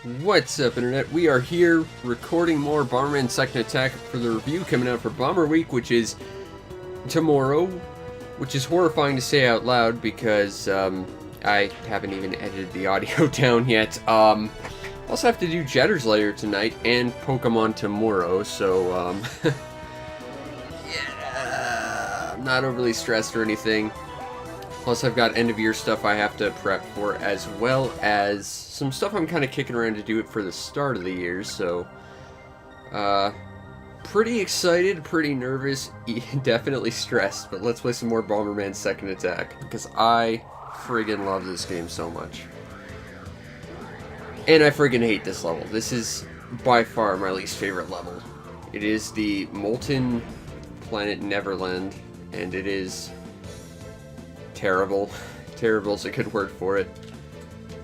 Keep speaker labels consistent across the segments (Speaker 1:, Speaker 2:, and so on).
Speaker 1: What's up, Internet? We are here recording more Bomberman Second Attack for the review coming out for Bomber Week, which is tomorrow, which is horrifying to say out loud because I haven't even edited the audio down yet. Also have to do Jetters later tonight and Pokemon tomorrow, so yeah, I'm not overly stressed or anything. Plus, I've got end-of-year stuff I have to prep for, as well as some stuff I'm kind of kicking around to do it for the start of the year, so pretty excited, pretty nervous, definitely stressed, but let's play some more Bomberman Second Attack, because I friggin' love this game so much. And I friggin' hate this level. This is by far my least favorite level. It is the Molten Planet Neverland, and it is terrible. Terrible is a good word for it.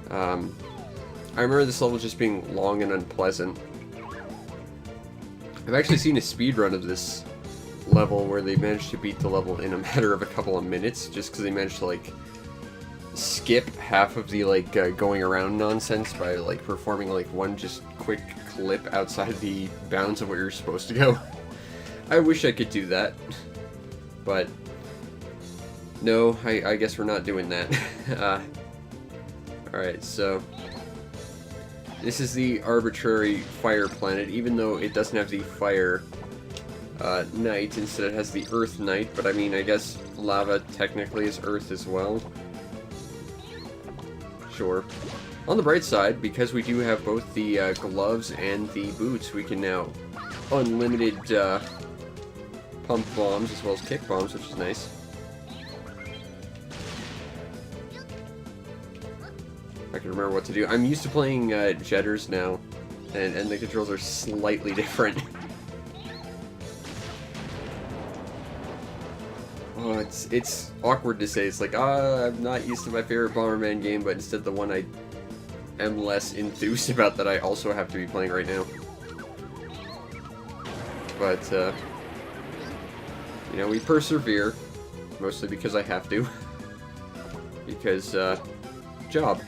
Speaker 1: I remember this level just being long and unpleasant. I've actually seen a speedrun of this level where they managed to beat the level in a matter of a couple of minutes, just because they managed to, like, skip half of the, like, going around nonsense by, like, performing, like, one just quick clip outside the bounds of where you're supposed to go. I wish I could do that, but no, I guess we're not doing that. Alright, so this is the arbitrary fire planet, even though it doesn't have the fire night. Instead it has the earth night, but I mean, I guess lava technically is earth as well. Sure. On the bright side, because we do have both the gloves and the boots, we can now unlimited pump bombs as well as kick bombs, which is nice. I can remember what to do. I'm used to playing Jetters now, and the controls are slightly different. Oh, it's awkward to say. It's like, I'm not used to my favorite Bomberman game, but instead the one I am less enthused about that I also have to be playing right now. But, you know, we persevere, mostly because I have to. Because, job.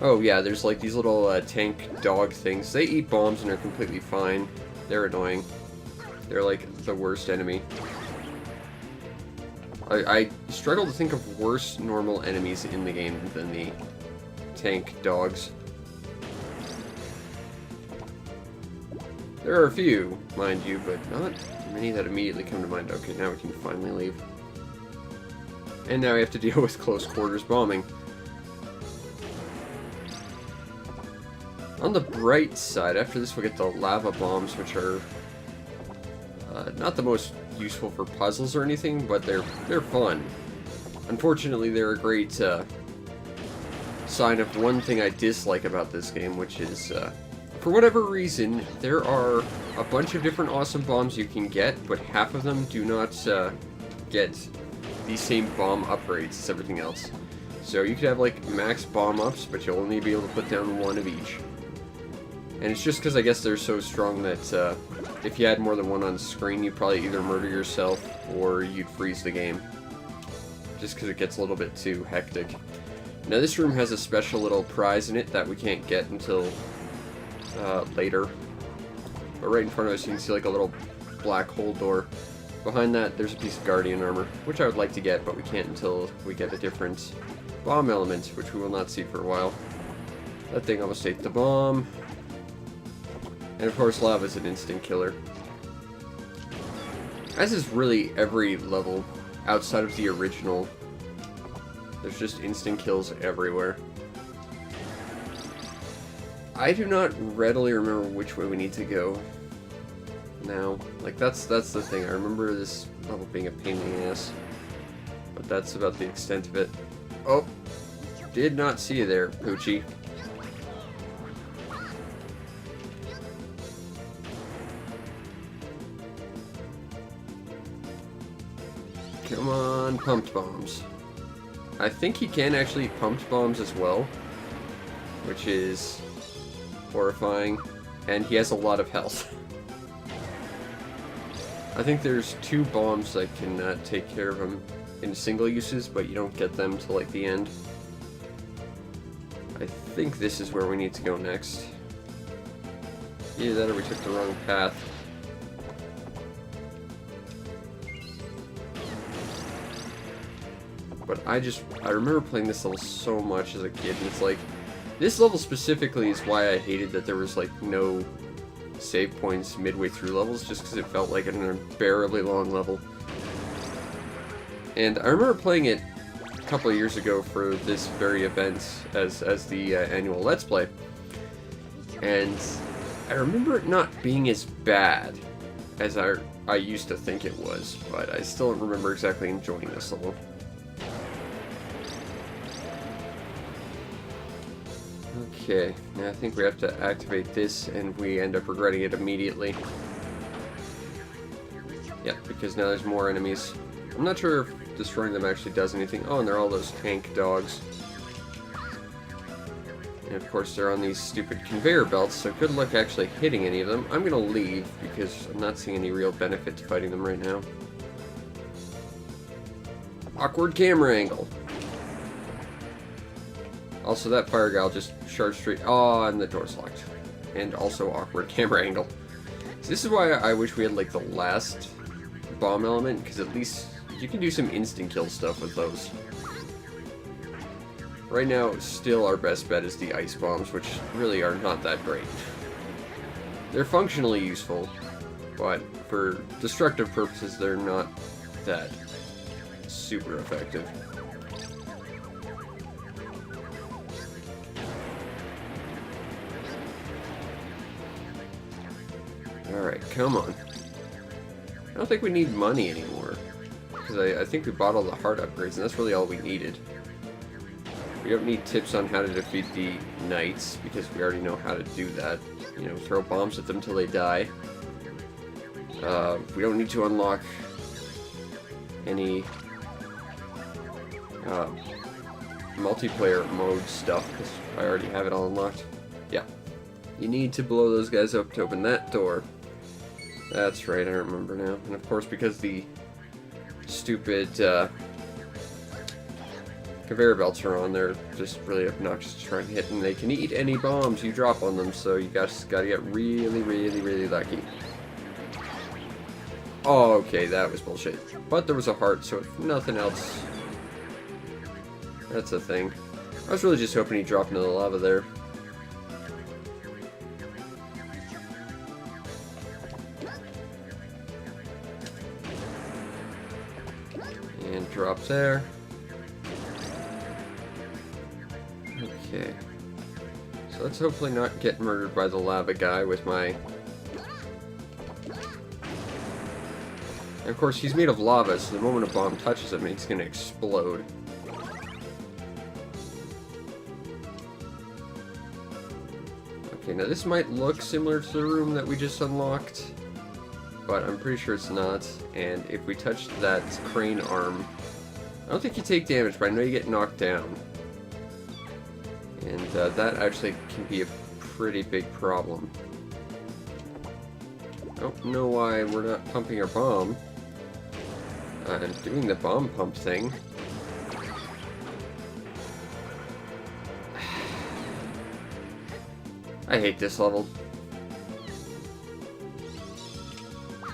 Speaker 1: Oh yeah, there's like these little tank dog things. They eat bombs and are completely fine. They're annoying. They're like the worst enemy. I struggle to think of worse normal enemies in the game than the tank dogs. There are a few, mind you, but not many that immediately come to mind. Okay, now we can finally leave. And now we have to deal with close quarters bombing. On the bright side, after this we'll get the lava bombs, which are not the most useful for puzzles or anything, but they're fun. Unfortunately, they're a great sign of one thing I dislike about this game, which is, for whatever reason, there are a bunch of different awesome bombs you can get, but half of them do not get the same bomb upgrades as everything else. So you could have, like, max bomb ups, but you'll only be able to put down one of each. And it's just because I guess they're so strong that if you had more than one on screen, you'd probably either murder yourself or you'd freeze the game. Just because it gets a little bit too hectic. Now this room has a special little prize in it that we can't get until later. But right in front of us you can see like a little black hole door. Behind that there's a piece of Guardian armor, which I would like to get, but we can't until we get a different bomb element, which we will not see for a while. That thing almost ate the bomb. And of course, lava is an instant killer. As is really every level outside of the original. There's just instant kills everywhere. I do not readily remember which way we need to go now. Like, that's the thing. I remember this level being a pain in the ass. But that's about the extent of it. Oh! Did not see you there, Poochie. Come on, pumped bombs. I think he can actually eat pumped bombs as well, which is horrifying, and he has a lot of health. I think there's 2 bombs that can take care of him in single uses, but you don't get them till like the end. I think this is where we need to go next. Either that or we took the wrong path. But I remember playing this level so much as a kid, and it's like, this level specifically is why I hated that there was like no save points midway through levels, just because it felt like an unbearably long level. And I remember playing it a couple of years ago for this very event as the annual Let's Play, and I remember it not being as bad as I used to think it was, but I still don't remember exactly enjoying this level. Okay, now I think we have to activate this, and we end up regretting it immediately. Yeah, because now there's more enemies. I'm not sure if destroying them actually does anything. Oh, and they're all those tank dogs. And of course they're on these stupid conveyor belts, so good luck actually hitting any of them. I'm gonna leave, because I'm not seeing any real benefit to fighting them right now. Awkward camera angle. Also, that fire guy will just charge straight. Oh, and the door's locked. And also awkward camera angle. So this is why I wish we had like the last bomb element, because at least you can do some instant kill stuff with those. Right now, still our best bet is the ice bombs, which really are not that great. They're functionally useful, but for destructive purposes, they're not that super effective. Alright, come on. I don't think we need money anymore, because I think we bought all the heart upgrades, and that's really all we needed. We don't need tips on how to defeat the knights, because we already know how to do that. You know, throw bombs at them till they die. We don't need to unlock any multiplayer mode stuff, because I already have it all unlocked. Yeah. You need to blow those guys up to open that door. That's right, I remember now. And of course, because the stupid conveyor belts are on, they're just really obnoxious to try and hit, and they can eat any bombs you drop on them, so you just gotta get really, really, really lucky. Oh, okay, that was bullshit. But there was a heart, so if nothing else, that's a thing. I was really just hoping he'd drop into the lava there. And drop there. Okay. So let's hopefully not get murdered by the lava guy with my... And of course, he's made of lava, so the moment a bomb touches him, it's gonna explode. Okay, now this might look similar to the room that we just unlocked, but I'm pretty sure it's not. And if we touch that crane arm, I don't think you take damage, but I know you get knocked down. And that actually can be a pretty big problem. I don't know why we're not pumping our bomb. I'm doing the bomb pump thing. I hate this level.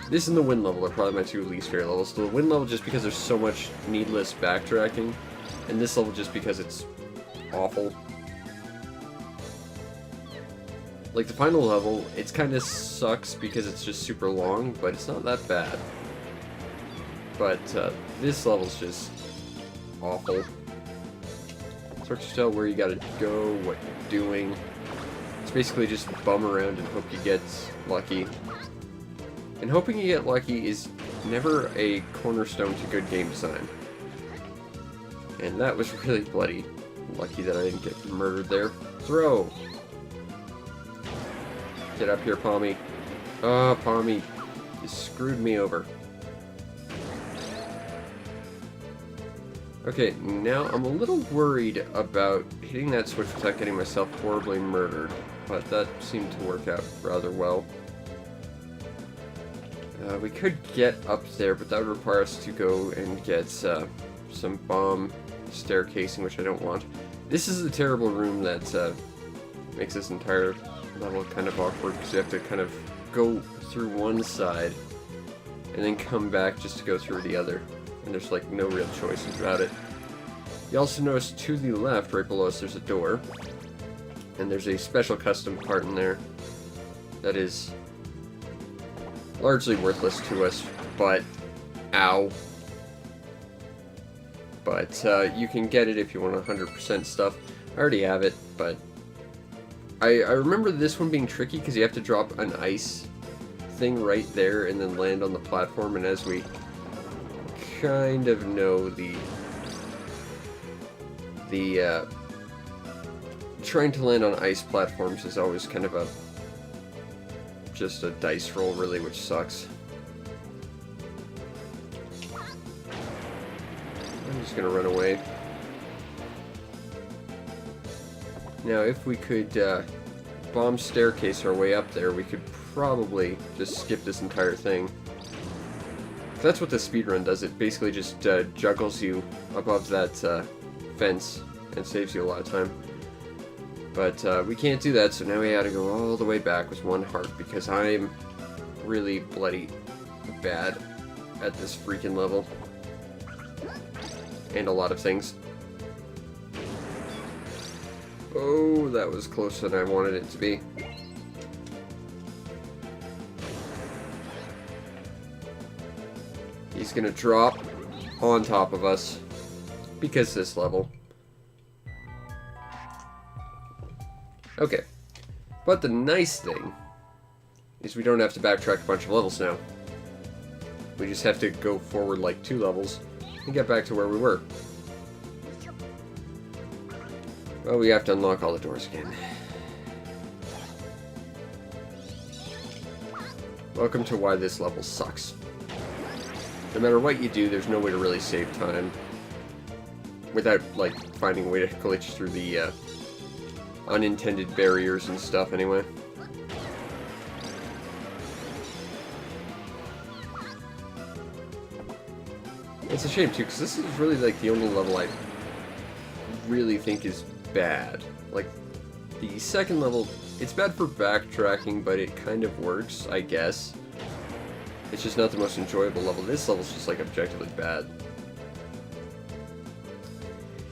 Speaker 1: This and the wind level are probably my two least favorite levels. So the wind level just because there's so much needless backtracking, and this level just because it's awful. Like the final level, it kind of sucks because it's just super long, but it's not that bad. But this level's just awful. It's hard to tell where you gotta go, what you're doing. It's basically just bum around and hope you get lucky. And hoping you get lucky is never a cornerstone to good game design. And that was really bloody lucky that I didn't get murdered there. Throw! Get up here, Palmy. Oh, Palmy. You screwed me over. Okay, now I'm a little worried about hitting that switch without getting myself horribly murdered. But that seemed to work out rather well. We could get up there, but that would require us to go and get some bomb staircasing, which I don't want. This is a terrible room that makes this entire level kind of awkward, because you have to kind of go through one side and then come back just to go through the other. And there's like no real choices about it. You also notice to the left, right below us, there's a door. And there's a special custom part in there that is largely worthless to us, but... Ow. But you can get it if you want 100% stuff. I already have it, but... I remember this one being tricky because you have to drop an ice thing right there and then land on the platform, and as we kind of know, the trying to land on ice platforms is always kind of just a dice roll, really, which sucks. I'm just gonna run away. Now, if we could bomb staircase our way up there, we could probably just skip this entire thing. That's what the speedrun does. It basically just juggles you above that fence and saves you a lot of time. But we can't do that, so now we gotta go all the way back with one heart, because I'm really bloody bad at this freaking level. And a lot of things. Oh, that was closer than I wanted it to be. He's gonna drop on top of us because this level. Okay, but the nice thing is we don't have to backtrack a bunch of levels now. We just have to go forward like 2 levels and get back to where we were. Well, we have to unlock all the doors again. Welcome to why this level sucks. No matter what you do, there's no way to really save time without, like, finding a way to glitch through the unintended barriers and stuff, anyway. It's a shame, too, because this is really, like, the only level I really think is bad. Like, the second level, it's bad for backtracking, but it kind of works, I guess. It's just not the most enjoyable level. This level's just, like, objectively bad.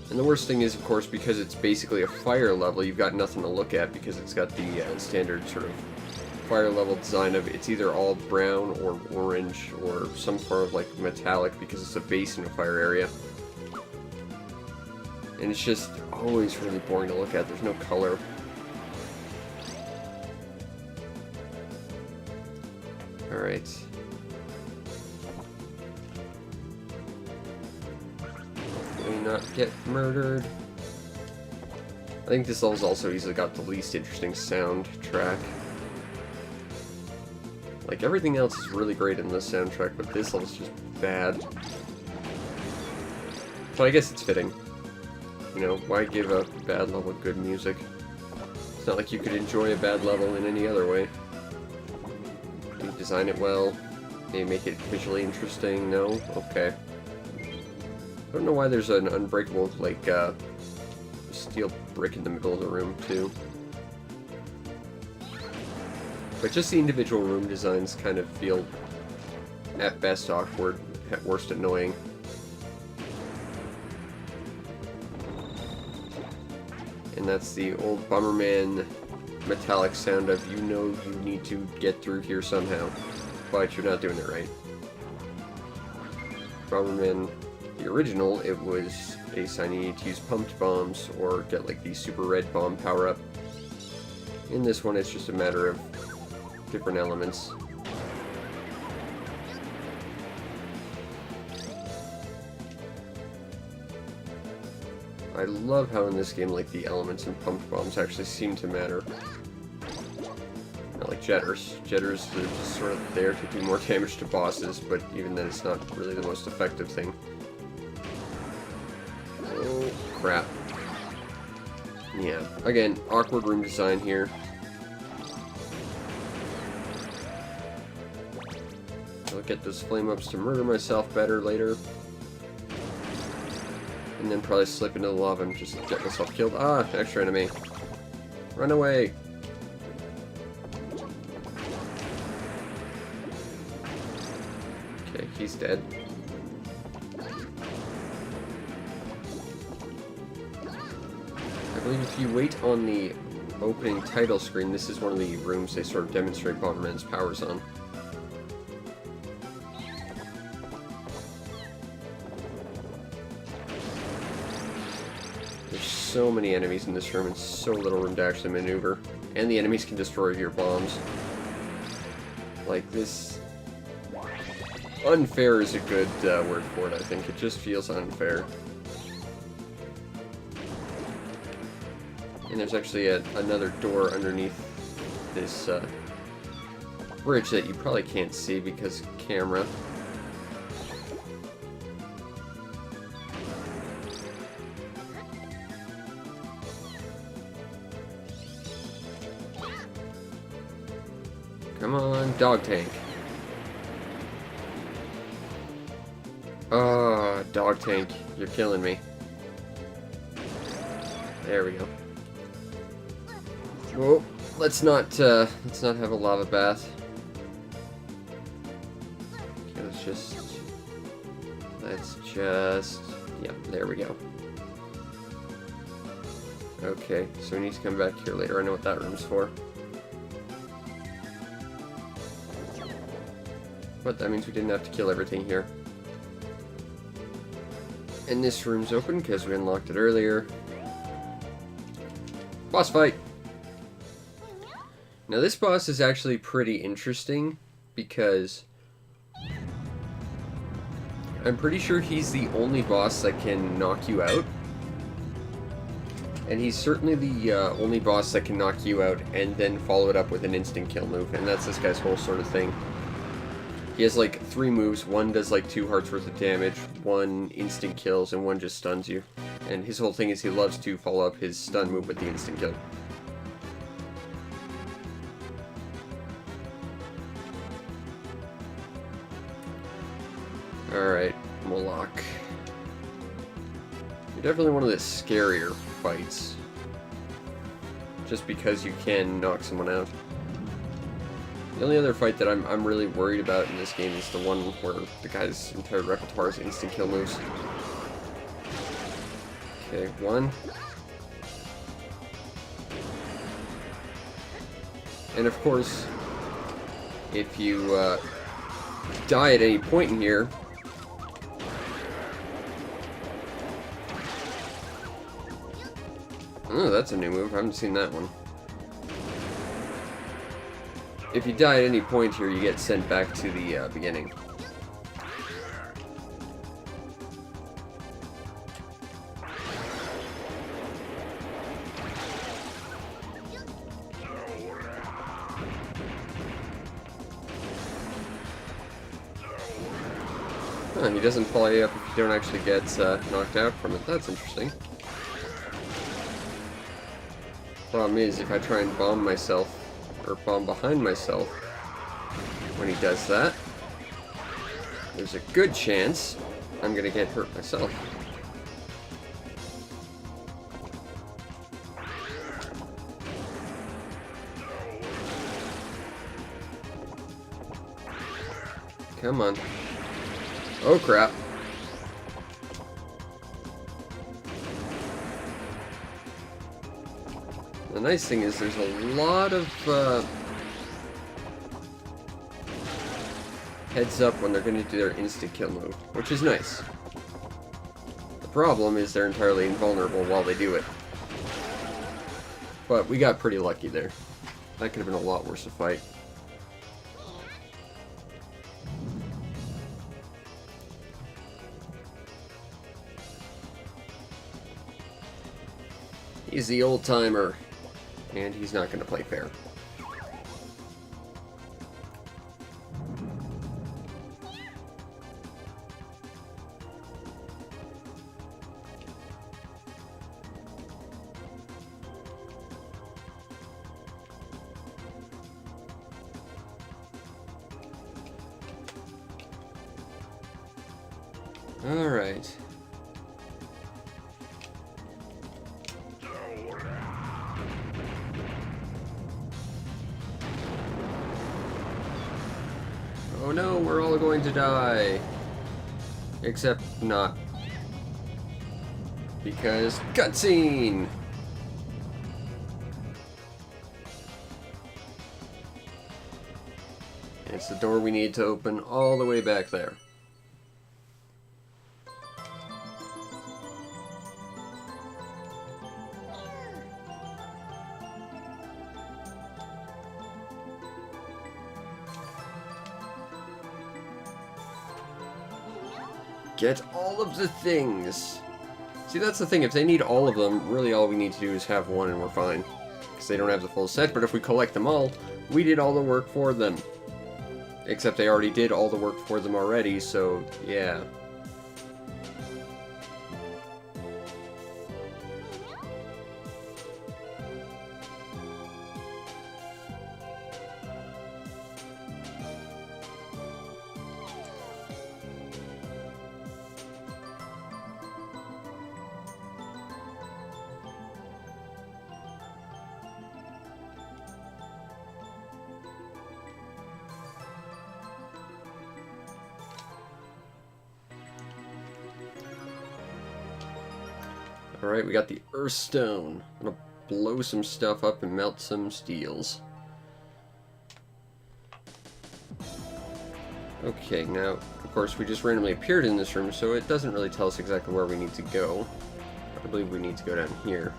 Speaker 1: And the worst thing is, of course, because it's basically a fire level, you've got nothing to look at, because it's got the standard sort of fire level design of it's either all brown or orange or some form of, like, metallic, because it's a base in a fire area. And it's just always really boring to look at. There's no color. Alright. Hopefully not get murdered. I think this level's also easily got the least interesting soundtrack. Like, everything else is really great in this soundtrack, but this level's just bad. So I guess it's fitting. You know, why give a bad level good music? It's not like you could enjoy a bad level in any other way. You design it well. They make it visually interesting. No? Okay. I don't know why there's an unbreakable, like, steel brick in the middle of the room, too. But just the individual room designs kind of feel, at best, awkward, at worst, annoying. And that's the old Bomberman metallic sound of, you know, you need to get through here somehow, but you're not doing it right. Bomberman, the original, it was a sign you need to use pumped bombs or get, like, the super red bomb power-up. In this one, it's just a matter of different elements. I love how in this game, like, the elements and pumped bombs actually seem to matter. Not like jetters. Jetters are just sort of there to do more damage to bosses, but even then it's not really the most effective thing. Oh, crap. Yeah, again, awkward room design here. I'll get those flame ups to murder myself better later. And then probably slip into the lava and just get myself killed. Ah, extra enemy. Run away. Okay, he's dead. I believe if you wait on the opening title screen, this is one of the rooms they sort of demonstrate Bomberman's powers on. There's so many enemies in this room and so little room to actually maneuver. And the enemies can destroy your bombs. Like, this... Unfair is a good word for it, I think. It just feels unfair. And there's actually another door underneath this bridge that you probably can't see because camera. Come on, dog tank. Oh, dog tank, you're killing me. There we go. Whoa, let's not have a lava bath. Okay, let's just, yeah, there we go. Okay, so we need to come back here later. I know what that room's for. But that means we didn't have to kill everything here. And this room's open because we unlocked it earlier. Boss fight! Now this boss is actually pretty interesting because I'm pretty sure he's the only boss that can knock you out. And he's certainly the only boss that can knock you out and then follow it up with an instant kill move. And that's this guy's whole sort of thing. He has like 3 moves. One does like 2 hearts worth of damage, 1 instant kills, and 1 just stuns you. And his whole thing is he loves to follow up his stun move with the instant kill. Alright, Moloch. You're definitely one of the scarier fights. Just because you can knock someone out. The only other fight that I'm really worried about in this game is the one where the guy's entire repertoire is instant kill moves. Okay, 1. And of course, if you die at any point in here, oh, that's a new move. I haven't seen that one. If you die at any point here, you get sent back to the beginning. Huh, he doesn't follow you up if you don't actually get knocked out from it. That's interesting. Problem is, if I try and bomb myself, or bomb behind myself when he does that, there's a good chance I'm gonna get hurt myself. Come on. Oh crap. The nice thing is there's a lot of heads up when they're going to do their instant kill move, which is nice. The problem is they're entirely invulnerable while they do it. But we got pretty lucky there. That could have been a lot worse to fight. He's the old timer. And he's not going to play fair. All right. no, we're all going to die. Except not. Because cutscene! It's the door we need to open all the way back there. Get all of the things. See, that's the thing. If they need all of them, really all we need to do is have one and we're fine. Because they don't have the full set, but if we collect them all, we did all the work for them. Except they already did all the work for them already, so yeah. Alright, we got the Earthstone. I'm gonna blow some stuff up and melt some steels. Okay, now, of course, we just randomly appeared in this room, so it doesn't really tell us exactly where we need to go. I believe we need to go down here.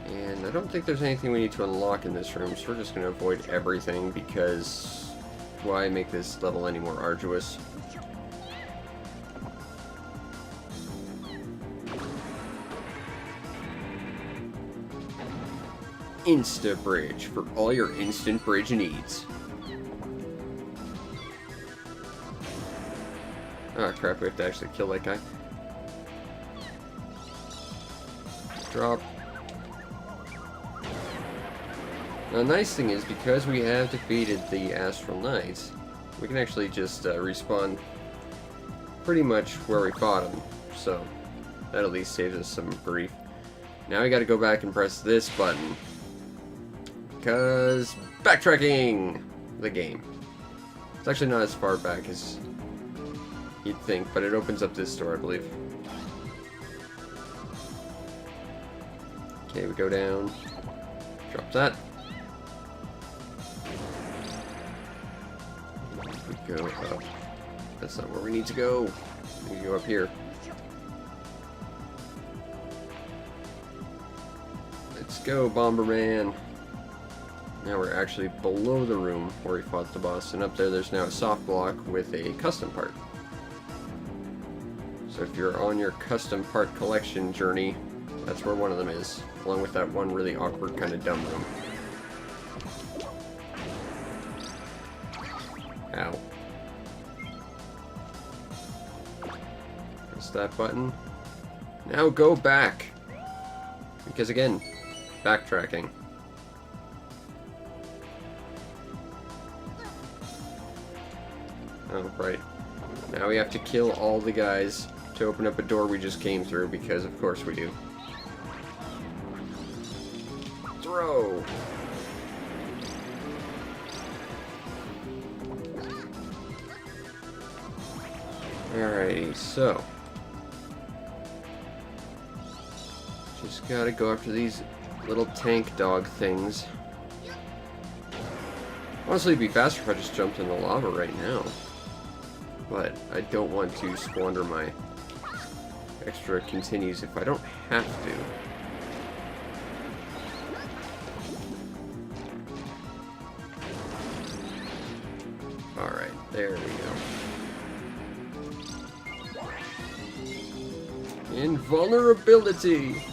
Speaker 1: And I don't think there's anything we need to unlock in this room, so we're just gonna avoid everything, because why make this level any more arduous? Insta Bridge for all your instant bridge needs. Oh crap, we have to actually kill that guy. Drop. Now, the nice thing is, because we have defeated the Astral Knights, we can actually just respawn pretty much where we fought him, so that at least saves us some grief. Now we gotta go back and press this button. Because backtracking the game. It's actually not as far back as you'd think, but it opens up this door, I believe. Okay, we go down. Drop that. We go up. That's not where we need to go. We go up here. Let's go, Bomberman. Now we're actually below the room where we fought the boss, and up there there's now a soft block with a custom part. So if you're on your custom part collection journey, that's where one of them is, along with that one really awkward kind of dumb room. Ow. Press that button. Now go back! Because again, backtracking. Oh, right. Now we have to kill all the guys to open up a door we just came through, because of course we do. Throw! Alrighty, so. Just gotta go after these little tank dog things. Honestly, it'd be faster if I just jumped in the lava right now. But I don't want to squander my extra continues if I don't have to. Alright, there we go. Invulnerability!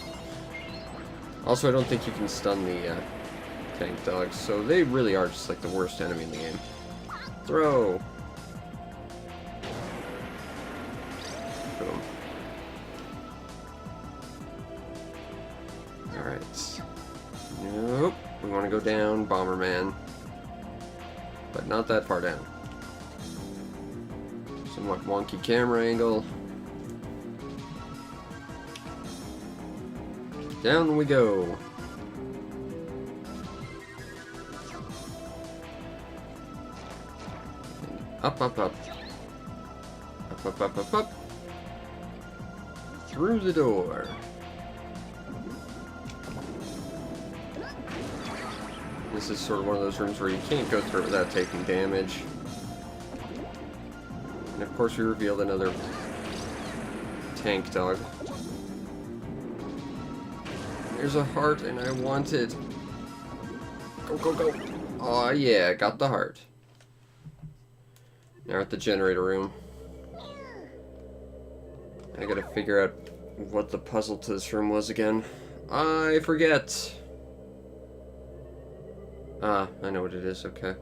Speaker 1: Also, I don't think you can stun the tank dogs, so they really are just like the worst enemy in the game. Throw! Boom. Alright. Nope. We want to go down, Bomberman. But not that far down. Somewhat wonky camera angle. Down we go. Up, up, up. Up, up, up, up, up. Through the door. This is sort of one of those rooms where you can't go through it without taking damage. And of course we revealed another tank dog. There's a heart and I want it. Go, go, go. Aw, yeah, got the heart. Now we're at the generator room. I gotta figure out what the puzzle to this room was again. I forget. Ah, I know what it is, okay.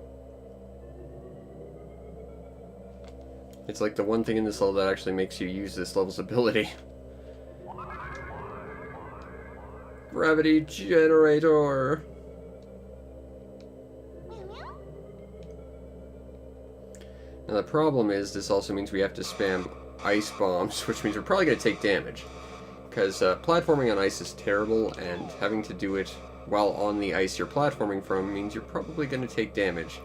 Speaker 1: It's like the one thing in this level that actually makes you use this level's ability. Gravity generator! Now the problem is, this also means we have to spam ice bombs, which means we're probably going to take damage. Because platforming on ice is terrible, and having to do it while on the ice you're platforming from means you're probably going to take damage.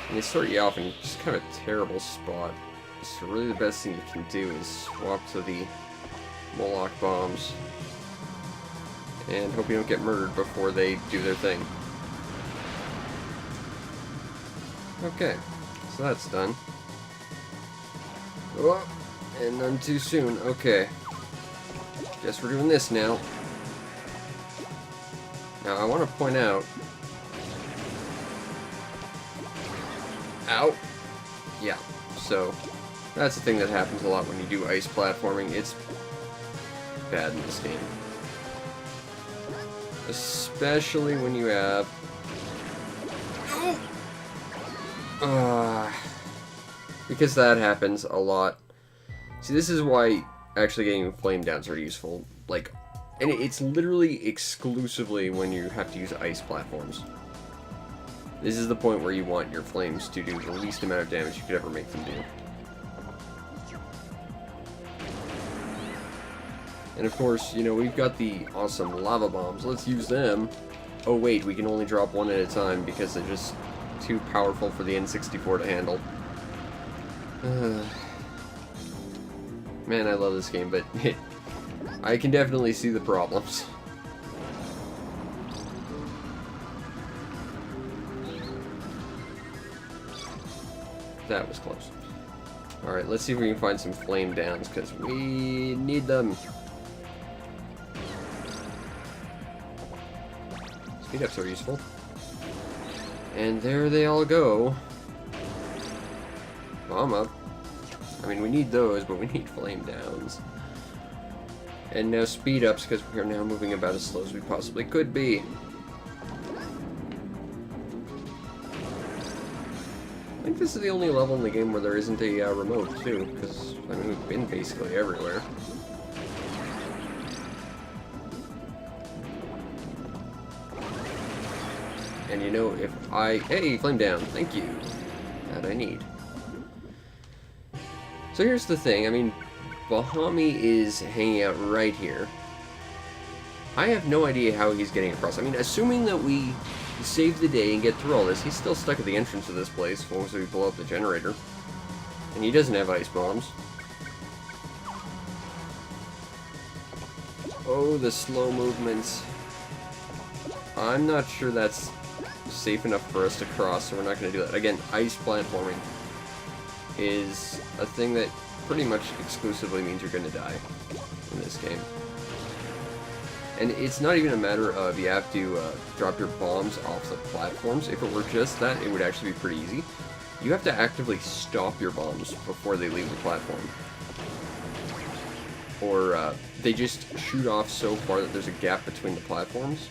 Speaker 1: And they start you off in just kind of a terrible spot. So really the best thing you can do is swap to the Moloch bombs. And hope you don't get murdered before they do their thing. Okay, so that's done. Oh, and none too soon. Okay. Guess we're doing this now. Now, I want to point out... Ow! Yeah, so... That's the thing that happens a lot when you do ice platforming. It's bad in this game. Especially when you have... because that happens a lot. See, this is why actually getting flame downs are useful. Like, and it's literally exclusively when you have to use ice platforms. This is the point where you want your flames to do the least amount of damage you could ever make them do. And of course, you know, we've got the awesome lava bombs. Let's use them. Oh wait, we can only drop one at a time because they're just too powerful for the N64 to handle. Man, I love this game, but I can definitely see the problems. That was close. Alright, let's see if we can find some flame downs, because we need them. Speed ups are useful. And there they all go. Bomb up. I mean, we need those, but we need flame downs. And now speed ups, because we are now moving about as slow as we possibly could be. I think this is the only level in the game where there isn't a remote, too, because, I mean, we've been basically everywhere. And you know, if I... Hey, flame down, thank you. That I need. So here's the thing, I mean, Bahami is hanging out right here. I have no idea how he's getting across. I mean, assuming that we save the day and get through all this, he's still stuck at the entrance of this place as long as we blow up the generator. And he doesn't have ice bombs. Oh, the slow movements. I'm not sure that's safe enough for us to cross, so we're not going to do that. Again, ice platforming is a thing that pretty much exclusively means you're going to die in this game. And it's not even a matter of you have to drop your bombs off the platforms. If it were just that, it would actually be pretty easy. You have to actively stop your bombs before they leave the platform. Or they just shoot off so far that there's a gap between the platforms.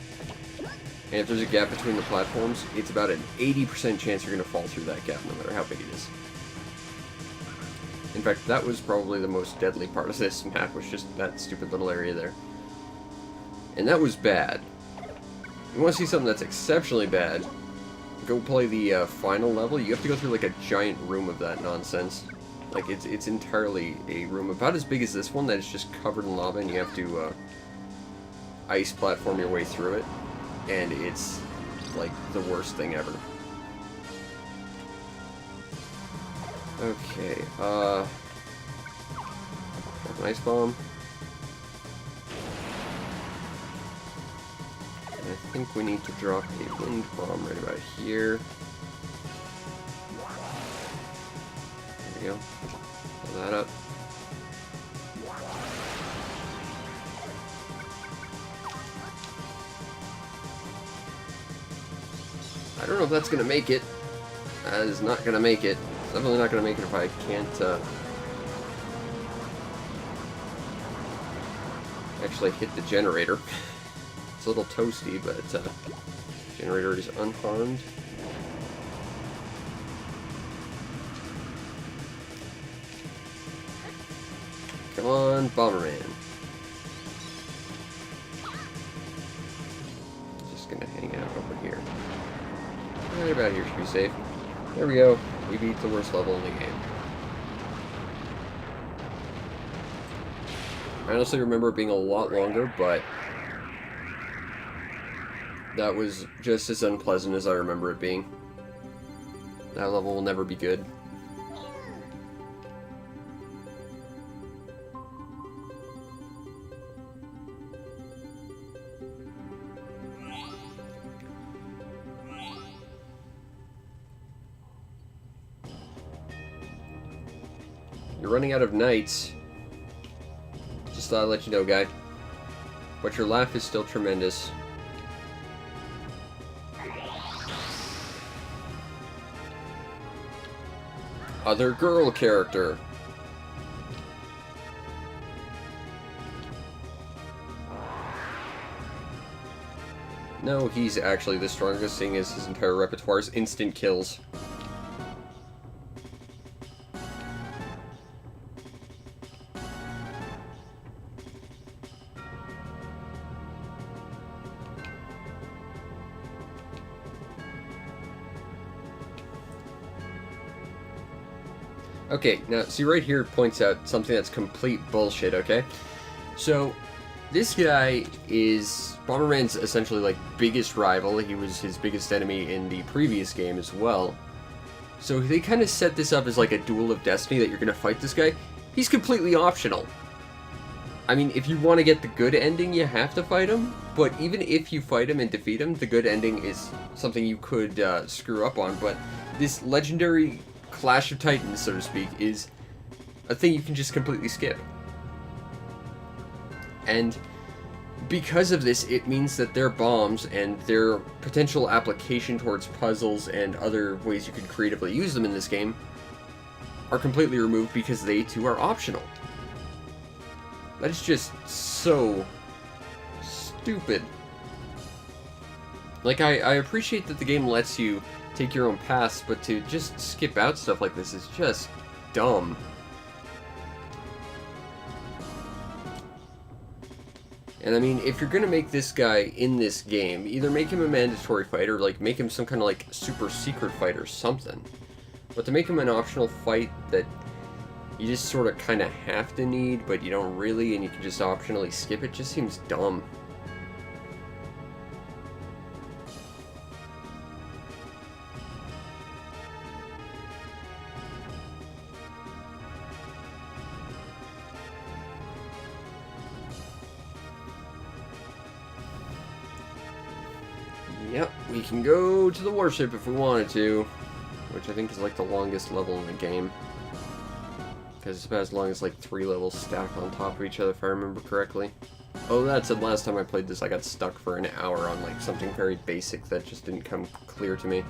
Speaker 1: And if there's a gap between the platforms, it's about an 80% chance you're going to fall through that gap, no matter how big it is. In fact, that was probably the most deadly part of this map, was just that stupid little area there. And that was bad. You want to see something that's exceptionally bad, go play the final level. You have to go through like a giant room of that nonsense. Like, it's entirely a room about as big as this one that is just covered in lava, and you have to ice platform your way through it. And it's like the worst thing ever. Okay, nice bomb. And I think we need to drop a wind bomb right about here. There we go. Pull that up. I don't know if that's gonna make it. That is not gonna make it. It's definitely not gonna make it if I can't, actually hit the generator. It's a little toasty, but generator is unharmed. Come on, Bomberman. Just gonna hang out over here. Right about here should be safe. There we go. We beat the worst level in the game. I honestly remember it being a lot longer, but that was just as unpleasant as I remember it being. That level will never be good. You're running out of nights. Just thought I'd let you know, guy. But your laugh is still tremendous. Other girl character. No, he's actually the strongest, seeing as his entire repertoire is instant kills. Okay, now, see right here points out something that's complete bullshit, okay? So, this guy is Bomberman's essentially, like, biggest rival. He was his biggest enemy in the previous game as well. So they kind of set this up as, like, a duel of destiny that you're gonna fight this guy. He's completely optional. I mean, if you want to get the good ending, you have to fight him. But even if you fight him and defeat him, the good ending is something you could screw up on. But this legendary Clash of Titans, so to speak, is a thing you can just completely skip. And because of this, it means that their bombs and their potential application towards puzzles and other ways you could creatively use them in this game are completely removed because they too are optional. That is just so stupid. Like, I appreciate that the game lets you take your own paths, but to just skip out stuff like this is just dumb. And I mean, if you're gonna make this guy in this game, either make him a mandatory fight or like make him some kind of like super secret fight or something. But to make him an optional fight that you just sort of kind of have to need, but you don't really, and you can just optionally skip it, just seems dumb. Yep, we can go to the warship if we wanted to, which I think is like the longest level in the game. Because it's about as long as like 3 levels stacked on top of each other, if I remember correctly. Oh, that said, last time I played this, I got stuck for an hour on like something very basic that just didn't come clear to me.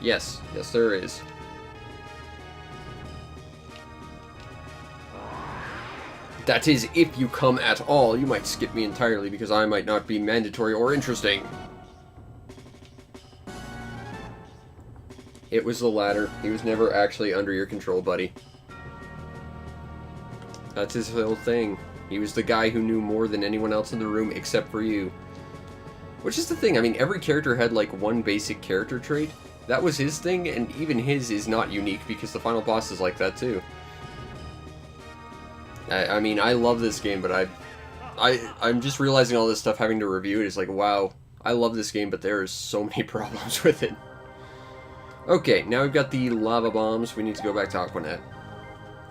Speaker 1: Yes, yes there is. That is, if you come at all. You might skip me entirely because I might not be mandatory or interesting. It was the latter. He was never actually under your control, buddy. That's his whole thing. He was the guy who knew more than anyone else in the room except for you. Which is the thing, I mean, every character had like one basic character trait. That was his thing, and even his is not unique because the final boss is like that too. I mean, I love this game, but I'm just realizing all this stuff having to review it is like, wow, I love this game, but there is so many problems with it. Okay, now we've got the lava bombs. We need to go back to Aquanet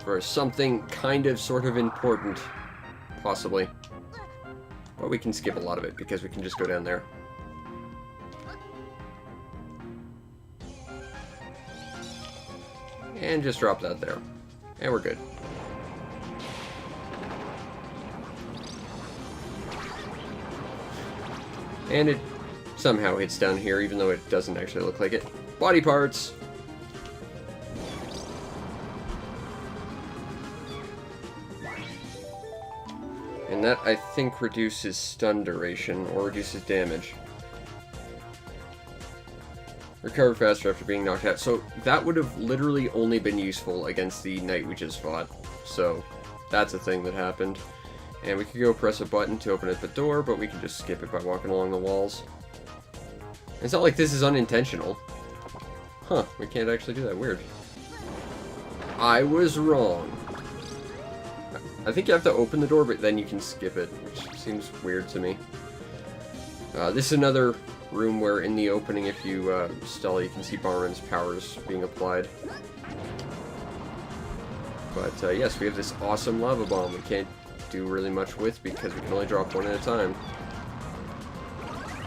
Speaker 1: for something kind of sort of important, possibly. But we can skip a lot of it because we can just go down there. And just drop that there. And we're good. And it somehow hits down here, even though it doesn't actually look like it. Body parts! And that, I think, reduces stun duration, or reduces damage. Recover faster after being knocked out. So that would have literally only been useful against the knight we just fought. So that's a thing that happened. And we could go press a button to open up the door, but we can just skip it by walking along the walls. It's not like this is unintentional. Huh, we can't actually do that. Weird. I was wrong. I think you have to open the door, but then you can skip it, which seems weird to me. This is another room where in the opening, if you stall, you can see Bomberman's powers being applied. But yes, we have this awesome lava bomb we can't do really much with because we can only drop one at a time.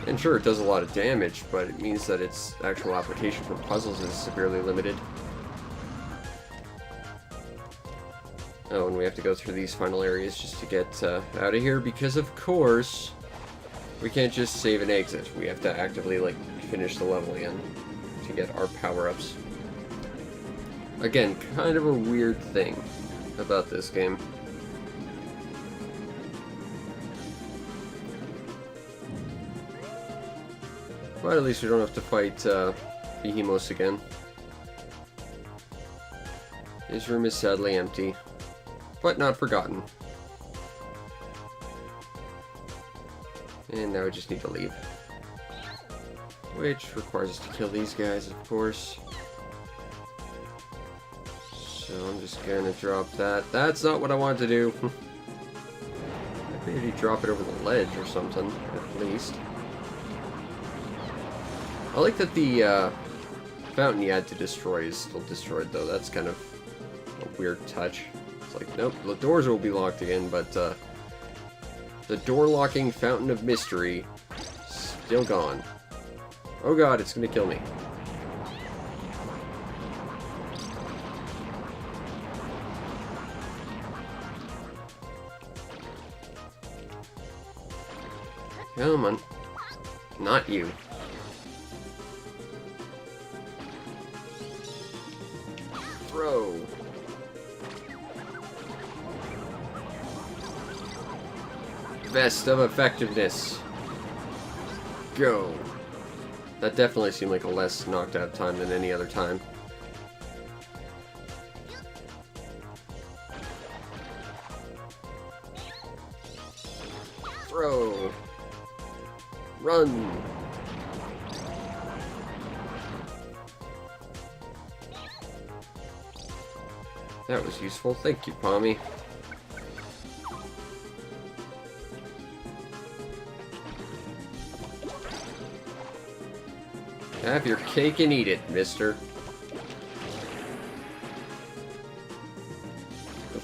Speaker 1: And sure, it does a lot of damage, but it means that its actual application for puzzles is severely limited. Oh, and we have to go through these final areas just to get out of here, because of course, we can't just save and exit. We have to actively, like, finish the level again to get our power-ups. Again, kind of a weird thing about this game. But at least we don't have to fight Behemoths again. His room is sadly empty, but not forgotten. And now we just need to leave. Which requires us to kill these guys, of course. So I'm just gonna drop that. That's not what I wanted to do. Maybe drop it over the ledge or something, at least. I like that the fountain you had to destroy is still destroyed, though. That's kind of a weird touch. It's like, nope, the doors will be locked again, but the door-locking fountain of mystery still gone. Oh god, it's gonna kill me. Come on. Not you. Throw. Best of effectiveness. Go. That definitely seemed like a less knocked out time than any other time. Throw. Run. That was useful. Thank you, Pommy. Have your cake and eat it, mister.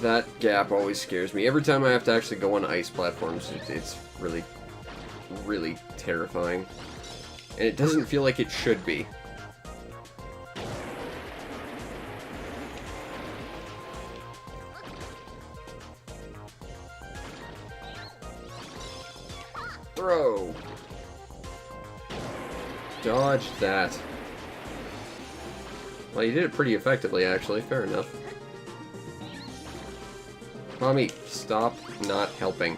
Speaker 1: That gap always scares me. Every time I have to actually go on ice platforms, it's really, really terrifying. And it doesn't feel like it should be. Throw. Dodge that. Well, you did it pretty effectively, actually. Fair enough. Mommy, stop not helping.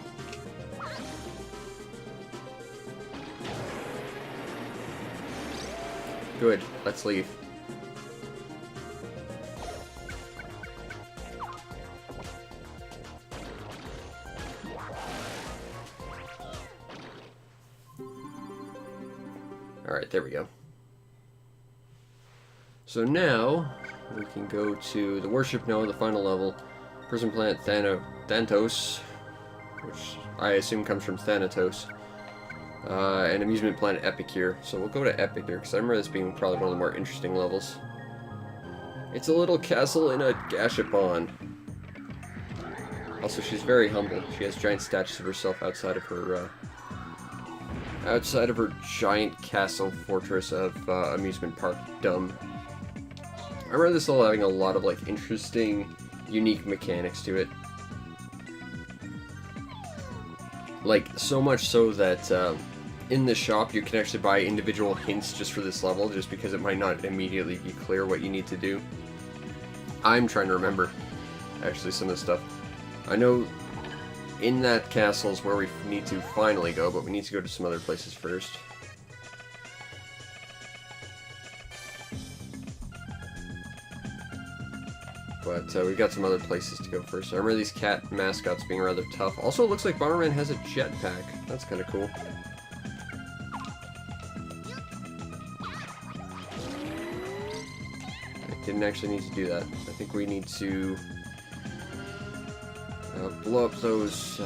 Speaker 1: Good. Let's leave. Alright, there we go. So now, we can go to the Warship Noah, the final level. Prison Planet Thantos, which I assume comes from Thanatos. And Amusement Planet Epicure. So we'll go to Epicure, because I remember this being probably one of the more interesting levels. It's a little castle in a gashapon. Also, she's very humble. She has giant statues of herself outside of her giant castle fortress of amusement park dumb. I remember this all having a lot of like interesting, unique mechanics to it. Like, so much so that in the shop you can actually buy individual hints just for this level, just because it might not immediately be clear what you need to do. I'm trying to remember, actually, some of the stuff. I know in that castle is where we need to finally go, but we need to go to some other places first. But we've got some other places to go first. I remember these cat mascots being rather tough. Also, it looks like Bomberman has a jetpack. That's kind of cool. I didn't actually need to do that. I think we need to blow up those...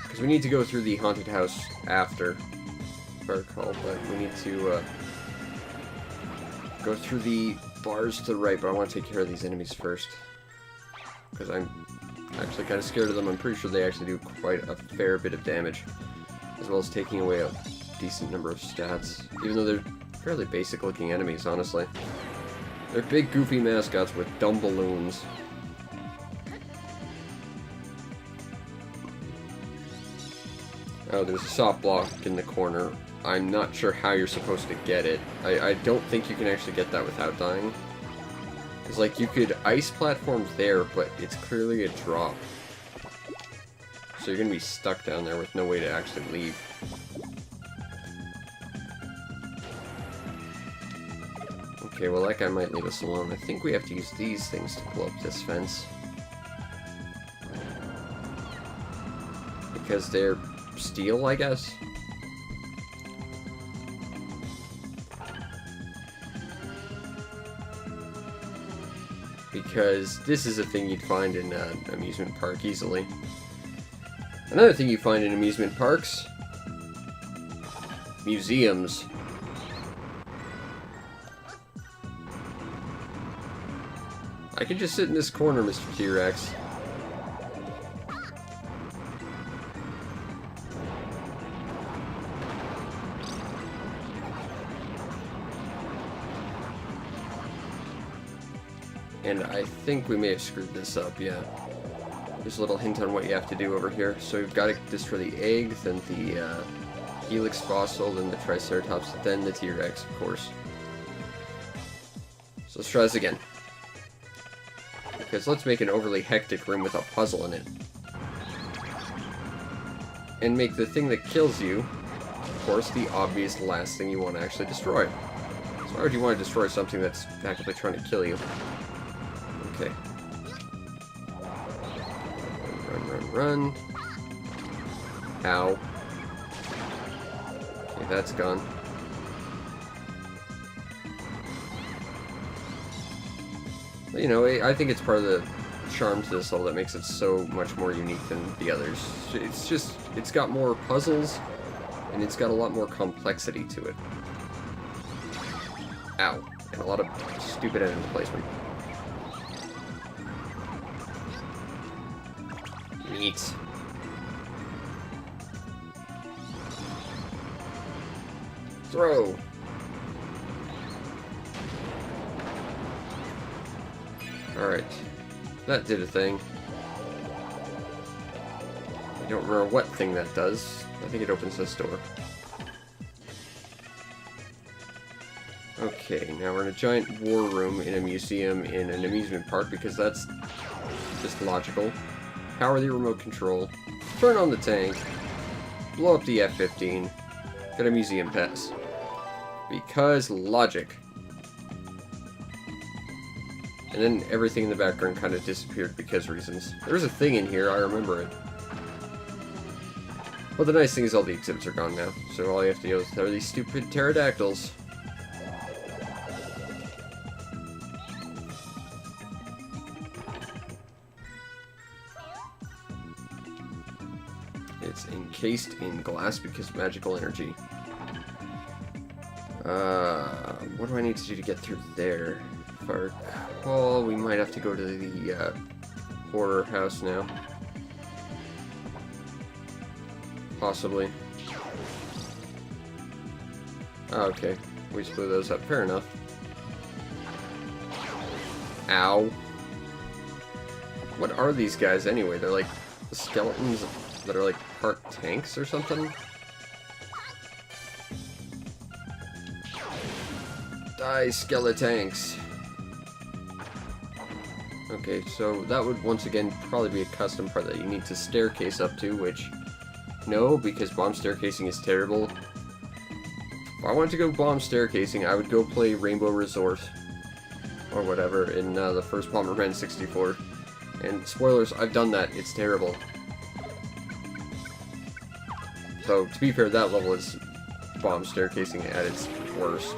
Speaker 1: because we need to go through the haunted house after, if I recall, but we need to go through the bars to the right, but I want to take care of these enemies first. Because I'm actually kind of scared of them. I'm pretty sure they actually do quite a fair bit of damage. As well as taking away a decent number of stats. Even though they're fairly basic looking enemies, honestly. They're big goofy mascots with dumb balloons. Oh, there's a soft block in the corner. I'm not sure how you're supposed to get it. I don't think you can actually get that without dying. Because, like, you could ice platform there, but it's clearly a drop. So you're going to be stuck down there with no way to actually leave. Okay, well, that guy might leave us alone. I think we have to use these things to blow up this fence. Because they're steel, I guess? Because this is a thing you'd find in an amusement park easily. Another thing you find in amusement parks: museums. I can just sit in this corner, Mr. T-Rex. And I think we may have screwed this up, yeah. There's a little hint on what you have to do over here. So you've got to destroy the egg, then the helix fossil, then the triceratops, then the T-Rex, of course. So let's try this again. Because let's make an overly hectic room with a puzzle in it. And make the thing that kills you, of course, the obvious last thing you want to actually destroy. So why would you want to destroy something that's actively trying to kill you? Okay. Run, run, run. Ow. Okay, that's gone. But, you know, I think it's part of the charm to this level that makes it so much more unique than the others. It's just, it's got more puzzles, and it's got a lot more complexity to it. Ow. And a lot of stupid enemy placement. Neat. Throw. Alright. That did a thing. I don't remember what thing that does. I think it opens this door. Okay, now we're in a giant war room in a museum in an amusement park, because that's just logical. Power the remote control, turn on the tank, blow up the F-15, get a museum pass. Because logic. And then everything in the background kind of disappeared because reasons. There's a thing in here, I remember it. Well, the nice thing is all the exhibits are gone now, so all you have to do is are these stupid pterodactyls. It's encased in glass because of magical energy. What do I need to do to get through there? If I recall, we might have to go to the horror house now. Possibly. Oh, okay. We just blew those up. Fair enough. Ow. What are these guys anyway? They're like skeletons that are like part tanks or something? Die, skeletanks! Okay, so that would once again probably be a custom part that you need to staircase up to, which... No, because bomb staircasing is terrible. If I wanted to go bomb staircasing, I would go play Rainbow Resort. Or whatever, in the first Bomberman 64. And spoilers, I've done that. It's terrible. So, to be fair, that level is bomb staircasing at its worst.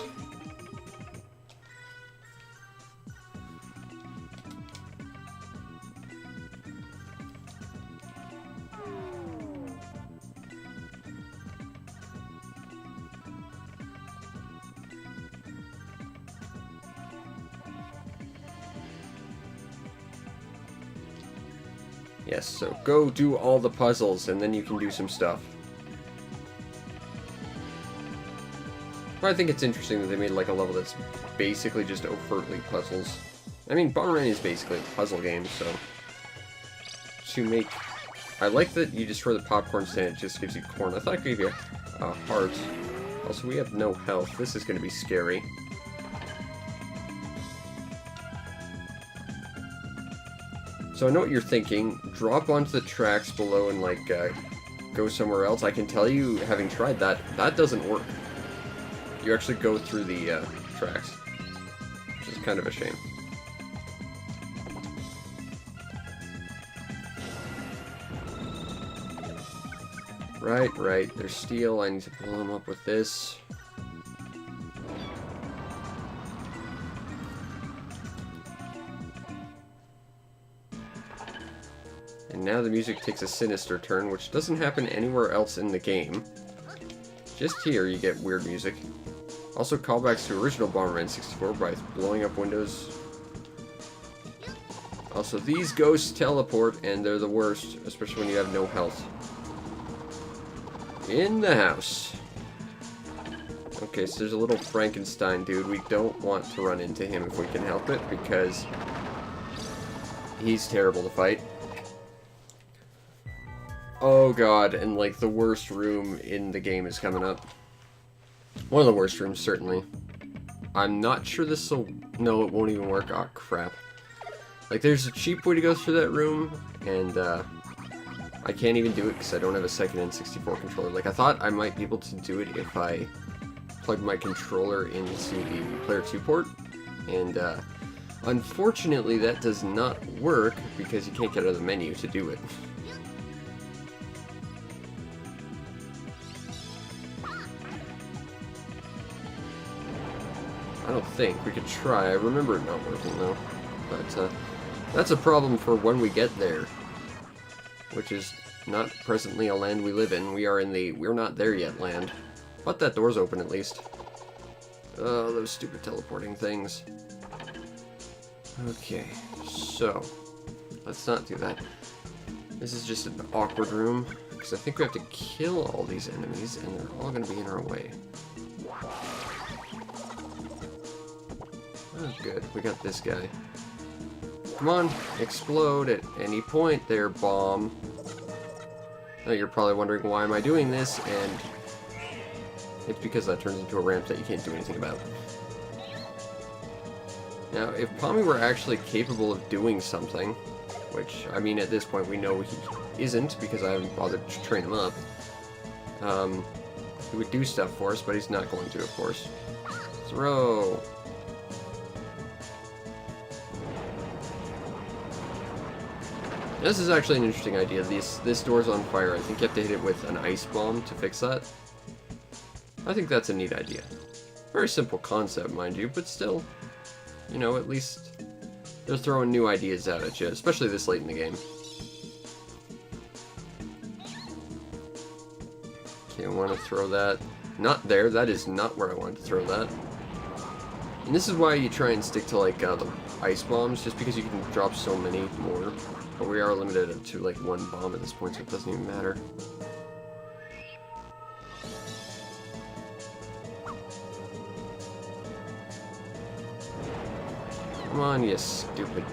Speaker 1: Yes, so go do all the puzzles, and then you can do some stuff. But I think it's interesting that they made like a level that's basically just overtly puzzles. I mean, Bomberman is basically a puzzle game, so... To make... I like that you destroy the popcorn stand, it just gives you corn. I thought it gave you a heart. Also, we have no health. This is going to be scary. So I know what you're thinking. Drop onto the tracks below and, like, go somewhere else. I can tell you, having tried that, that doesn't work. You actually go through the tracks, which is kind of a shame. Right. There's steel. I need to pull them up with this. And now the music takes a sinister turn, which doesn't happen anywhere else in the game. Just here you get weird music. Also callbacks to original Bomberman 64 by blowing up windows. Also, these ghosts teleport, and they're the worst, especially when you have no health. In the house. Okay, so there's a little Frankenstein dude. We don't want to run into him if we can help it, because he's terrible to fight. Oh god, and like the worst room in the game is coming up. One of the worst rooms, certainly. I'm not sure this will... No, it won't even work. Oh, crap. Like, there's a cheap way to go through that room, and I can't even do it because I don't have a second N64 controller. Like, I thought I might be able to do it if I plugged my controller into the Player 2 port, and unfortunately that does not work because you can't get out of the menu to do it. I don't think. We could try. I remember it not working, though. But, that's a problem for when we get there. Which is not presently a land we live in. We are in the we're not there yet land. But that door's open, at least. Oh, those stupid teleporting things. Okay, so... let's not do that. This is just an awkward room. Because I think we have to kill all these enemies, and they're all going to be in our way. Oh, good. We got this guy. Come on, explode at any point there, bomb. Now you're probably wondering why am I doing this, and it's because that turns into a ramp that you can't do anything about. Now, if Pommy were actually capable of doing something, which, I mean, at this point we know he isn't because I haven't bothered to train him up, he would do stuff for us, but he's not going to, of course. Throw! This is actually an interesting idea. This door's on fire. I think you have to hit it with an ice bomb to fix that. I think that's a neat idea. Very simple concept, mind you, but still, you know, at least they're throwing new ideas out at you, especially this late in the game. Okay, I want to throw that. Not there. That is not where I wanted to throw that. And this is why you try and stick to, like, the ice bombs, just because you can drop so many more. But we are limited to, like, one bomb at this point, so it doesn't even matter. Come on, you stupid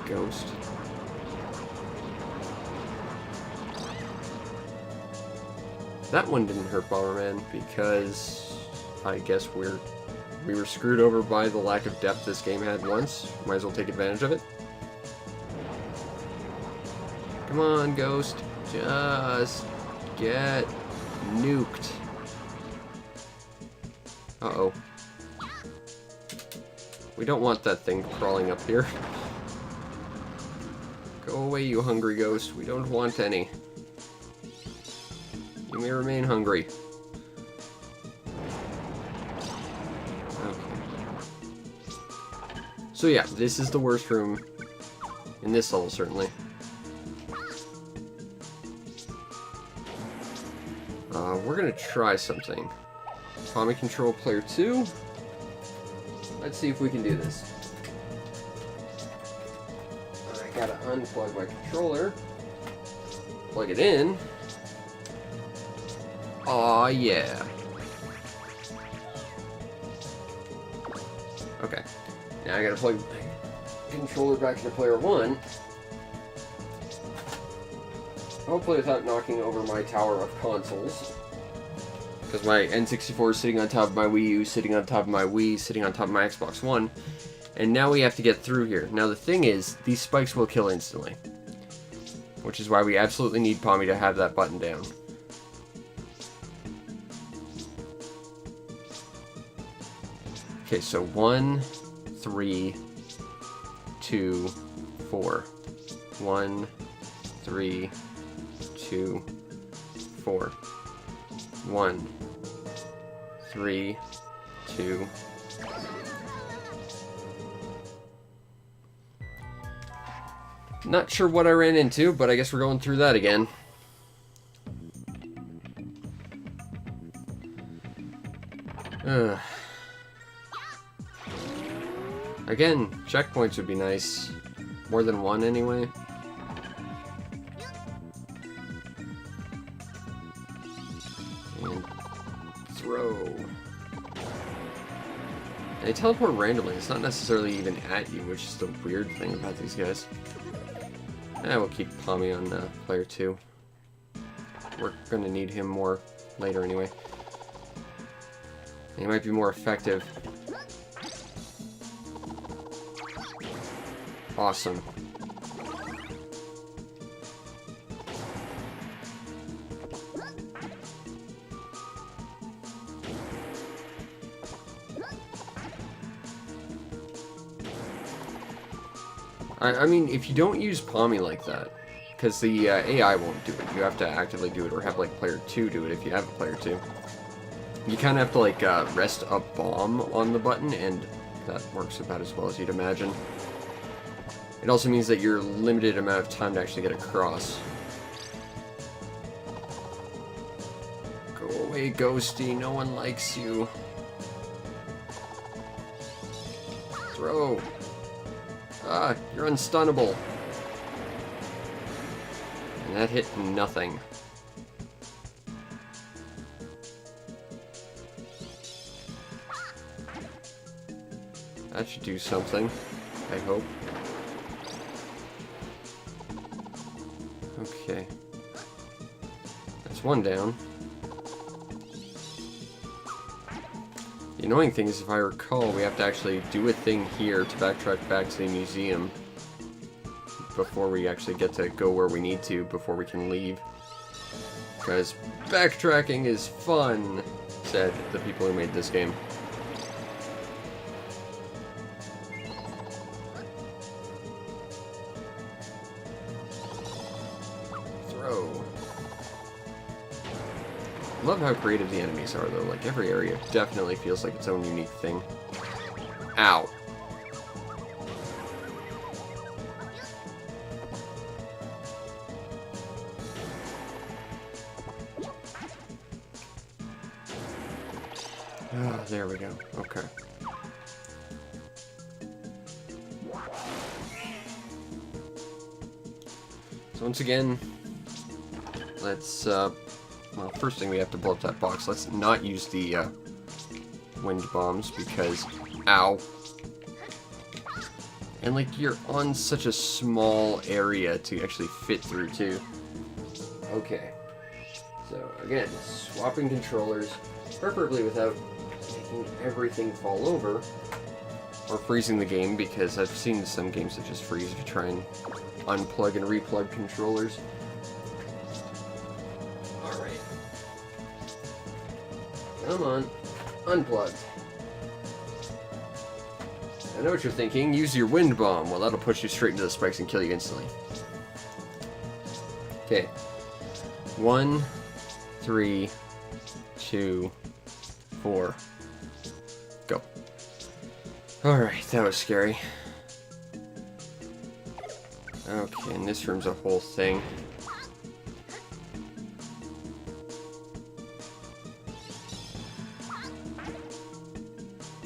Speaker 1: ghost. That one didn't hurt Bomberman because I guess we were screwed over by the lack of depth this game had once. Might as well take advantage of it. Come on, Ghost. Just get nuked. Uh-oh. We don't want that thing crawling up here. Go away, you hungry ghost. We don't want any. You may remain hungry. Okay. So yeah, this is the worst room in this level, certainly. We're gonna try something. Tommy control player 2. Let's see if we can do this. I gotta unplug my controller. Plug it in. Aw, yeah. Okay. Now I gotta plug my controller back into player 1. Hopefully without knocking over my tower of consoles. Because my N64 is sitting on top of my Wii U, sitting on top of my Wii, sitting on top of my Xbox One. And now we have to get through here. Now the thing is, these spikes will kill instantly. Which is why we absolutely need Pommy to have that button down. Okay, so 1, 3, 2, 4. 1, 3, 2, 4. 1, 3, 2. Not sure what I ran into, but I guess we're going through that again. Again, checkpoints would be nice. More than one, anyway. And throw. They teleport randomly. It's not necessarily even at you, which is the weird thing about these guys. We'll keep Pommy on player 2. We're going to need him more later anyway. He might be more effective. Awesome. I mean, if you don't use Pommy like that, because the AI won't do it, you have to actively do it, or have, like, player 2 do it if you have a player 2. You kind of have to, like, rest a bomb on the button, and that works about as well as you'd imagine. It also means that you're limited amount of time to actually get across. Go away, Ghosty, no one likes you. Throw. Ah, you're unstunnable. And that hit nothing. That should do something, I hope. Okay. That's one down. The annoying thing is, if I recall, we have to actually do a thing here to backtrack back to the museum before we actually get to go where we need to, before we can leave. Because backtracking is fun, said the people who made this game. throw. Love how creative the enemies are, though. Like, every area definitely feels like its own unique thing. Ow. Ah, there we go. Okay. So once again, let's, well, first thing we have to blow up that box. Let's not use the, wind bombs because, ow. And, like, you're on such a small area to actually fit through, too. Okay. So, again, swapping controllers, preferably without making everything fall over, or freezing the game, because I've seen some games that just freeze if you try and unplug and replug controllers. Alright. Come on. Unplug. I know what you're thinking. Use your wind bomb. Well, that'll push you straight into the spikes and kill you instantly. Okay. 1, 3, 2, 4. Go. Alright, that was scary. Okay, and this room's a whole thing.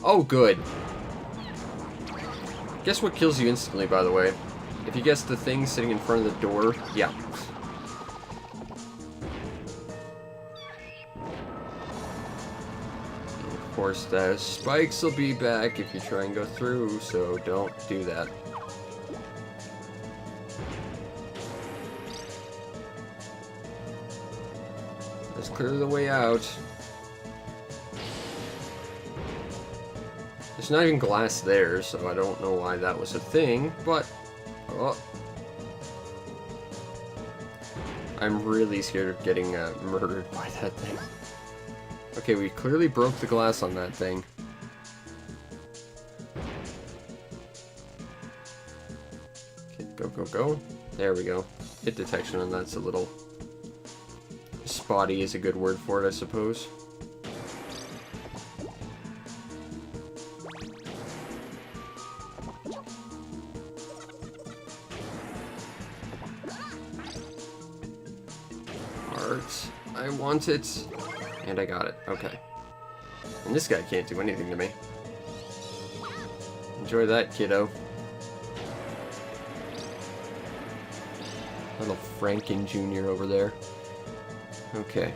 Speaker 1: Oh, good. Guess what kills you instantly, by the way? If you guess the thing sitting in front of the door, yeah. And of course, the spikes will be back if you try and go through, so don't do that. Let's clear the way out. There's not even glass there, so I don't know why that was a thing, but... Oh. I'm really scared of getting murdered by that thing. Okay, we clearly broke the glass on that thing. Okay, go, go, go. There we go. Hit detection on that's a little... spotty is a good word for it, I suppose. I want it, and I got it. Okay. And this guy can't do anything to me. Enjoy that, kiddo. Little Franken Jr. over there. Okay.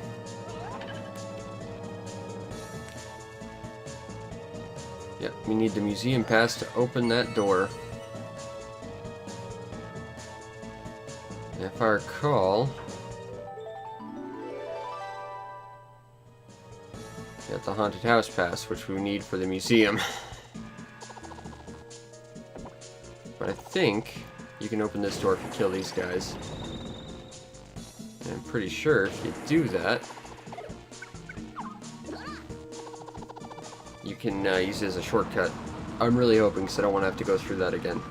Speaker 1: Yep, we need the museum pass to open that door. And if I recall... Got the haunted house pass, which we need for the museum. But I think you can open this door if you kill these guys. And I'm pretty sure if you do that, you can use it as a shortcut. I'm really hoping, because I don't want to have to go through that again.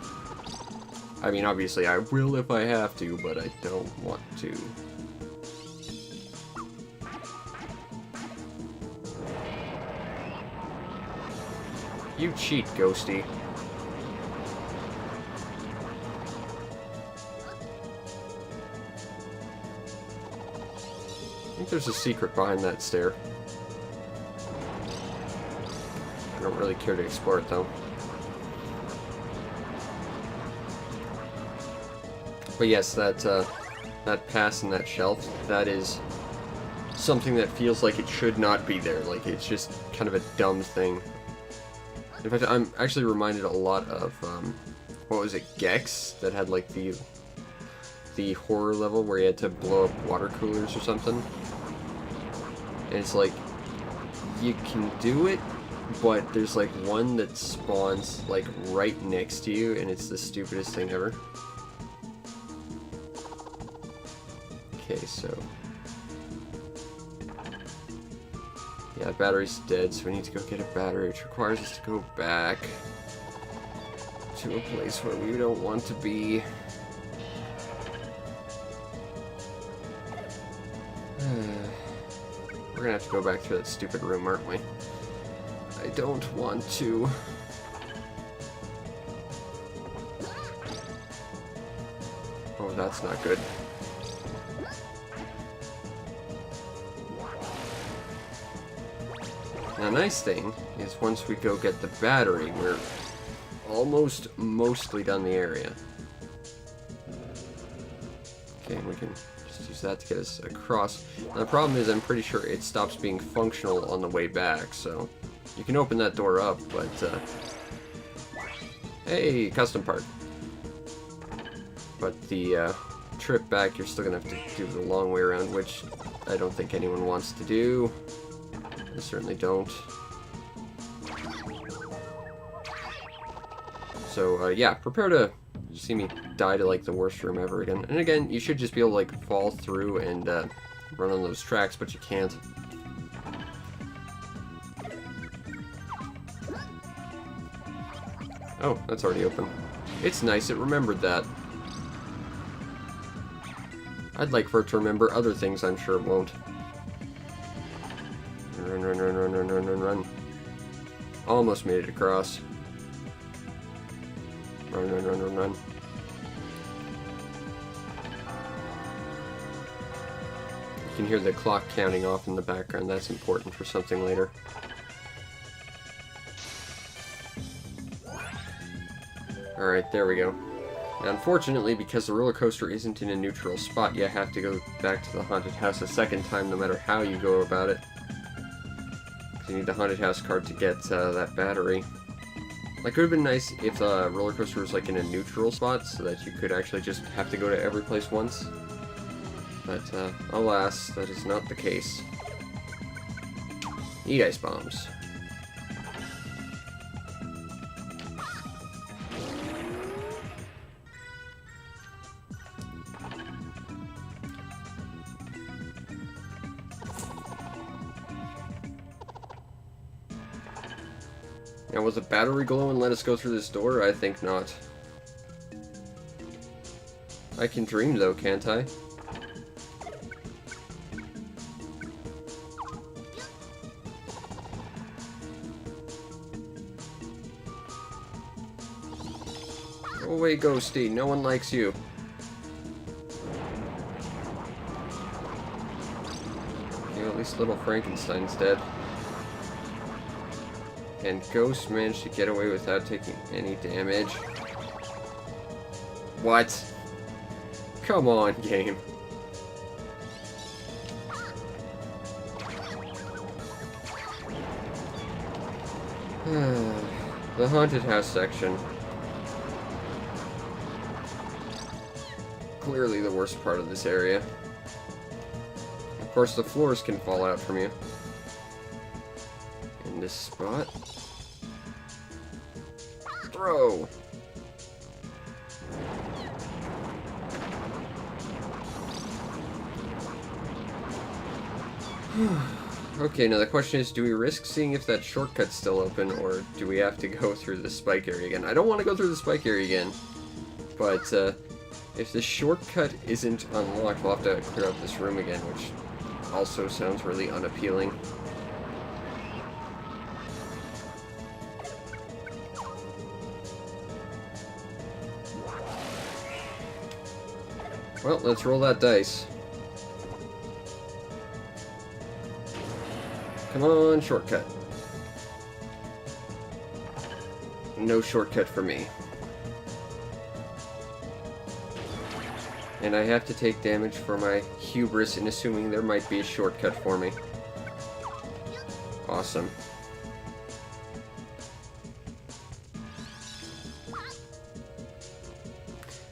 Speaker 1: I mean, obviously I will if I have to, but I don't want to. You cheat, Ghosty. I think there's a secret behind that stair. I don't really care to explore it, though. But yes, that pass and that shelf, that is something that feels like it should not be there. Like, it's just kind of a dumb thing. In fact, I'm actually reminded a lot of, what was it, Gex? That had, like, the horror level where you had to blow up water coolers or something. And it's like, you can do it, but there's, like, one that spawns, like, right next to you, and it's the stupidest thing ever. Okay, so... yeah, battery's dead, so we need to go get a battery, which requires us to go back to a place where we don't want to be. We're gonna have to go back through that stupid room, aren't we? I don't want to. Oh, that's not good. Now, nice thing is once we go get the battery, we're almost mostly done the area. Okay, we can just use that to get us across. Now, the problem is I'm pretty sure it stops being functional on the way back, so you can open that door up, but hey, custom part. But the trip back, you're still gonna have to do the long way around, which I don't think anyone wants to do. I certainly don't. So, yeah, prepare to see me die to, like, the worst room ever again. And again, you should just be able to, like, fall through and run on those tracks, but you can't. Oh, that's already open. It's nice it remembered that. I'd like for it to remember other things, I'm sure it won't. Run, run, run, run, run, run, run, run. Almost made it across. Run, run, run, run, run. You can hear the clock counting off in the background. That's important for something later. Alright, there we go. Now, unfortunately, because the roller coaster isn't in a neutral spot, you have to go back to the haunted house a second time, no matter how you go about it. Because you need the haunted house card to get that battery. Like, it would have been nice if the roller coaster was, like, in a neutral spot, so that you could actually just have to go to every place once. But, alas, that is not the case. Eat ice bombs. Now, was the battery glow and let us go through this door? I think not. I can dream, though, can't I? Go away, Ghosty. No one likes you. Okay, at least little Frankenstein's dead. And Ghost managed to get away without taking any damage. What? Come on, game. The haunted house section. Clearly the worst part of this area. Of course, the floors can fall out from you. In this spot. Throw! Okay, now the question is, do we risk seeing if that shortcut's still open, or do we have to go through the spike area again? I don't want to go through the spike area again, but if the shortcut isn't unlocked, we'll have to clear out this room again, which also sounds really unappealing. Well, let's roll that dice. Come on, shortcut. No shortcut for me. And I have to take damage for my hubris in assuming there might be a shortcut for me. Awesome.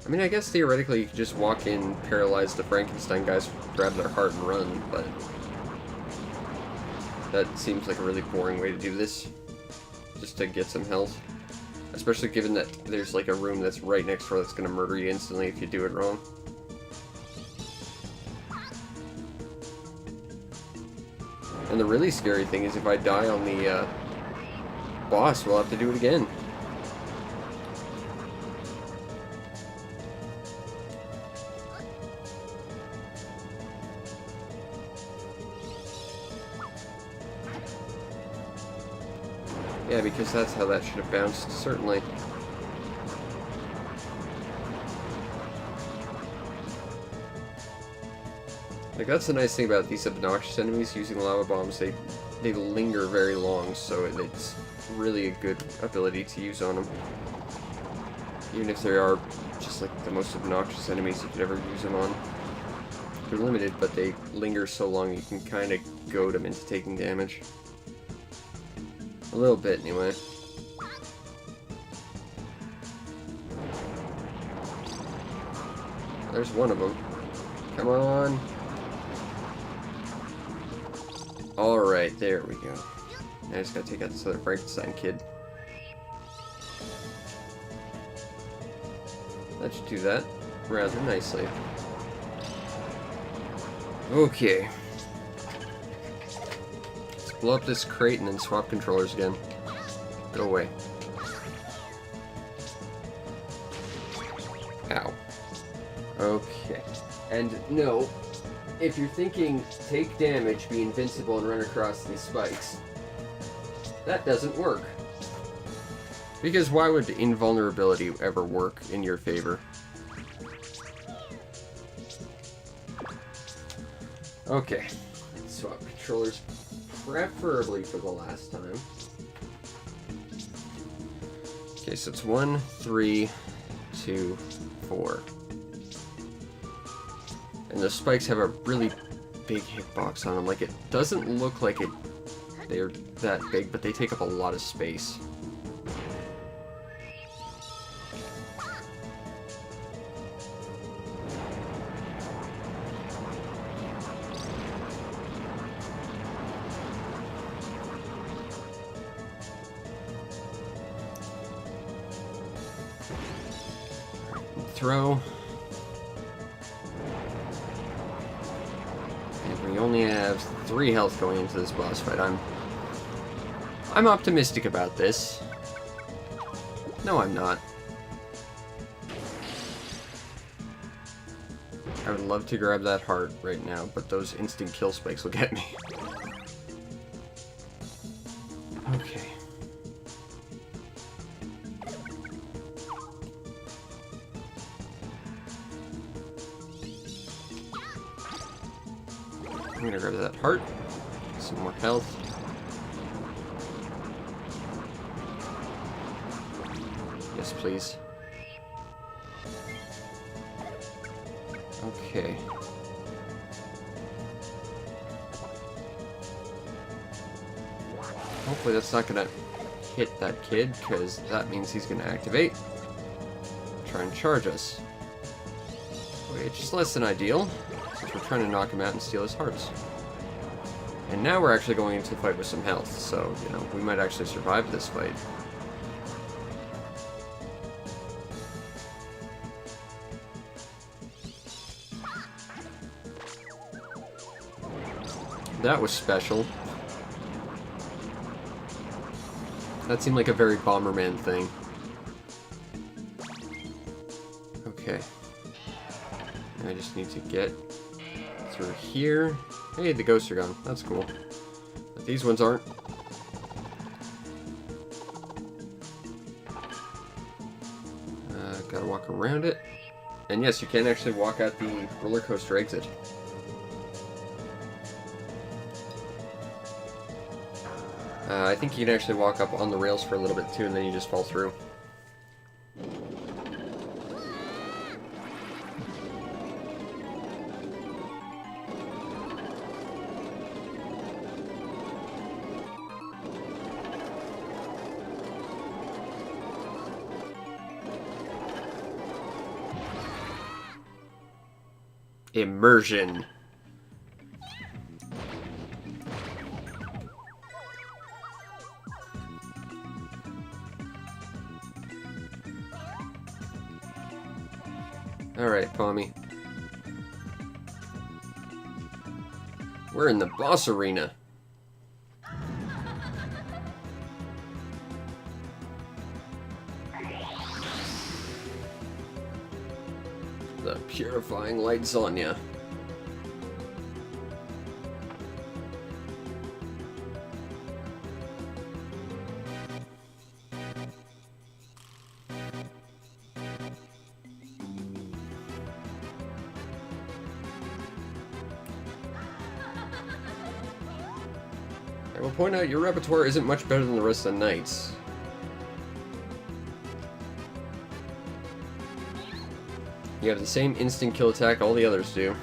Speaker 1: I mean, I guess theoretically you could just walk in, paralyze the Frankenstein guys, grab their heart and run, but that seems like a really boring way to do this, just to get some health. Especially given that there's like a room that's right next door that's going to murder you instantly if you do it wrong. And the really scary thing is if I die on the boss, we'll have to do it again. Yeah, because that's how that should have bounced, certainly. Like, that's the nice thing about these obnoxious enemies using lava bombs. They linger very long, so it's really a good ability to use on them. Even if they are just like the most obnoxious enemies you could ever use them on. They're limited, but they linger so long you can kind of goad them into taking damage. A little bit, anyway. There's one of them. Come on. Alright, there we go. Now I just gotta take out this other Frankenstein kid. That should do that rather nicely. Okay. Let's blow up this crate and then swap controllers again. Go away. Ow. Okay. And no, if you're thinking take damage, be invincible, and run across these spikes, that doesn't work. Because why would invulnerability ever work in your favor? Okay, let's swap controllers, preferably for the last time. Okay, so it's 1, 3, 2, 4. And the spikes have a really big hitbox on them. Like, it doesn't look like they're that big, but they take up a lot of space. Throw. And we only have 3 health going into this boss fight. I'm optimistic about this. No, I'm not. I would love to grab that heart right now, but those instant kill spikes will get me. Okay. I'm gonna grab that heart. Some more health. Yes, please. Okay. Hopefully that's not gonna hit that kid, because that means he's gonna activate. Try and charge us. Which is less than ideal, since we're trying to knock him out and steal his hearts. And now we're actually going into the fight with some health, so, you know, we might actually survive this fight. That was special. That seemed like a very Bomberman thing. Okay. I just need to get through here. Hey, the ghosts are gone. That's cool. But these ones aren't. Gotta walk around it. And yes, you can actually walk out the roller coaster exit. I think you can actually walk up on the rails for a little bit too, and then you just fall through. Immersion. Alright, Pommy. We're in the boss arena. The purifying light's on ya. will point out your repertoire isn't much better than the rest of the knights. You have the same instant kill attack all the others do.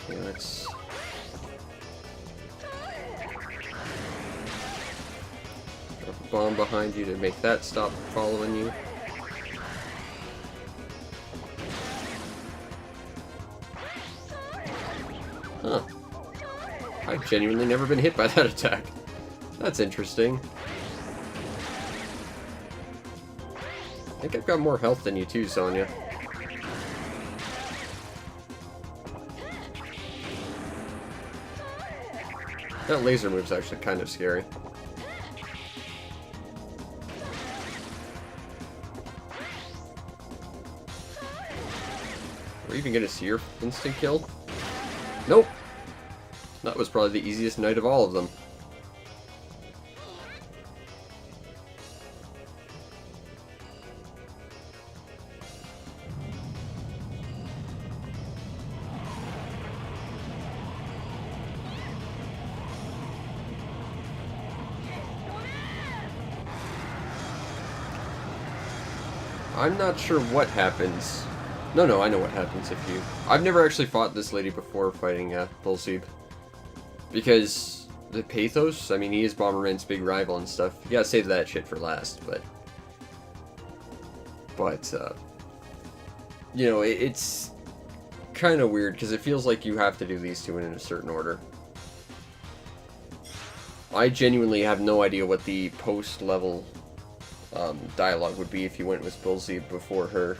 Speaker 1: Okay, let's... drop a bomb behind you to make that stop following you. Huh. I've genuinely never been hit by that attack. That's interesting. I think I've got more health than you too, Sonya. That laser move's actually kind of scary. Are we even gonna see your instant kill? Nope! That was probably the easiest night of all of them. I'm not sure what happens. No, I know what happens if you... I've never actually fought this lady before fighting Bullseep. Because the pathos, I mean, he is Bomberman's big rival and stuff. You gotta save that shit for last, but... you know, it's kind of weird, because it feels like you have to do these two in a certain order. I genuinely have no idea what the post-level dialogue would be if you went with Bullseep before her.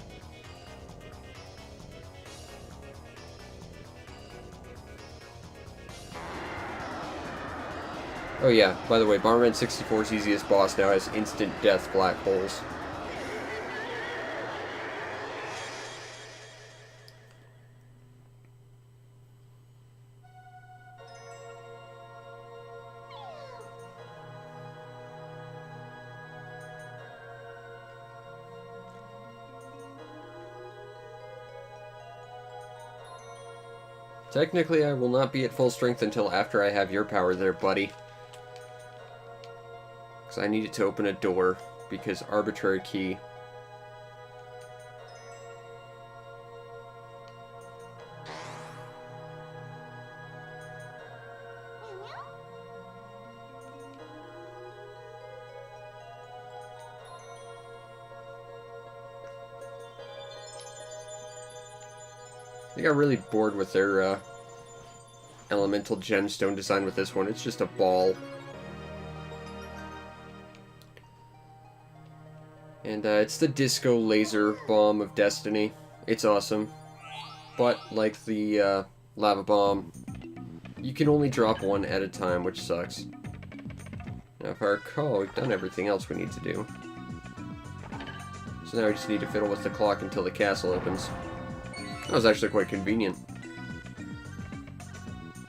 Speaker 1: Oh yeah, by the way, Bomberman 64's easiest boss now has instant death black holes. Technically, I will not be at full strength until after I have your power there, buddy. Because I needed to open a door, because arbitrary key. I got really bored with their elemental gemstone design with this one. It's just a ball. And it's the disco laser bomb of destiny. It's awesome. But, like the lava bomb, you can only drop one at a time, which sucks. Now, if I recall, we've done everything else we need to do. So now we just need to fiddle with the clock until the castle opens. That was actually quite convenient.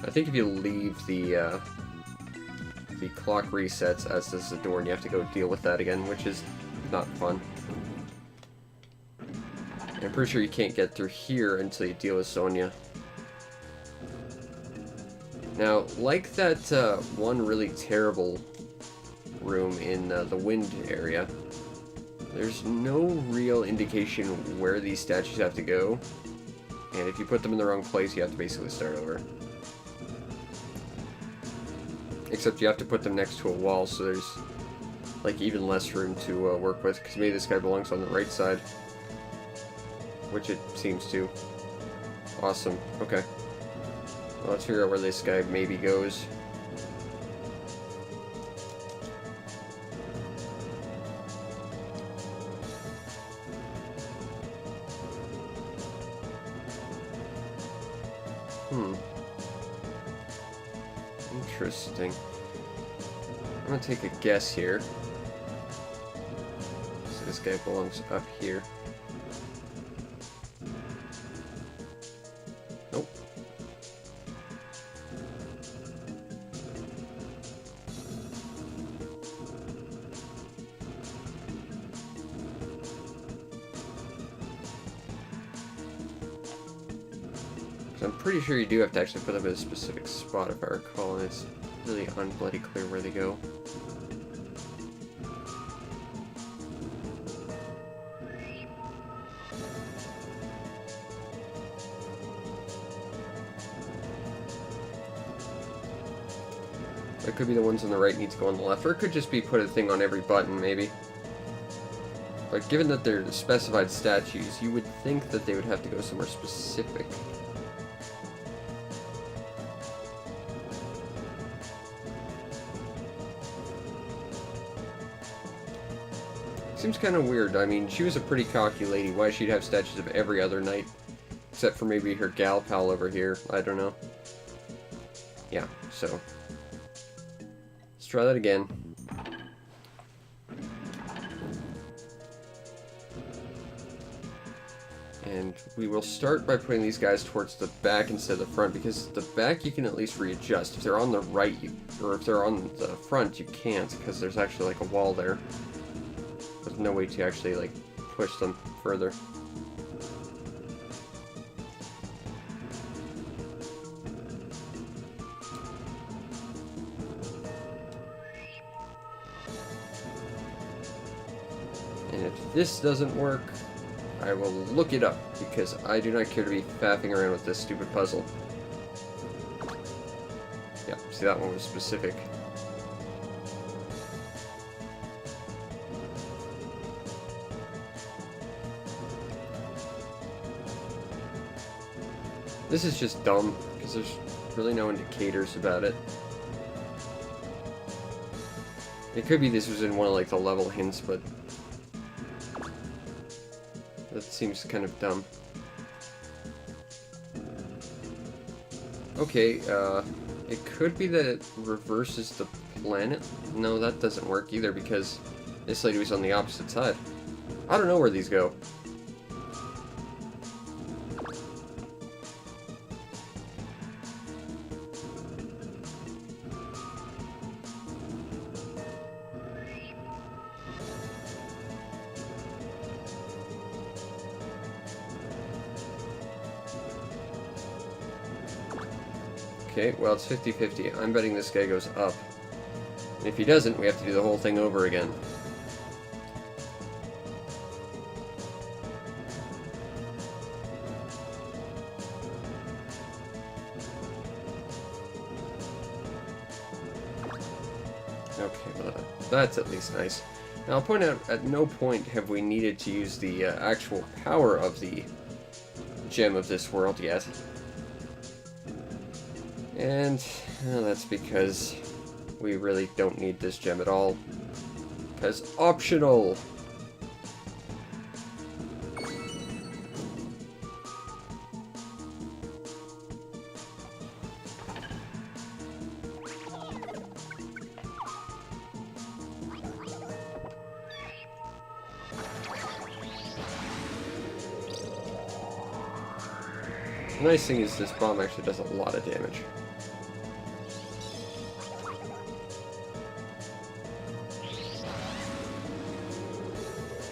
Speaker 1: I think if you leave the clock resets, as does the door, and you have to go deal with that again, which is not fun. And I'm pretty sure you can't get through here until you deal with Sonya. Now, like that one really terrible room in the wind area, there's no real indication where these statues have to go. And if you put them in the wrong place, you have to basically start over. Except you have to put them next to a wall, so there's like even less room to work with, because maybe this guy belongs on the right side. Which it seems to. Awesome. Okay. Well, let's figure out where this guy maybe goes. Interesting. I'm gonna take a guess here. So this guy belongs up here. Nope. I'm pretty sure you do have to actually put them in a specific spot, if I recall, and it's really unbloody clear where they go. It could be the ones on the right need to go on the left, or it could just be put a thing on every button, maybe. But given that they're specified statues, you would think that they would have to go somewhere specific. Seems kind of weird. I mean, she was a pretty cocky lady. Why she'd have statues of every other knight? Except for maybe her gal pal over here. I don't know. Yeah, so... let's try that again. And we will start by putting these guys towards the back instead of the front, because the back you can at least readjust. If they're on the right, or if they're on the front, you can't, because there's actually like a wall there. There's no way to actually like push them further. And if this doesn't work, I will look it up, because I do not care to be faffing around with this stupid puzzle. Yeah, see, that one was specific. This is just dumb, because there's really no indicators about it. It could be this was in one of like the level hints, but that seems kind of dumb. Okay, it could be that it reverses the planet. No, that doesn't work either, because this lady was on the opposite side. I don't know where these go. Okay, well, it's 50-50. I'm betting this guy goes up. And if he doesn't, we have to do the whole thing over again. Okay, well, that's at least nice. Now, I'll point out, at no point have we needed to use the actual power of the gem of this world yet. And that's because we really don't need this gem at all. Because optional! The nice thing is this bomb actually does a lot of damage.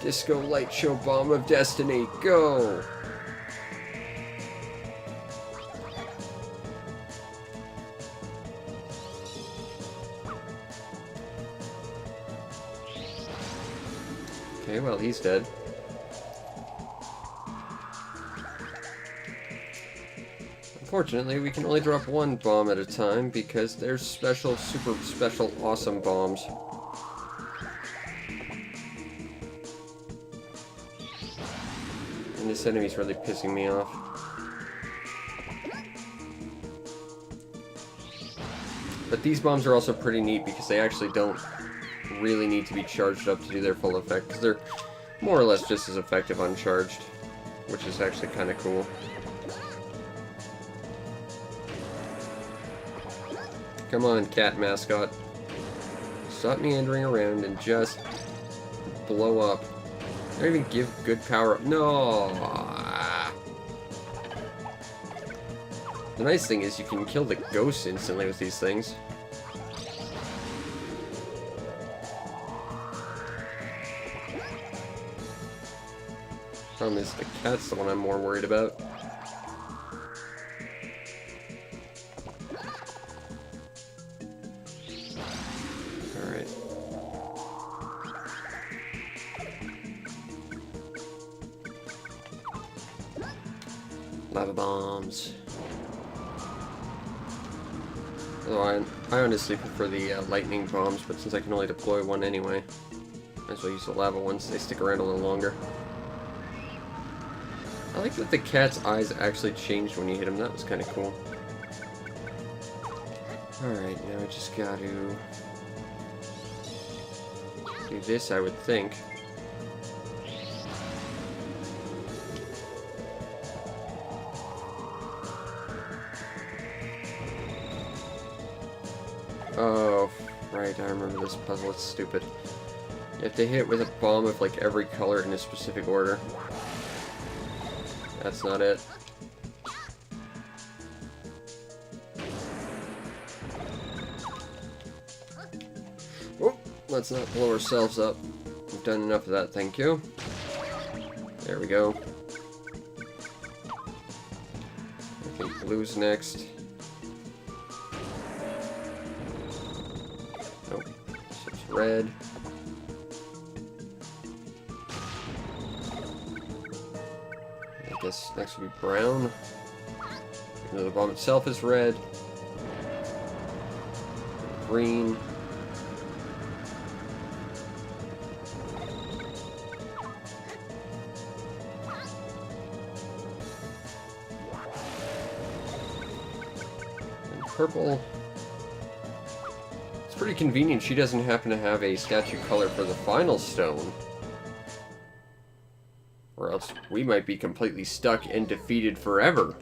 Speaker 1: Disco Light Show Bomb of Destiny, go! Okay, well, he's dead. Unfortunately, we can only drop one bomb at a time because there's special, super special, awesome bombs. And this enemy's really pissing me off. But these bombs are also pretty neat because they actually don't really need to be charged up to do their full effect, because they're more or less just as effective uncharged, which is actually kind of cool. Come on, cat mascot. Stop meandering around and just blow up. Don't even give good power up. No! The nice thing is you can kill the ghosts instantly with these things. Problem is the cat's the one I'm more worried about. Lava bombs. Although I honestly prefer the lightning bombs, but since I can only deploy one anyway, might as well use the lava ones. They stick around a little longer. I like that the cat's eyes actually changed when you hit him. That was kind of cool. Alright, now I just got to do this, I would think. Oh, right, I remember this puzzle. It's stupid. You have to hit with a bomb of, like, every color in a specific order. That's not it. Oh, let's not blow ourselves up. We've done enough of that, thank you. There we go. I think blue's next. Nope. So it's red. I guess next would be brown. Even though the bomb itself is red. Green. And purple. It's pretty convenient she doesn't happen to have a statue color for the final stone. Or else we might be completely stuck and defeated forever.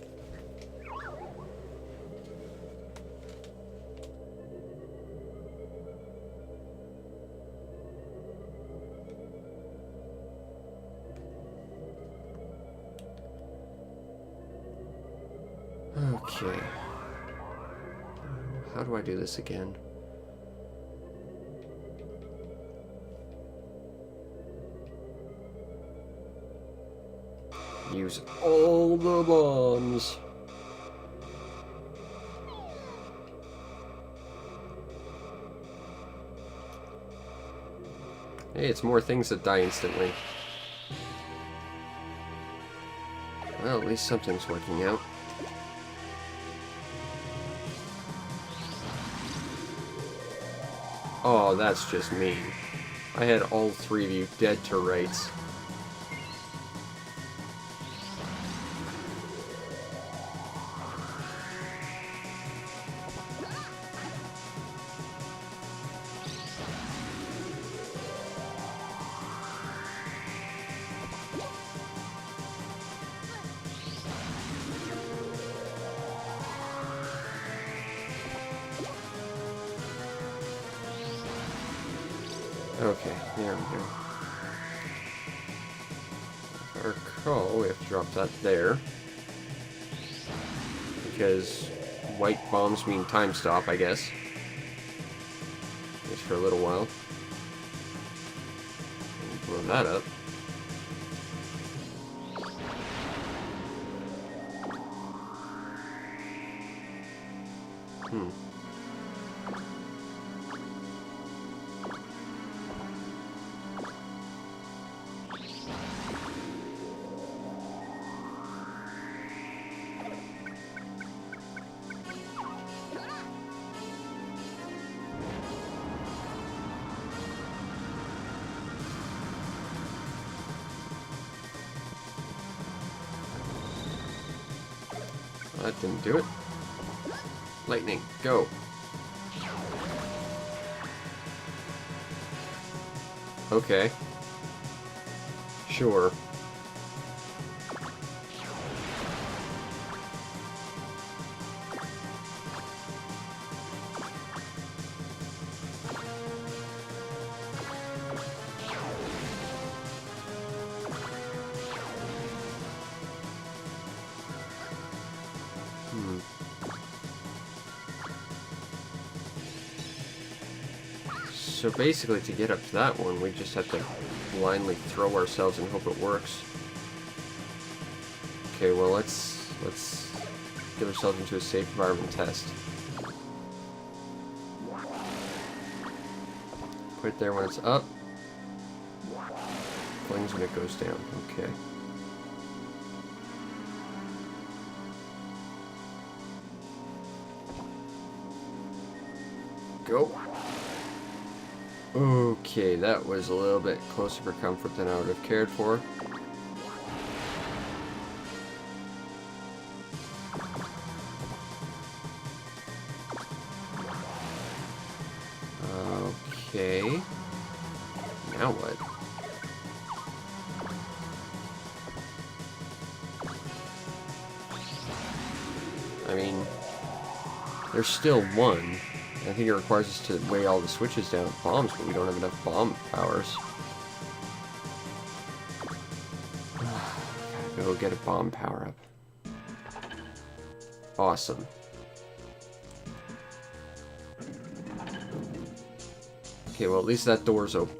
Speaker 1: Okay. How do I do this again? Use all the bombs. Hey, it's more things that die instantly. Well, at least something's working out. Oh, that's just mean. I had all three of you dead to rights. Okay, there we go. If I recall, we have to drop that there. Because white bombs mean time stop, I guess. Just for a little while. Blow that up. That didn't do it. Lightning, go. Okay. Sure. So basically, to get up to that one, we just have to blindly throw ourselves and hope it works. Okay, well, let's get ourselves into a safe environment test. Put it there when it's up. Flings when it goes down. Okay. go. Okay, that was a little bit closer for comfort than I would have cared for. Okay. Now what? I mean, there's still one. I think it requires us to weigh all the switches down with bombs, but we don't have enough bomb powers. Gotta go get a bomb power up. Awesome. Okay, well at least that door's open.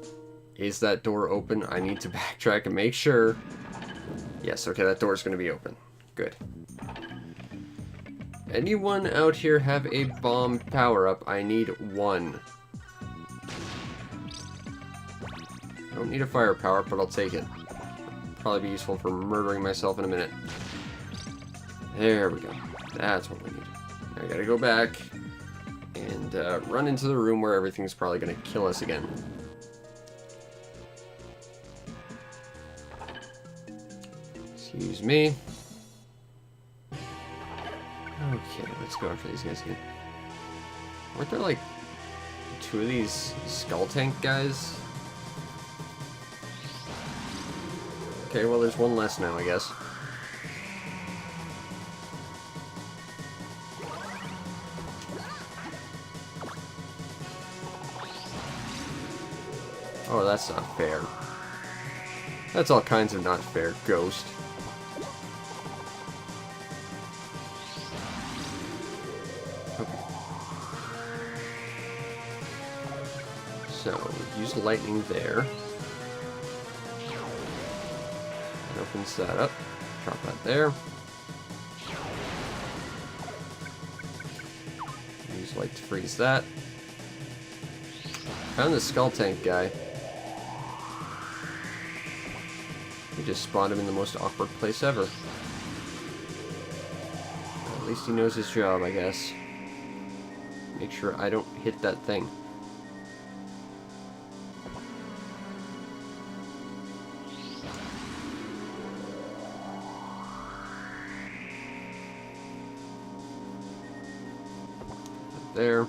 Speaker 1: Is that door open? I need to backtrack and make sure. Yes, okay, that door's gonna be open. Good. Anyone out here have a bomb power-up? I need one. I don't need a fire power-up, but I'll take it. Probably be useful for murdering myself in a minute. There we go. That's what we need. I gotta go back and run into the room where everything's probably gonna kill us again. Excuse me. Okay, let's go after these guys again. Weren't there like 2 of these skull tank guys? Okay, well there's one less now, I guess. Oh, that's not fair. That's all kinds of not fair, Ghost. So, use lightning there. That opens that up. Drop that there. Use light to freeze that. Found the skull tank guy. We just spawned him in the most awkward place ever. At least he knows his job, I guess. Make sure I don't hit that thing. There.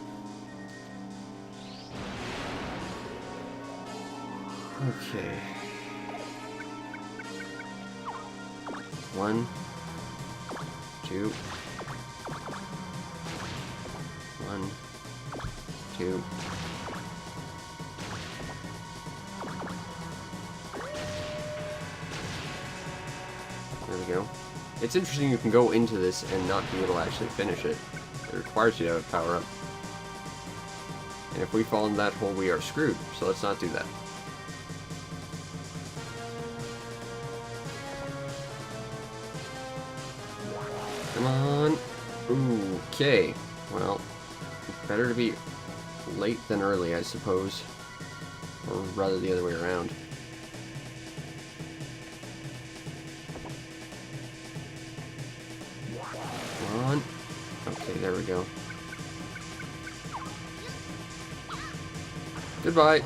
Speaker 1: Okay. 1, 2. 1, 2. There we go. It's interesting you can go into this and not be able to actually finish it. It requires you to have a power-up. And if we fall in that hole, we are screwed. So let's not do that. Come on. Okay. Well, better to be late than early, I suppose. Or rather the other way around. Come on. Okay, there we go. Goodbye.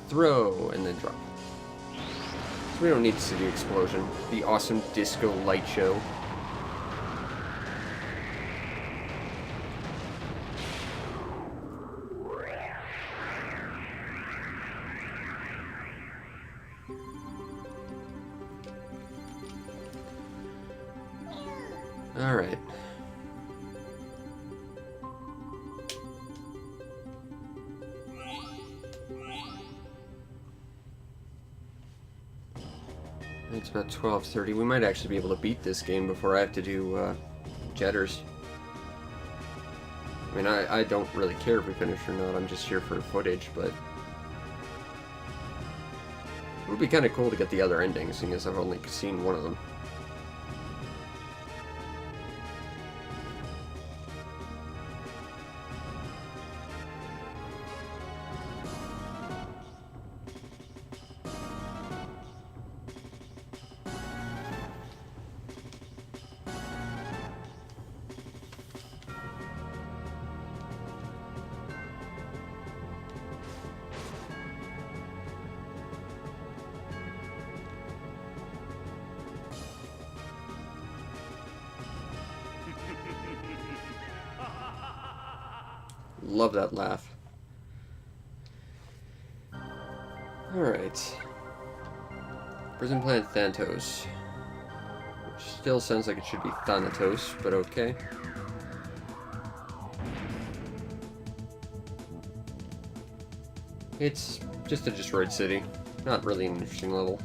Speaker 1: Throw, and then drop. So we don't need to see the explosion. The awesome disco light show. Alright. It's about 12:30. We might actually be able to beat this game before I have to do jetters. I mean, I don't really care if we finish or not. I'm just here for footage, but it would be kind of cool to get the other endings, seeing as I've only seen one of them. Love that laugh. Alright. Prison Planet Thanatos. Which still sounds like it should be Thanatos, but okay. It's just a destroyed city. Not really an interesting level.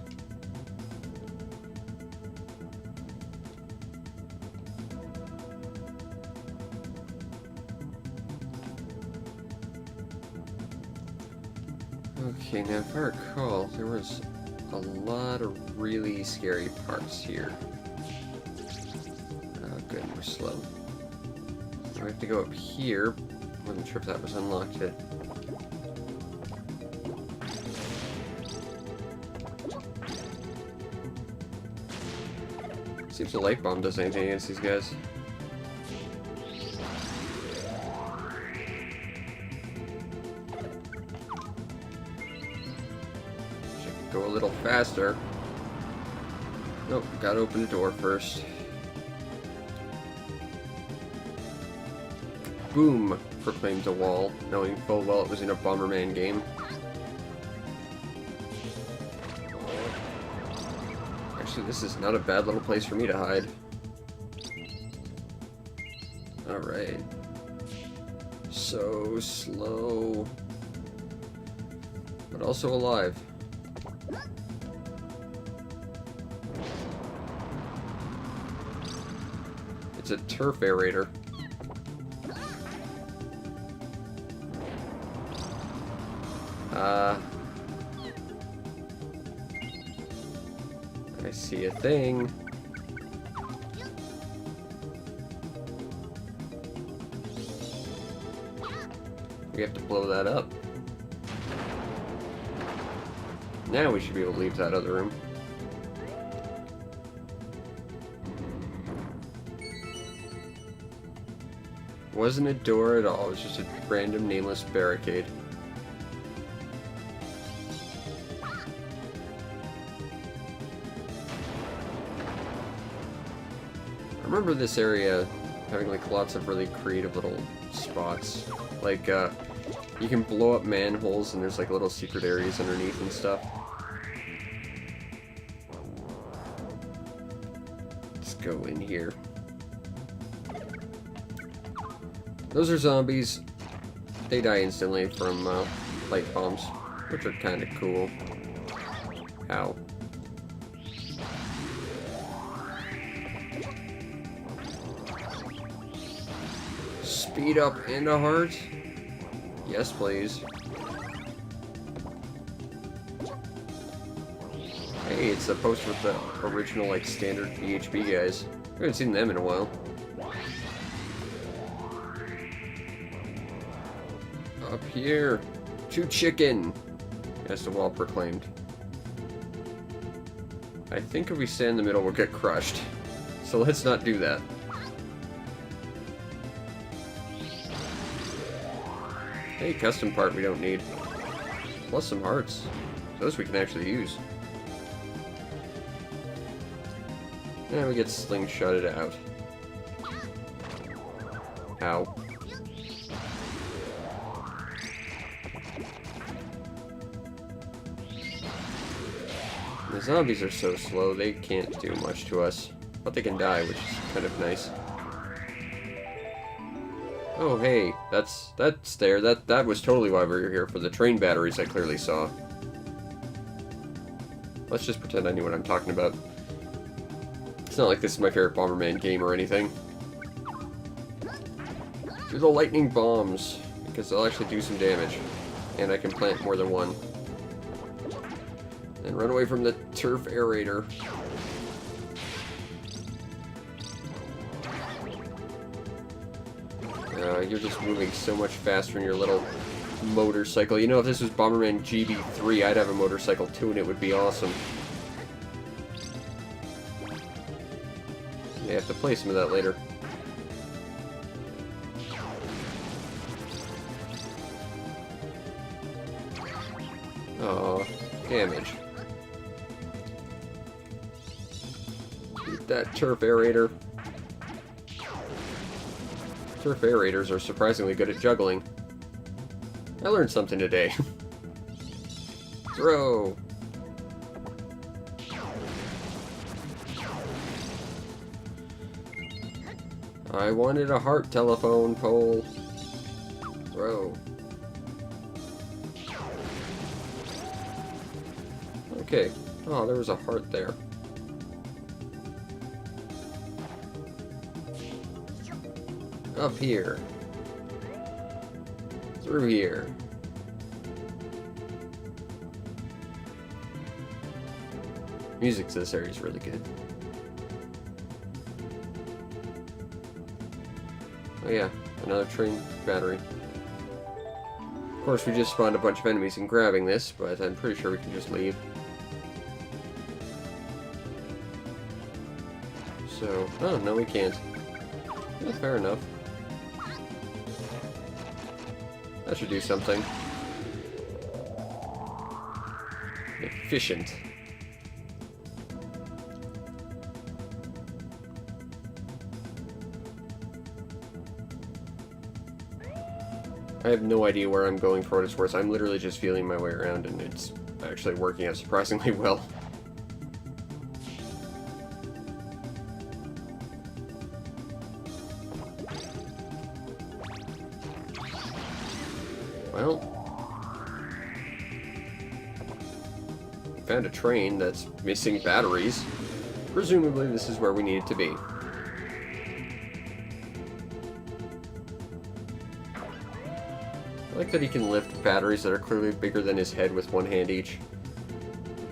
Speaker 1: Okay, now if I recall, there was a lot of really scary parts here. Oh, good, we're slow. Now we have to go up here. Wasn't sure if that was unlocked yet. See if the light bomb does anything against these guys. Should go a little faster. Nope, gotta open the door first. Boom! Proclaimed the wall, knowing full well it was in a Bomberman game. Actually, this is not a bad little place for me to hide. Alright. So slow. But also alive. It's a turf aerator. I see a thing. We have to blow that up. Now we should be able to leave that other room. Wasn't a door at all, it was just a random nameless barricade. I remember this area having like lots of really creative little spots. Like, you can blow up manholes and there's like little secret areas underneath and stuff. Let's go in here. Those are zombies. They die instantly from light bombs, which are kind of cool. Ow. Speed up and a heart? Yes, please. Hey, it's the poster with the original, like, standard PHP guys. I haven't seen them in a while. Up here. To chicken! As the wall proclaimed. I think if we stand in the middle, we'll get crushed. So let's not do that. Hey, custom part we don't need. Plus some hearts. Those we can actually use. And we get slingshotted out. Ow. The zombies are so slow, they can't do much to us. But they can die, which is kind of nice. Oh, hey, that's there. That was totally why we were here, for the train batteries I clearly saw. Let's just pretend I knew what I'm talking about. It's not like this is my favorite Bomberman game or anything. Do the lightning bombs, because they'll actually do some damage. And I can plant more than one. And run away from the turf aerator. You're just moving so much faster in your little motorcycle. You know, if this was Bomberman GB3, I'd have a motorcycle too, and it would be awesome. You have to play some of that later. Oh, damage. Eat that turf aerator. Turf aerators are surprisingly good at juggling. I learned something today. Throw! I wanted a heart telephone pole. Throw. Okay. Oh, there was a heart there. Up here. Through here. Music to this area is really good. Oh yeah, another train battery. Of course, we just spawned a bunch of enemies in grabbing this, but I'm pretty sure we can just leave. So, oh, no we can't. Yeah, fair enough. That should do something. Efficient. I have no idea where I'm going for what it's worth. I'm literally just feeling my way around, and it's actually working out surprisingly well. Well, found a train that's missing batteries. Presumably this is where we need it to be. I like that he can lift batteries that are clearly bigger than his head with one hand each.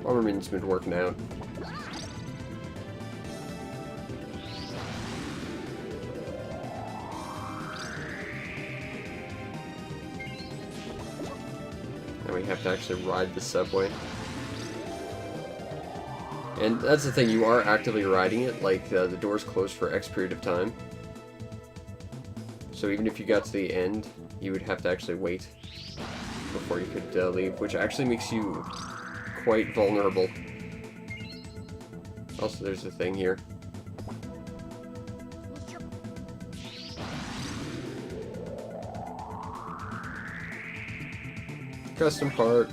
Speaker 1: Bomberman's been working out. Now we have to actually ride the subway. And that's the thing, you are actively riding it, like the door's closed for X period of time. So even if you got to the end, you would have to actually wait before you could leave, which actually makes you quite vulnerable. Also, there's a thing here. Custom part.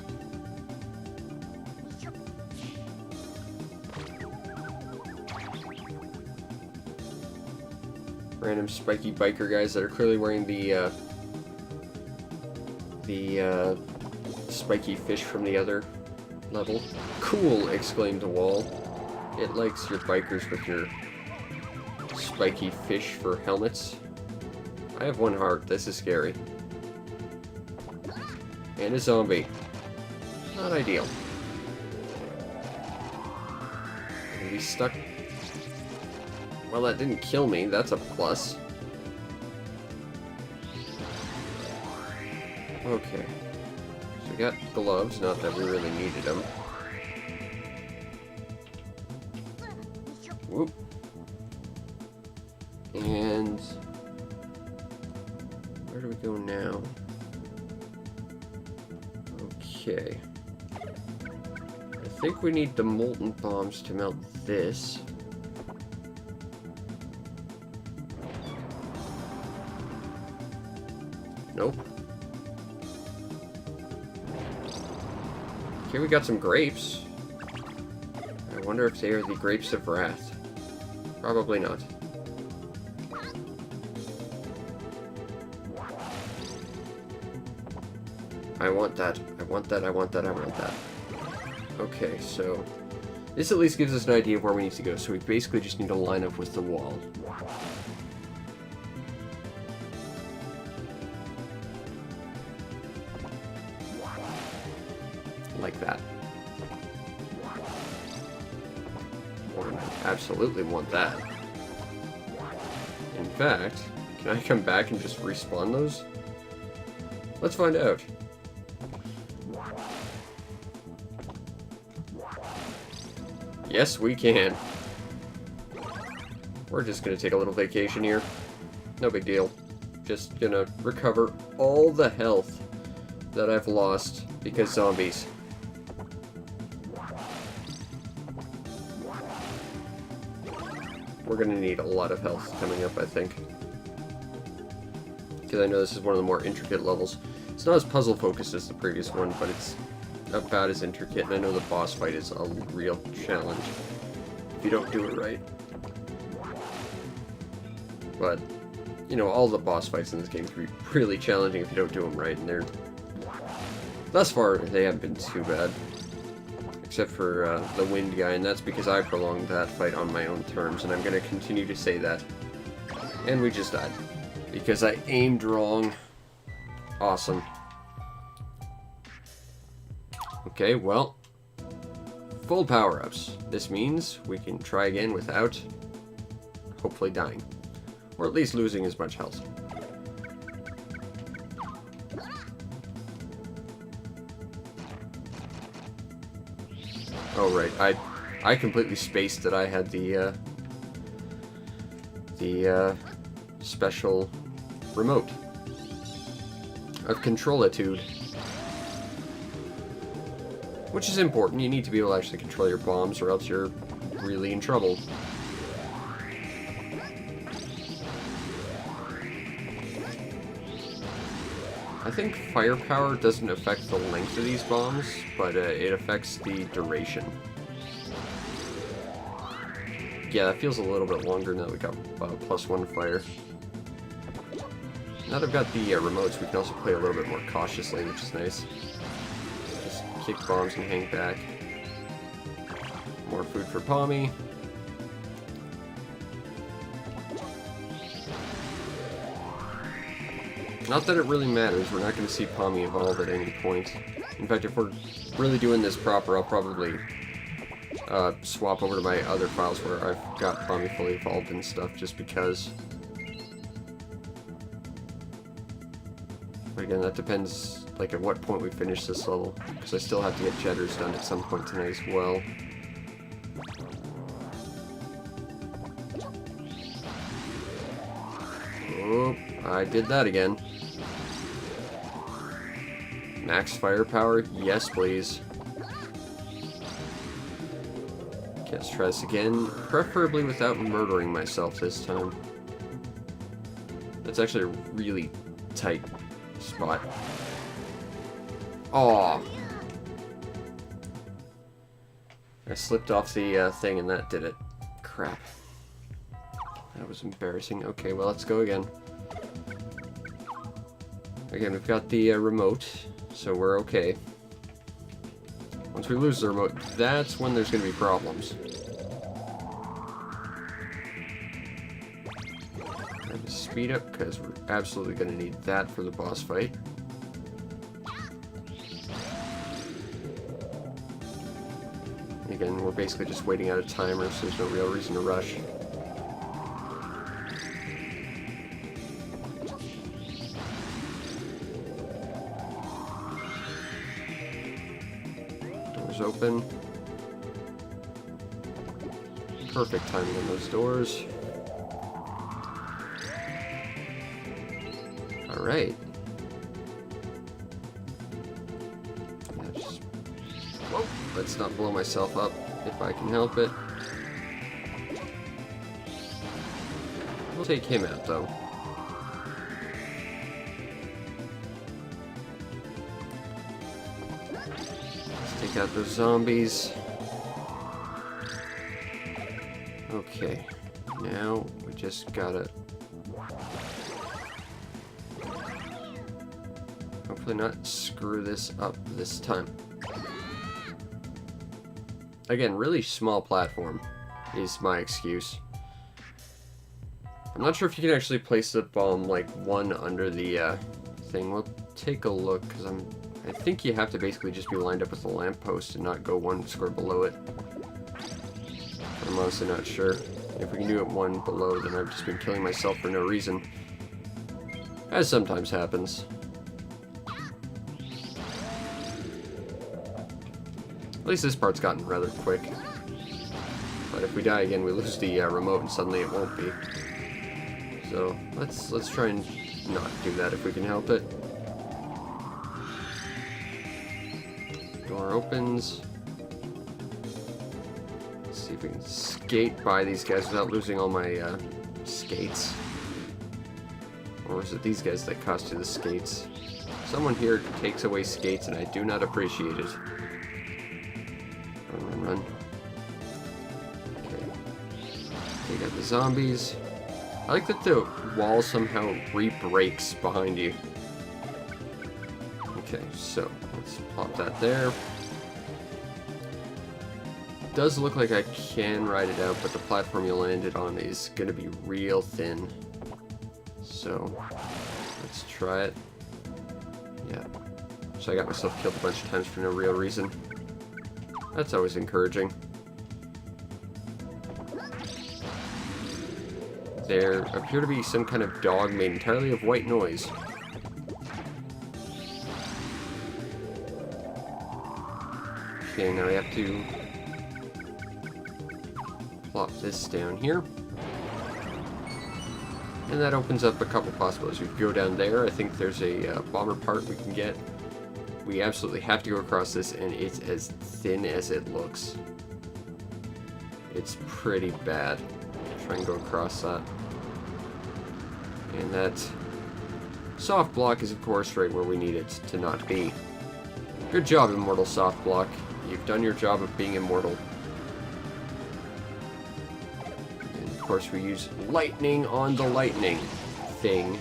Speaker 1: Random spiky biker guys that are clearly wearing the spiky fish from the other level. Cool! Exclaimed the wall. It likes your bikers with your spiky fish for helmets. I have one heart. This is scary. And a zombie. Not ideal. Maybe stuck. Well, that didn't kill me. That's a plus. Okay. So we got gloves, not that we really needed them. Whoop. And where do we go now? Okay. I think we need the molten bombs to melt this. Nope. Okay, we got some grapes. I wonder if they are the grapes of wrath. Probably not. I want that. I want that, I want that, I want that. Okay, so this at least gives us an idea of where we need to go, so we basically just need to line up with the wall. Like that. I absolutely want that. In fact, can I come back and just respawn those? Let's find out. Yes, we can. We're just gonna take a little vacation here. No big deal. Just gonna recover all the health that I've lost because zombies. We're gonna need a lot of health coming up, I think. Because I know this is one of the more intricate levels. It's not as puzzle-focused as the previous one, but it's about as intricate, and I know the boss fight is a real challenge if you don't do it right. But, you know, all the boss fights in this game can be really challenging if you don't do them right, and thus far, they haven't been too bad. Except for the wind guy, and that's because I prolonged that fight on my own terms, and I'm going to continue to say that. And we just died. Because I aimed wrong. Awesome. Okay, well. Full power-ups. This means we can try again without hopefully dying. Or at least losing as much health. Oh, right. I completely spaced that I had the special remote of Controlitude. Which is important. You need to be able to actually control your bombs, or else you're really in trouble. I think firepower doesn't affect the length of these bombs, but it affects the duration. Yeah, that feels a little bit longer now that we got +1 fire. Now that I've got the remotes, we can also play a little bit more cautiously, which is nice. Just kick bombs and hang back. More food for Pommy. Not that it really matters, we're not going to see Pommy evolve at any point. In fact, if we're really doing this proper, I'll probably swap over to my other files where I've got Pommy fully evolved and stuff, just because. But again, that depends, like, at what point we finish this level, because I still have to get Jetters done at some point tonight as well. Oh, I did that again. Max firepower? Yes, please. Okay, let's try this again. Preferably without murdering myself this time. That's actually a really tight spot. Aw! I slipped off the thing and that did it. Crap. That was embarrassing. Okay, well, let's go again. Again, we've got the remote, so we're okay. Once we lose the remote, that's when there's going to be problems. Grab the speed up, because we're absolutely going to need that for the boss fight. Again, we're basically just waiting out a timer, so there's no real reason to rush. Open. Perfect timing on those doors. Alright. Whoa, let's not blow myself up if I can help it. We'll take him out though. Take out those zombies. Okay, now we just gotta hopefully not screw this up this time. Again, really small platform is my excuse. I'm not sure if you can actually place the bomb like one under the thing. We'll take a look, because I think you have to basically just be lined up with the lamppost and not go one square below it. I'm honestly not sure. If we can do it one below, then I've just been killing myself for no reason. As sometimes happens. At least this part's gotten rather quick. But if we die again, we lose the remote, and suddenly it won't be. So let's try and not do that if we can help it. Door opens. Let's see if we can skate by these guys without losing all my skates. Or is it these guys that cost you the skates? Someone here takes away skates, and I do not appreciate it. Run, run, run. Okay. Take out the zombies. I like that the wall somehow re-breaks behind you. Okay, so let's pop that there. Does look like I can ride it out, but the platform you landed on is going to be real thin. So, let's try it. Yeah. So I got myself killed a bunch of times for no real reason. That's always encouraging. There appear to be some kind of dog made entirely of white noise. Okay, now we have to plop this down here. And that opens up a couple possibilities. We could go down there. I think there's a bomber part we can get. We absolutely have to go across this, and it's as thin as it looks. It's pretty bad. Try and go across that. And that soft block is, of course, right where we need it to not be. Good job, Immortal Soft Block. You've done your job of being immortal. And, of course, we use lightning on the lightning thing.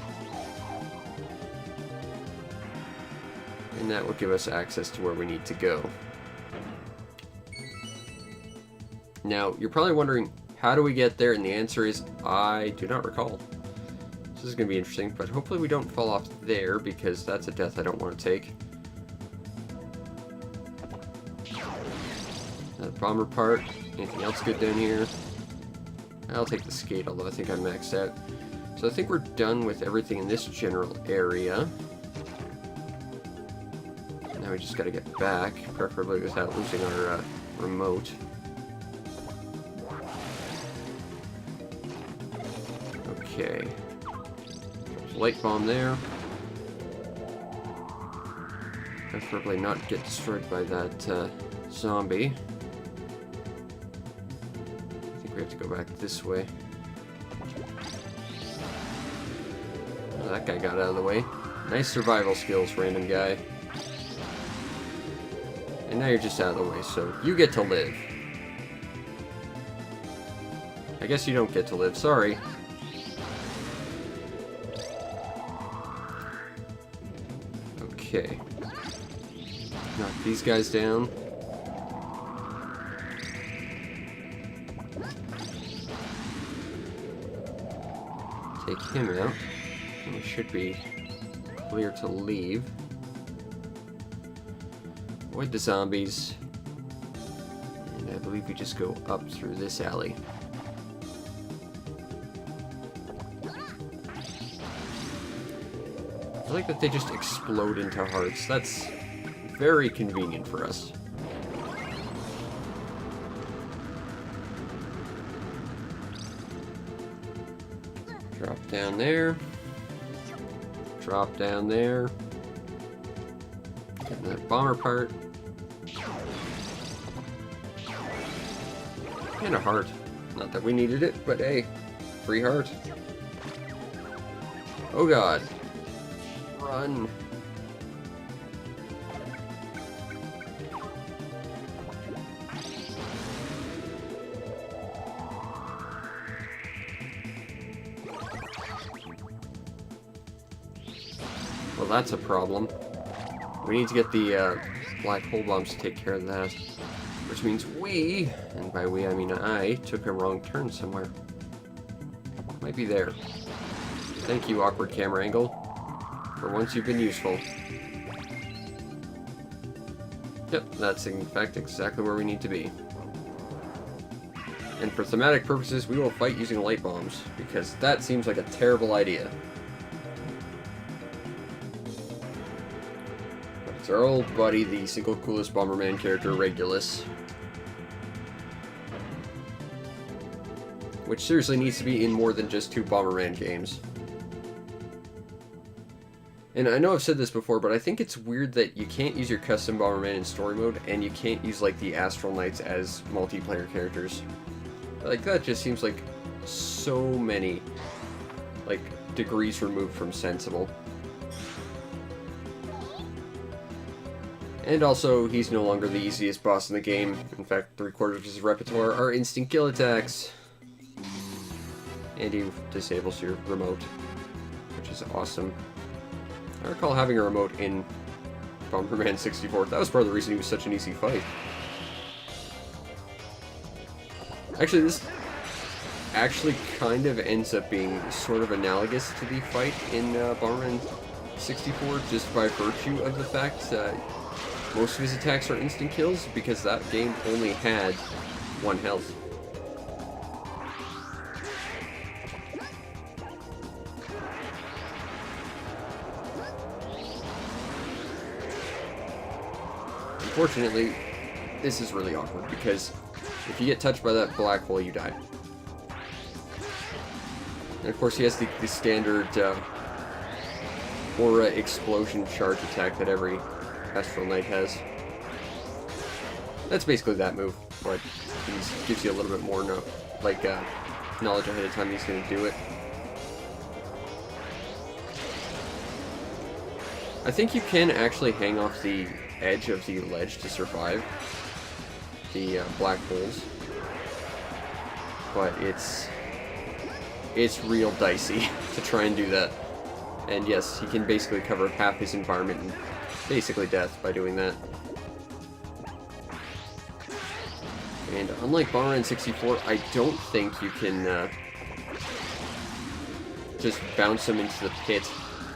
Speaker 1: And that will give us access to where we need to go. Now, you're probably wondering, how do we get there? And the answer is, I do not recall. This is going to be interesting, but hopefully we don't fall off there, because that's a death I don't want to take. That bomber part. Anything else good down here? I'll take the skate, although I think I'm maxed out. So I think we're done with everything in this general area. Now we just got to get back, preferably without losing our remote. Okay. Light bomb there. Preferably not get destroyed by that zombie. I think we have to go back this way. Oh, that guy got out of the way. Nice survival skills, random guy. And now you're just out of the way, so you get to live. I guess you don't get to live, sorry. Okay. Knock these guys down. Take him out. And we should be clear to leave. Avoid the zombies. And I believe we just go up through this alley. I like that they just explode into hearts. That's very convenient for us. Drop down there. Drop down there. Get that bomber part. And a heart. Not that we needed it, but hey, free heart. Oh god. Run. Well, that's a problem. We need to get the black hole bombs to take care of that. Which means we, and by we I mean I, took a wrong turn somewhere. Might be there. Thank you, awkward camera angle. For once you've been useful. Yep, that's in fact exactly where we need to be. And for thematic purposes, we will fight using light bombs, because that seems like a terrible idea. But it's our old buddy, the single coolest Bomberman character, Regulus. Which seriously needs to be in more than just 2 Bomberman games. And I know I've said this before, but I think it's weird that you can't use your custom Bomberman in story mode, and you can't use, like, the Astral Knights as multiplayer characters. Like, that just seems like so many, like, degrees removed from sensible. And also, he's no longer the easiest boss in the game. In fact, 3/4 of his repertoire are instant kill attacks. And he disables your remote, which is awesome. I recall having a remote in Bomberman 64. That was part of the reason he was such an easy fight. Actually, this actually kind of ends up being sort of analogous to the fight in Bomberman 64, just by virtue of the fact that most of his attacks are instant kills, because that game only had 1 health. Unfortunately, this is really awkward, because if you get touched by that black hole, you die. And of course, he has the standard aura explosion charge attack that every Astral Knight has. That's basically that move, but he gives you a little bit more knowledge ahead of time he's going to do it. I think you can actually hang off the edge of the ledge to survive the black holes, but it's real dicey to try and do that. And yes, he can basically cover half his environment in basically death by doing that. And unlike Bomberman 64, I don't think you can just bounce him into the pit,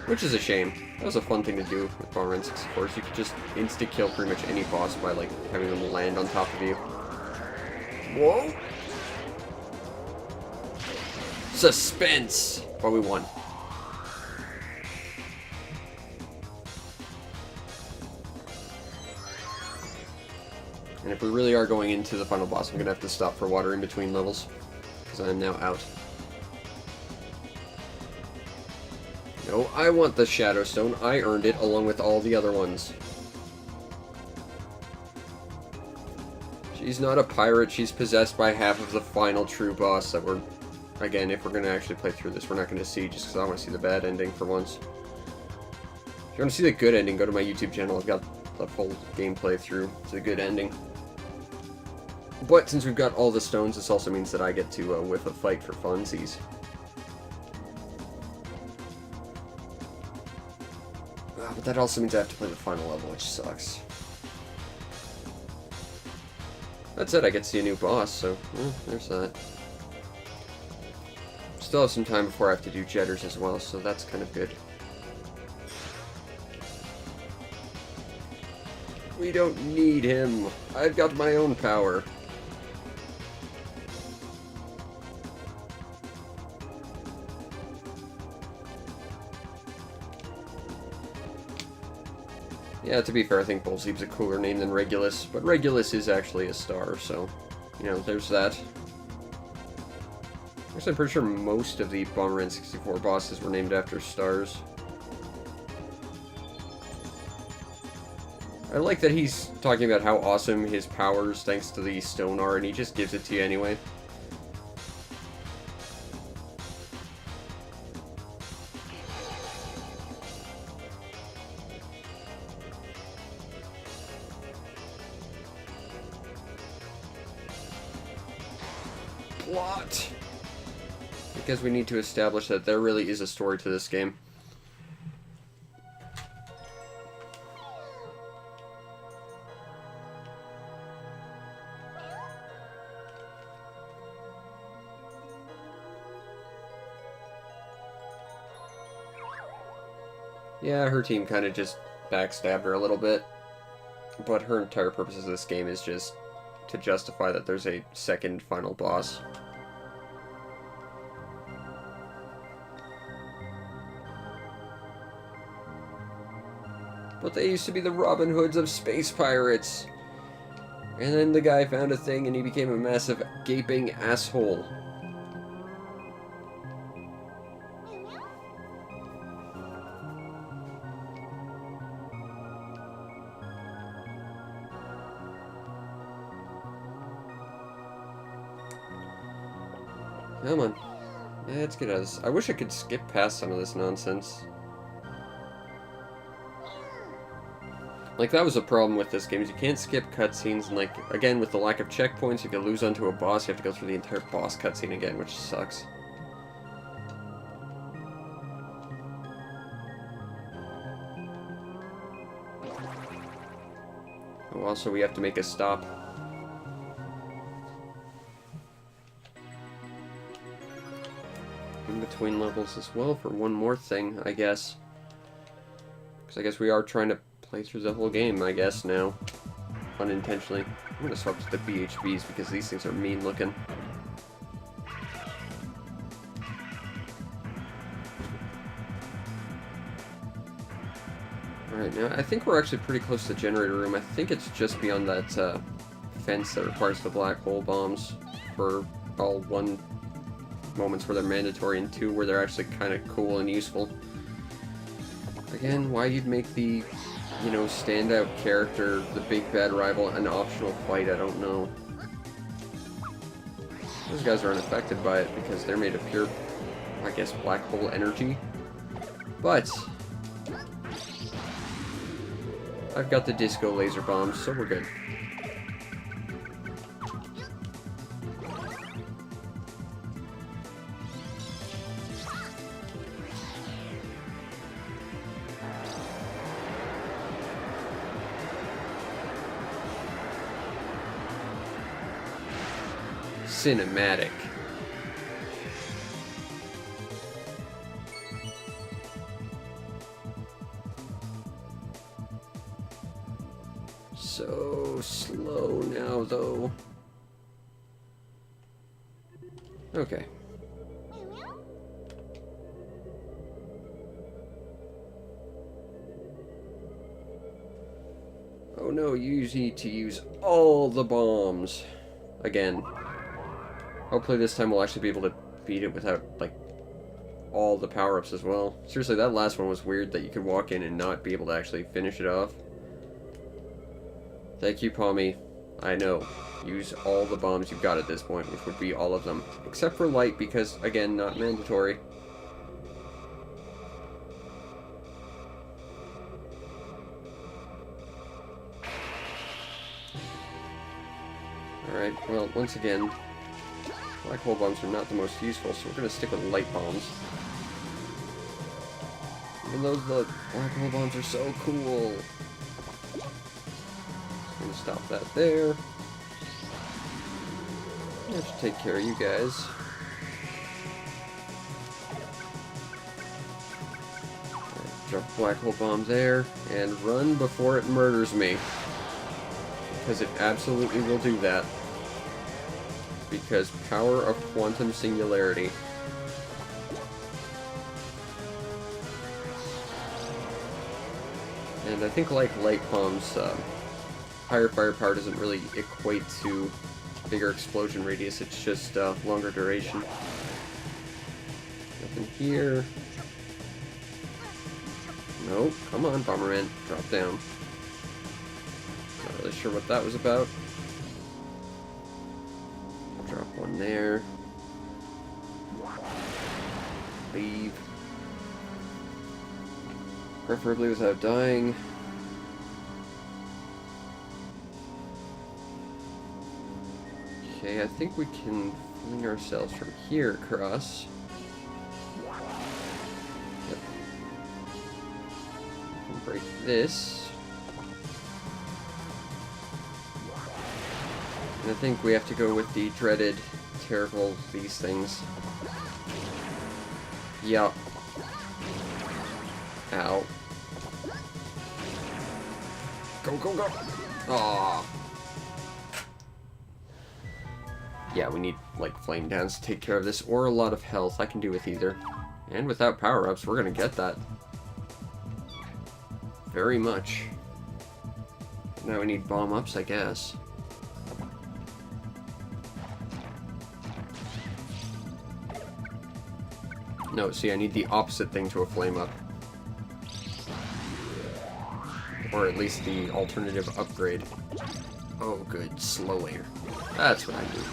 Speaker 1: which is a shame. That was a fun thing to do with Bomberman 64, so you could just insta-kill pretty much any boss by, like, having them land on top of you. Whoa! Suspense! But we won. And if we really are going into the final boss, I'm going to have to stop for water in between levels, because I am now out. No, I want the Shadow Stone. I earned it along with all the other ones. She's not a pirate. She's possessed by half of the final true boss that we're... Again, if we're going to actually play through this, we're not going to see, just because I want to see the bad ending for once. If you want to see the good ending, go to my YouTube channel. I've got the full gameplay through to the good ending. But since we've got all the stones, this also means that I get to whiff a fight for funsies. But that also means I have to play the final level, which sucks. That said, I get to see a new boss, so there's that. Still have some time before I have to do Jetters as well, so that's kind of good. We don't need him. I've got my own power. Yeah, to be fair, I think Bullseep's a cooler name than Regulus, but Regulus is actually a star, so, you know, there's that. Actually, I'm pretty sure most of the Bomberman 64 bosses were named after stars. I like that he's talking about how awesome his powers, thanks to the stone, are, and he just gives it to you anyway. Plot! Because we need to establish that there really is a story to this game. Yeah, her team kind of just backstabbed her a little bit, but her entire purpose of this game is just to justify that there's a second final boss. But they used to be the Robin Hoods of space pirates. And then the guy found a thing and he became a massive gaping asshole. Come on. Let's get out of this. I wish I could skip past some of this nonsense. Like, that was a problem with this game, is you can't skip cutscenes, and, like, again, with the lack of checkpoints, if you lose onto a boss, you have to go through the entire boss cutscene again, which sucks. Oh, also, we have to make a stop. In between levels as well for one more thing, I guess. Because I guess we are trying to play through the whole game, I guess, now. Unintentionally. I'm going to swap to the BHBs because these things are mean looking. Alright, now I think we're actually pretty close to the generator room. I think it's just beyond that fence that requires the black hole bombs for all 1 moments where they're mandatory and 2 where they're actually kind of cool and useful. Again, why you'd make the, you know, standout character, the big bad rival, an optional fight, I don't know. Those guys are unaffected by it because they're made of pure, I guess, black hole energy. But I've got the disco laser bombs, so we're good. Cinematic. So slow now, though. Okay. Oh no, you need to use all the bombs. Again. Hopefully this time we'll actually be able to beat it without, like, all the power-ups as well. Seriously, that last one was weird that you could walk in and not be able to actually finish it off. Thank you, Pommy. I know. Use all the bombs you've got at this point, which would be all of them. Except for light, because, again, not mandatory. Alright, well, once again, black hole bombs are not the most useful, so we're going to stick with light bombs. Even though the black hole bombs are so cool. Just going to stop that there. That should take care of you guys. Right, drop black hole bomb there, and run before it murders me. Because it absolutely will do that. Because power of quantum singularity. And I think like light bombs, higher firepower doesn't really equate to bigger explosion radius, it's just longer duration. Nothing here. Nope, come on, Bomberman, drop down. Not really sure what that was about. Drop one there. Leave. Preferably without dying. Okay, I think we can fling ourselves from here across. Yep. We can break this. And I think we have to go with the dreaded, terrible, these things. Yup. Ow. Go, go, go! Aww. Yeah, we need, like, flame downs to take care of this, or a lot of health. I can do with either. And without power-ups, we're gonna get that. Very much. Now we need bomb-ups, I guess. No, see, I need the opposite thing to a flame-up. Or at least the alternative upgrade. Oh, good. Slow layer. That's what I need.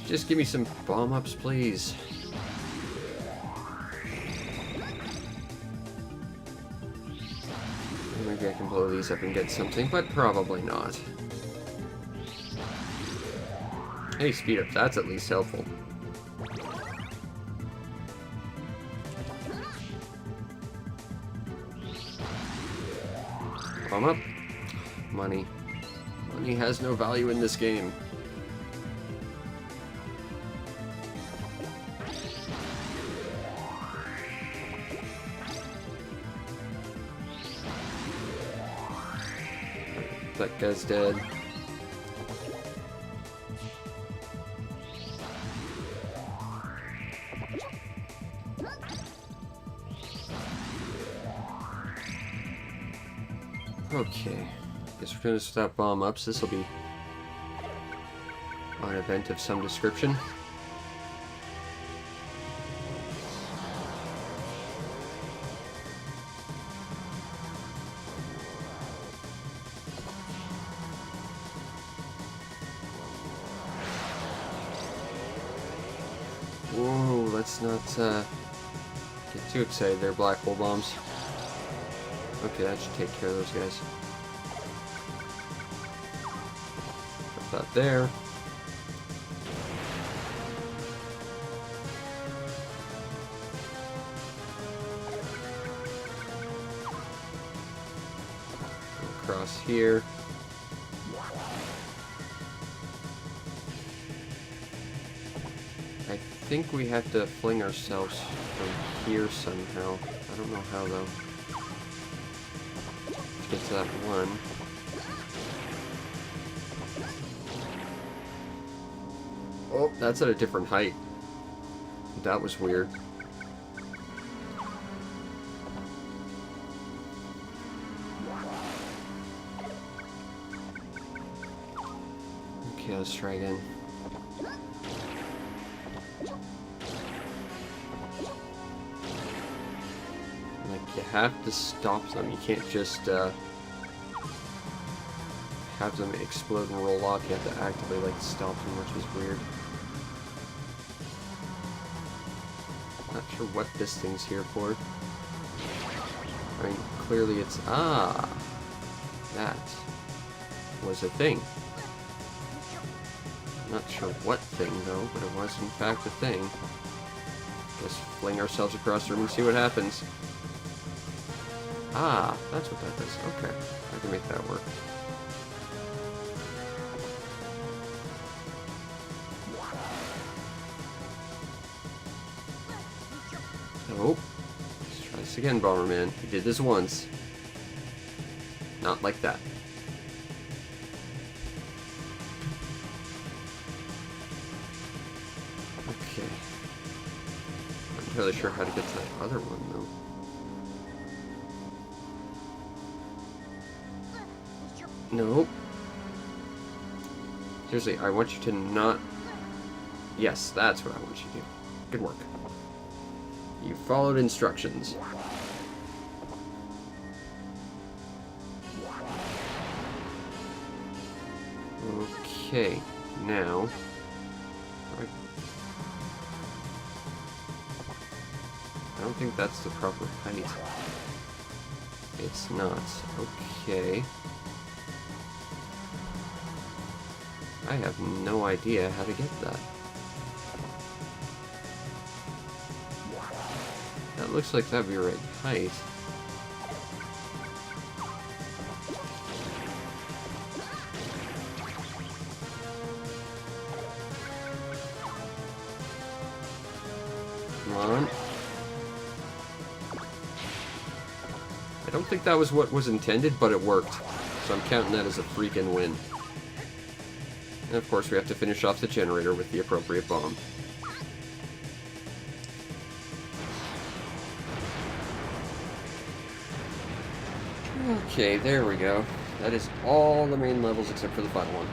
Speaker 1: Just give me some bomb-ups, please. Maybe I can blow these up and get something, but probably not. Hey, speed up. That's at least helpful. Bomb up. Money. Money has no value in this game. That guy's dead. Okay, guess we're gonna stop bomb ups. This will be an event of some description. Whoa, let's not get too excited there, black hole bombs. Okay, that should take care of those guys. Put that there. Go across here. I think we have to fling ourselves from here somehow. I don't know how though. Get to that one. Oh, that's at a different height. That was weird. Okay, let's try again. You have to stop them. You can't just have them explode and roll off. You have to actively stop them, which is weird. Not sure what this thing's here for. I mean, clearly it's that was a thing. Not sure what thing though, but it was in fact a thing. Just fling ourselves across the room and see what happens. Ah, that's what that is. Okay, I can make that work. Oh, let's try this again, Bomberman. You did this once. Not like that. Okay. I'm not really sure how to get to that other one, though. Nope. Seriously, I want you to not... Yes, that's what I want you to do. Good work. You followed instructions. Okay, now... I don't think that's the proper height. It's not. Okay. I have no idea how to get that. That looks like that'd be right height. Come on. I don't think that was what was intended, but it worked. So I'm counting that as a freaking win. And of course we have to finish off the generator with the appropriate bomb. Okay, there we go. That is all the main levels except for the final one.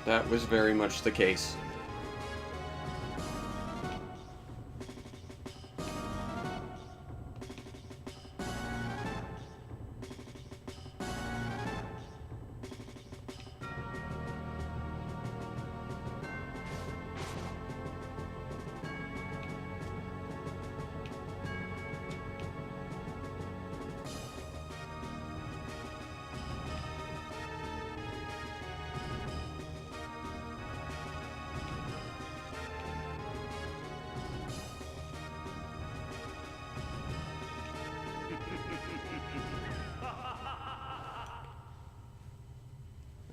Speaker 1: That was very much the case.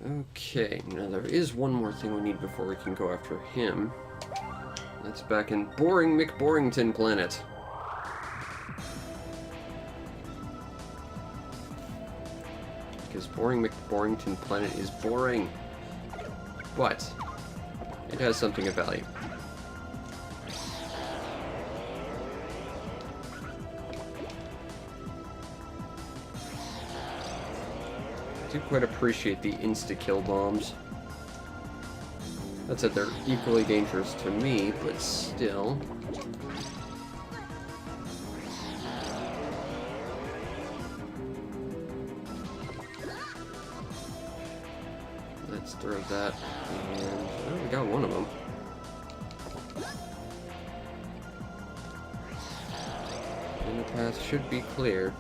Speaker 1: Okay, now there is one more thing we need before we can go after him. That's back in Boring McBorrington Planet. Because Boring McBorrington Planet is boring. But it has something of value. I do quite appreciate the insta-kill bombs. That said, they're equally dangerous to me, but still. Let's throw that, and oh, we got one of them. And the path should be clear.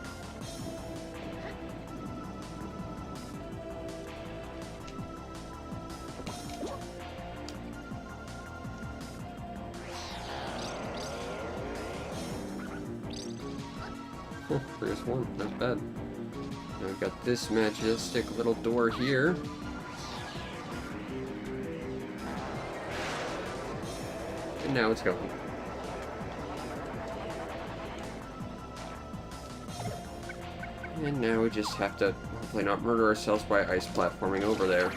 Speaker 1: Oh, there's one. Not bad. Now we've got this majestic little door here. And now it's going. And now we just have to hopefully not murder ourselves by ice platforming over there.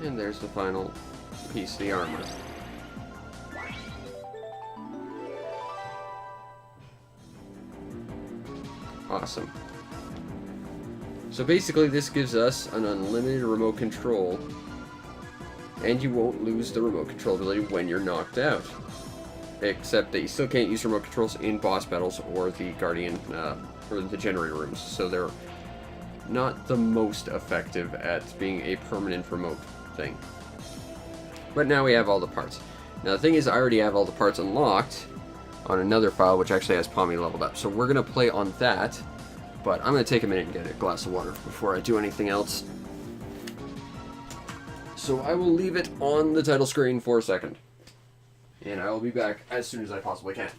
Speaker 1: And there's the final piece of the armor. Awesome. So basically this gives us an unlimited remote control, and you won't lose the remote control ability when you're knocked out. Except that you still can't use remote controls in boss battles or the Guardian, or the generator rooms, so they're not the most effective at being a permanent remote thing. But now we have all the parts. Now the thing is, I already have all the parts unlocked on another file, which actually has Pommy leveled up. So we're going to play on that, but I'm going to take a minute and get a glass of water before I do anything else. So I will leave it on the title screen for a second. And I will be back as soon as I possibly can.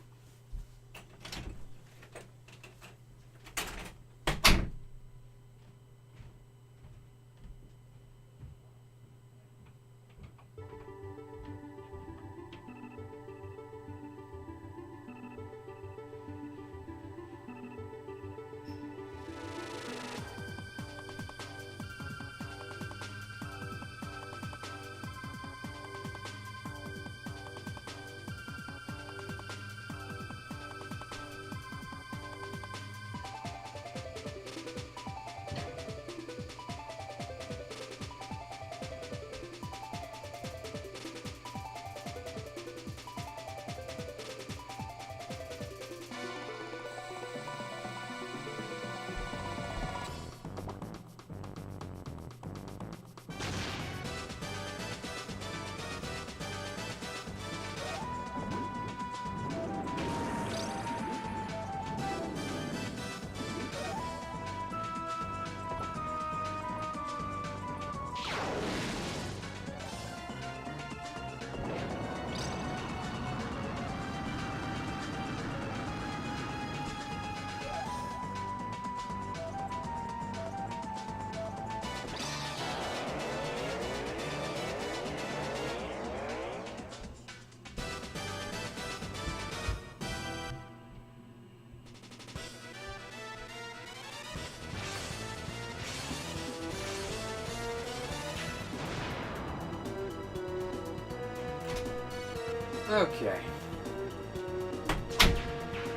Speaker 1: Okay.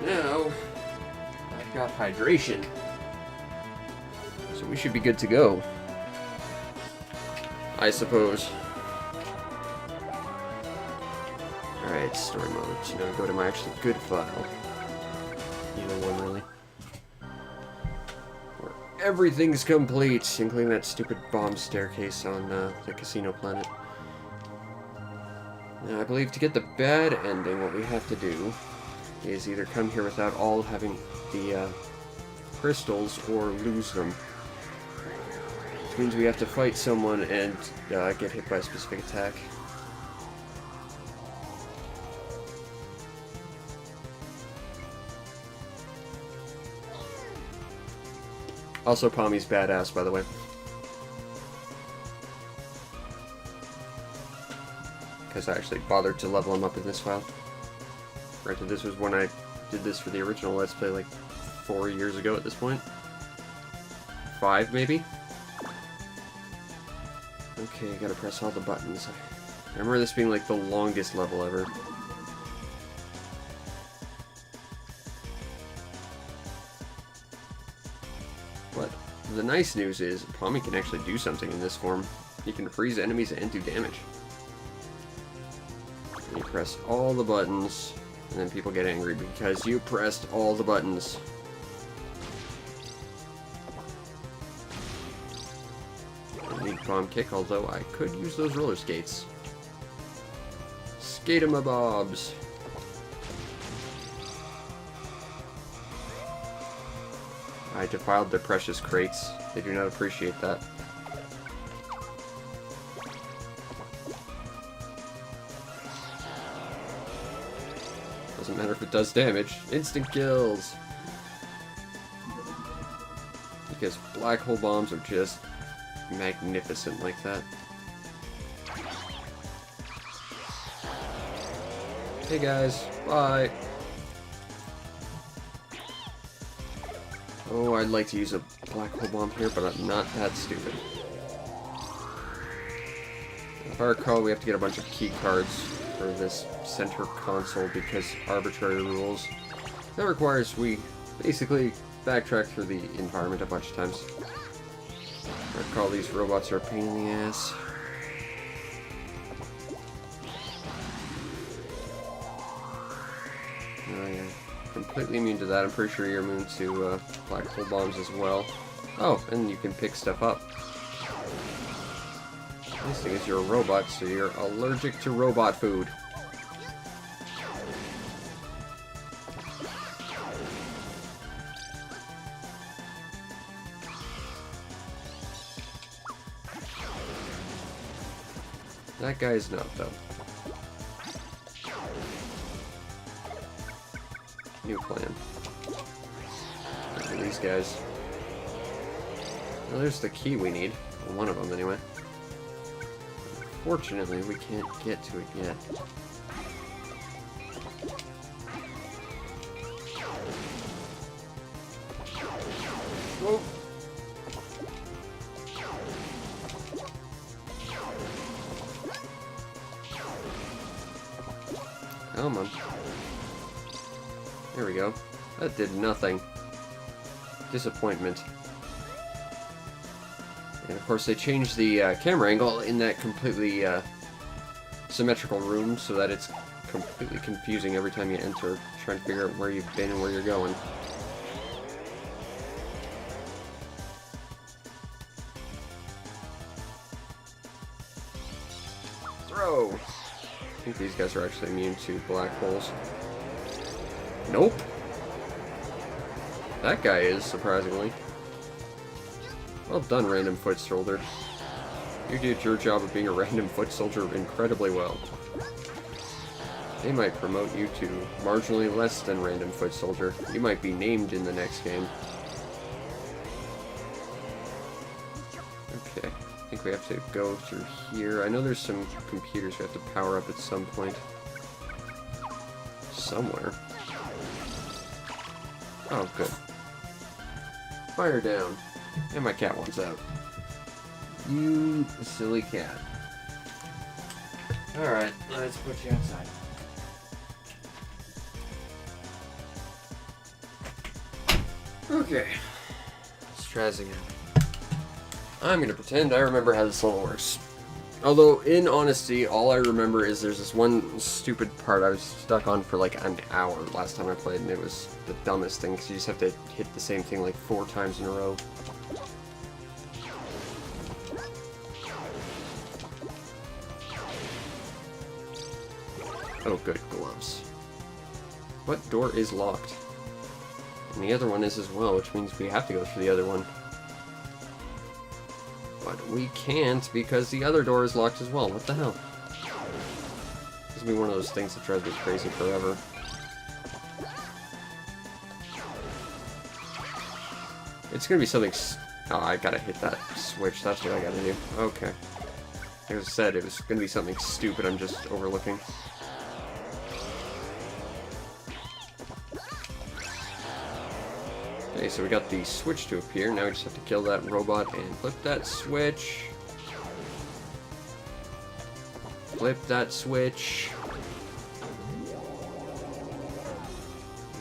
Speaker 1: Now, I've got hydration. So we should be good to go. I suppose. Alright, story mode. You know, go to my actually good file. Either one, really. Where everything's complete, including that stupid bomb staircase on the casino planet. Now, I believe to get the bad ending, what we have to do is either come here without all having the crystals or lose them. Which means we have to fight someone and get hit by a specific attack. Also, Pommy's badass, by the way. Because I actually bothered to level him up in this file. Granted, this was when I did this for the original Let's Play, like 4 years ago at this point. 5, maybe? Okay, I gotta press all the buttons. I remember this being like the longest level ever. But the nice news is, Pommy can actually do something in this form. He can freeze enemies and do damage. You press all the buttons, and then people get angry because you pressed all the buttons. I need bomb kick, although I could use those roller skates. Skate-em-a-bobs. I defiled their precious crates. They do not appreciate that. Doesn't matter if it does damage. Instant kills! Because black hole bombs are just magnificent like that. Hey guys, bye! Oh, I'd like to use a black hole bomb here, but I'm not that stupid. If I recall, we have to get a bunch of key cards for this center console because arbitrary rules. That requires we basically backtrack through the environment a bunch of times. I recall these robots are a pain in the ass. Oh yeah, completely immune to that. I'm pretty sure you're immune to black hole bombs as well. Oh, and you can pick stuff up. This thing is you're a robot, so you're allergic to robot food. That guy's not, though. New plan. Look at these guys. Well, there's the key we need. One of them, anyway. Fortunately, we can't get to it yet. Whoa! Come on. There we go. That did nothing. Disappointment. And of course they changed the camera angle in that completely symmetrical room so that it's completely confusing every time you enter, trying to figure out where you've been and where you're going. Throw! I think these guys are actually immune to black holes. Nope! That guy is, surprisingly. Well done, random foot soldier. You did your job of being a random foot soldier incredibly well. They might promote you to marginally less than random foot soldier. You might be named in the next game. Okay, I think we have to go through here. I know there's some computers we have to power up at some point. Somewhere. Oh, good. Fire down. And my cat wants out. You silly cat. Alright, let's put you outside. Okay. Let's try this again. I'm gonna pretend I remember how this level works. Although, in honesty, all I remember is there's this one stupid part I was stuck on for like an hour last time I played, and it was the dumbest thing, because you just have to hit the same thing like 4 times in a row. Oh, good, gloves. What door is locked? And the other one is as well, which means we have to go through the other one. But we can't, because the other door is locked as well. What the hell? This will be one of those things that drives me crazy forever. It's gonna be something... Oh, I gotta hit that switch. That's what I gotta do. Okay. Like I said, it was gonna be something stupid I'm just overlooking. Okay, so we got the switch to appear. Now we just have to kill that robot and flip that switch. Flip that switch.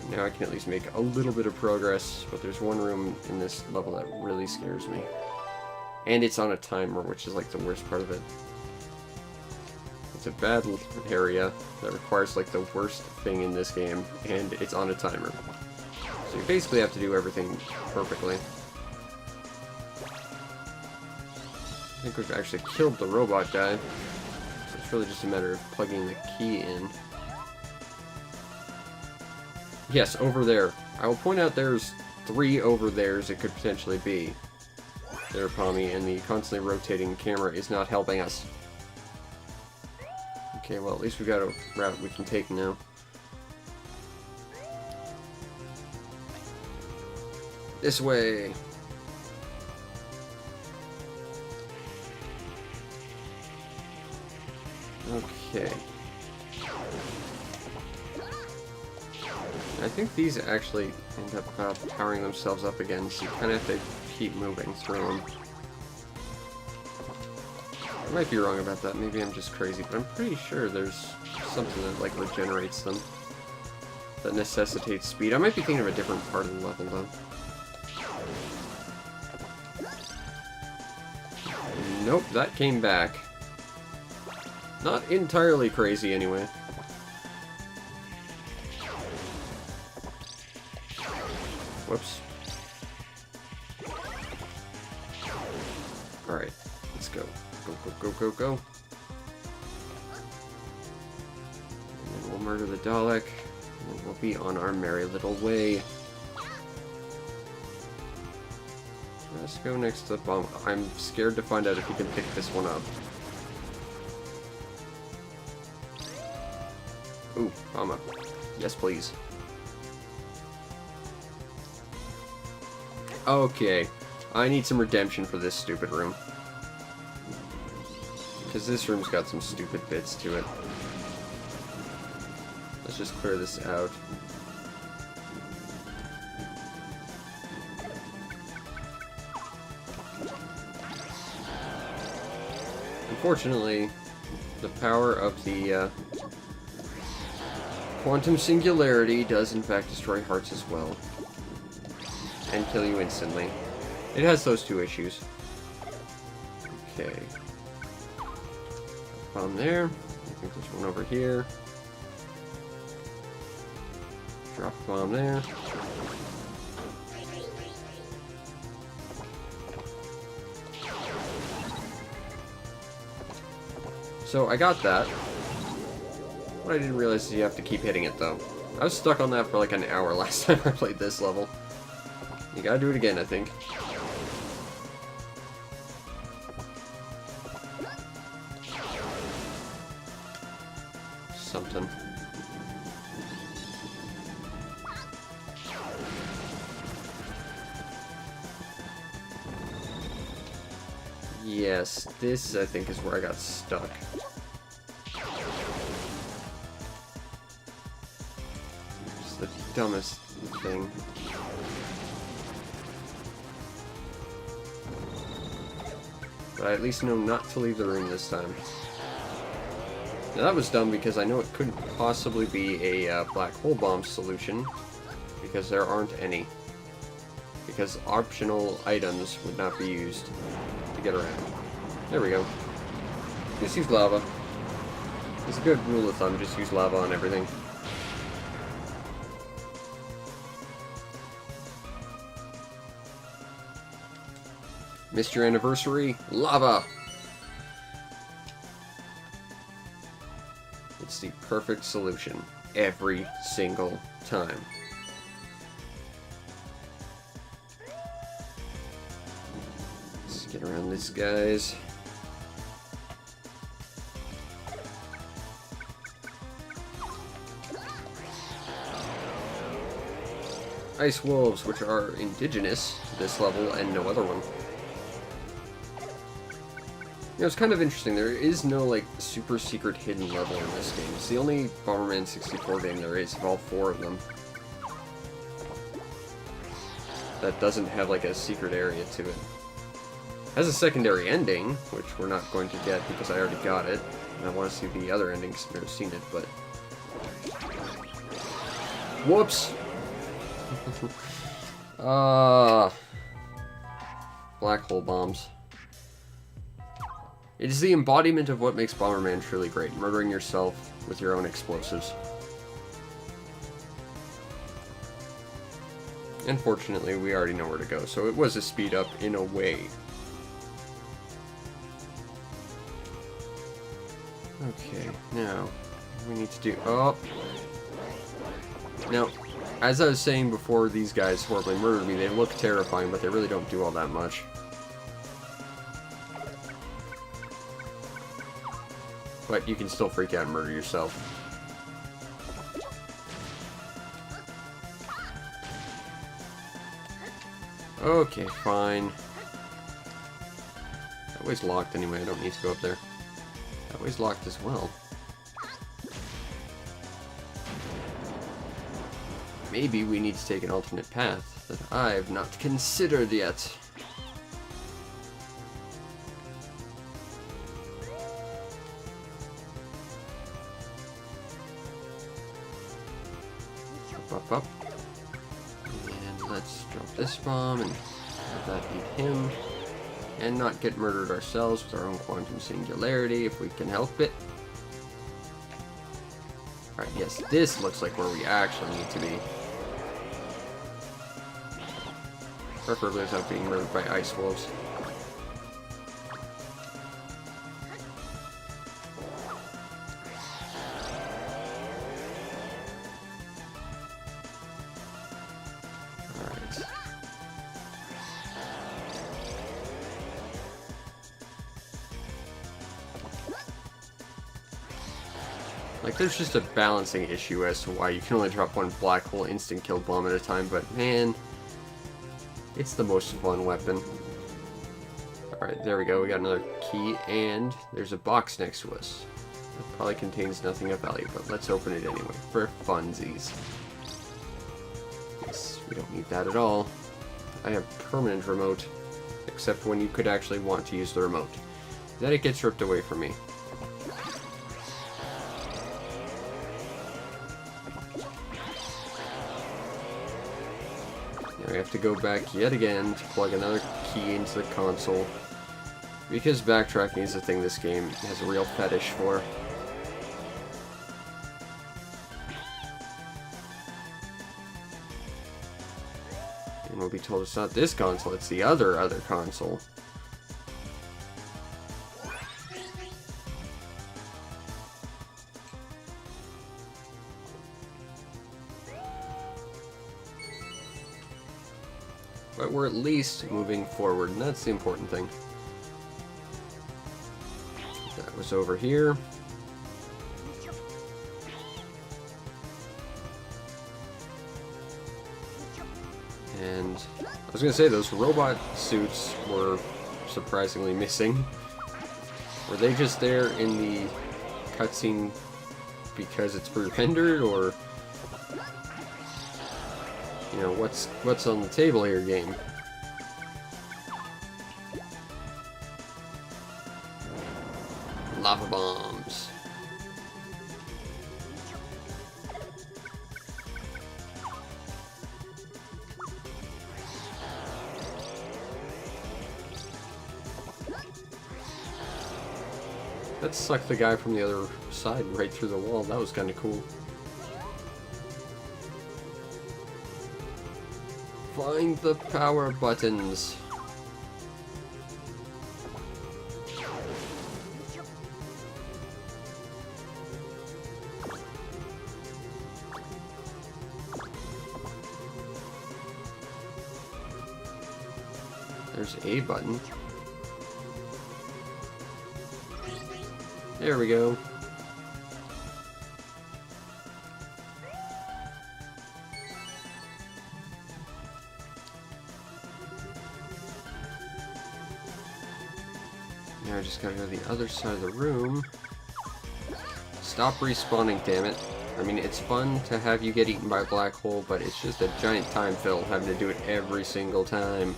Speaker 1: Now I can at least make a little bit of progress, but there's one room in this level that really scares me. And it's on a timer, which is like the worst part of it. It's a bad area that requires like the worst thing in this game, and it's on a timer. So you basically have to do everything perfectly. I think we've actually killed the robot guy. So it's really just a matter of plugging the key in. Yes, over there. I will point out there's 3 over there's it could potentially be. There, Pommy, and the constantly rotating camera is not helping us. Okay, well, at least we've got a route we can take now. This way. Okay. I think these actually end up powering themselves up again, so you kind of have to keep moving through them. I might be wrong about that, maybe I'm just crazy, but I'm pretty sure there's something that like regenerates them. That necessitates speed. I might be thinking of a different part of the level though. Nope, that came back. Not entirely crazy anyway. Whoops. Alright, let's go. Go, go, go, go, go. And then we'll murder the Dalek, and then we'll be on our merry little way. Let's go next to the bomb. I'm scared to find out if you can pick this one up. Ooh, bomb up. Yes, please. Okay, I need some redemption for this stupid room. Because this room's got some stupid bits to it. Let's just clear this out. Unfortunately, the power of the quantum singularity does in fact destroy hearts as well. And kill you instantly. It has those 2 issues. Okay. Bomb there. I think there's one over here. Drop a bomb there. So I got that. What I didn't realize is you have to keep hitting it though. I was stuck on that for like an hour last time I played this level. You gotta do it again, I think. Something. Yes, this I think is where I got stuck. It's the dumbest thing. But I at least know not to leave the room this time. Now that was dumb because I know it couldn't possibly be a black hole bomb solution, because there aren't any. Because optional items would not be used. get around. There we go. Just use lava. It's a good rule of thumb, just use lava on everything. Missed your anniversary? Lava! It's the perfect solution. Every single time. Let's get around these guys. Ice wolves, which are indigenous to this level and no other one. You know, it's kind of interesting. There is no, like, super secret hidden level in this game. It's the only Bomberman 64 game there is of all 4 of them that doesn't have, like, a secret area to it. Has a secondary ending, which we're not going to get because I already got it. And I want to see the other endings. I've never seen it, but... Whoops! Black hole bombs. It is the embodiment of what makes Bomberman truly great, murdering yourself with your own explosives. Unfortunately, we already know where to go, so it was a speed up in a way. Okay, now, we need to do... Oh! Now, as I was saying before these guys horribly murdered me, they look terrifying, but they really don't do all that much. But you can still freak out and murder yourself. Okay, fine. That way's locked anyway, I don't need to go up there. That way's locked as well. Maybe we need to take an alternate path that I've not considered yet. Up. And let's drop this bomb and have that eat him. And not get murdered ourselves with our own quantum singularity if we can help it. Alright, yes, this looks like where we actually need to be. Preferably without being murdered by ice wolves. Like, there's just a balancing issue as to why you can only drop one black hole instant kill bomb at a time, but man, it's the most fun weapon. Alright, there we go, we got another key, and there's a box next to us. That probably contains nothing of value, but let's open it anyway, for funsies. Yes, we don't need that at all. I have permanent remote, except when you could actually want to use the remote. Then it gets ripped away from me. We have to go back yet again to plug another key into the console, because backtracking is a thing this game has a real fetish for. And we'll be told it's not this console, it's the other console. But we're at least moving forward, and that's the important thing. That was over here. And I was gonna say, those robot suits were surprisingly missing. Were they just there in the cutscene because it's pre-rendered, or... You know, what's on the table here, game? Lava bombs. That sucked the guy from the other side right through the wall. That was kind of cool. Find the power buttons. There's a button. There we go. Now I just gotta go to the other side of the room. Stop respawning, damn it. I mean, it's fun to have you get eaten by a black hole, but it's just a giant time fill having to do it every single time.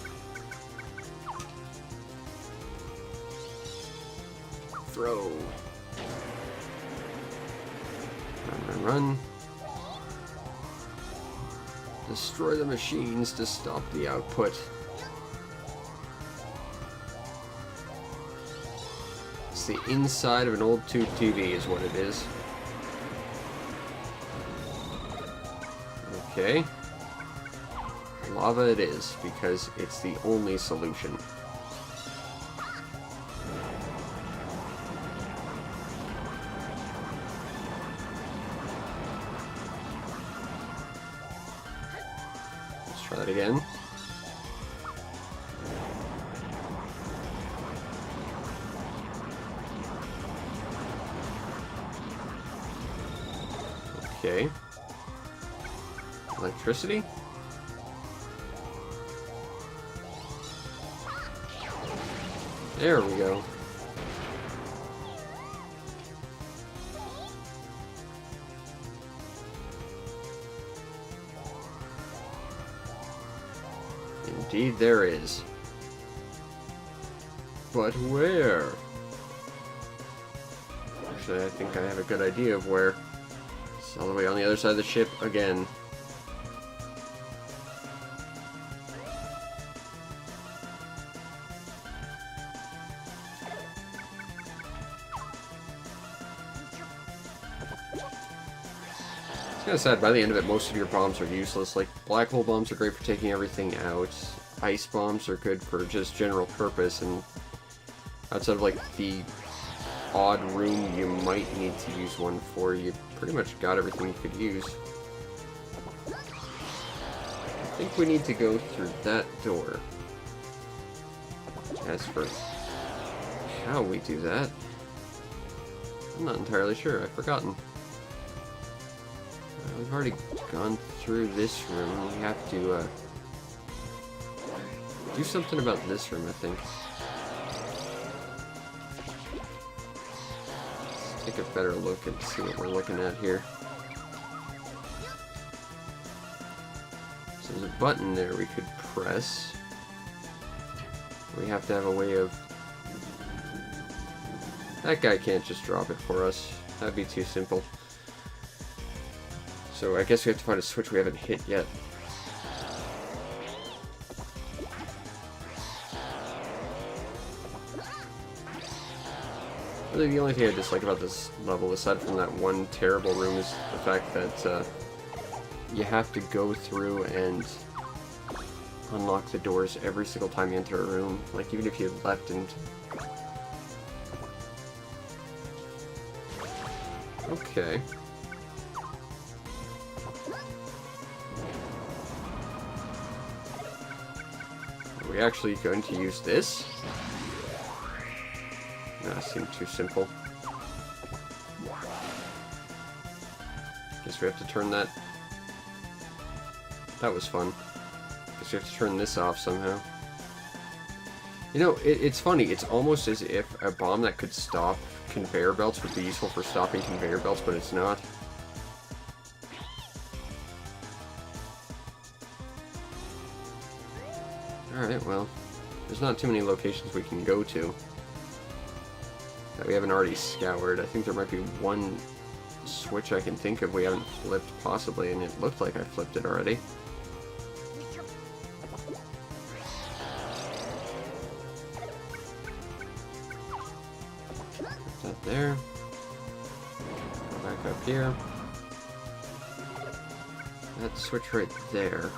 Speaker 1: Throw. Run. Destroy the machines to stop the output. It's the inside of an old tube TV is what it is. Okay. Lava it is, because it's the only solution. Try that again. Okay. Electricity? There we go. Indeed there is. But where? Actually, I think I have a good idea of where. It's all the way on the other side of the ship again. It's kind of sad, by the end of it, most of your bombs are useless. Like, black hole bombs are great for taking everything out. Ice bombs are good for just general purpose, and outside of, like, the odd room you might need to use one for, you pretty much got everything you could use. I think we need to go through that door. As for how we do that, I'm not entirely sure. I've forgotten. We've already gone through this room. We have to do something about this room, I think. Let's take a better look and see what we're looking at here. So there's a button there we could press. We have to have a way of... That guy can't just drop it for us. That'd be too simple. So I guess we have to find a switch we haven't hit yet. Really, the only thing I dislike about this level, aside from that one terrible room, is the fact that you have to go through and unlock the doors every single time you enter a room. Like, even if you left and... Okay. Are we actually going to use this? That seemed too simple. Guess we have to turn that... That was fun. Guess we have to turn this off somehow. You know, it's funny. It's almost as if a bomb that could stop conveyor belts would be useful for stopping conveyor belts, but it's not. Alright, well, there's not too many locations we can go to that we haven't already scoured. I think there might be one switch I can think of we haven't flipped, possibly, and it looked like I flipped it already. that there. Go back up here. That switch right there.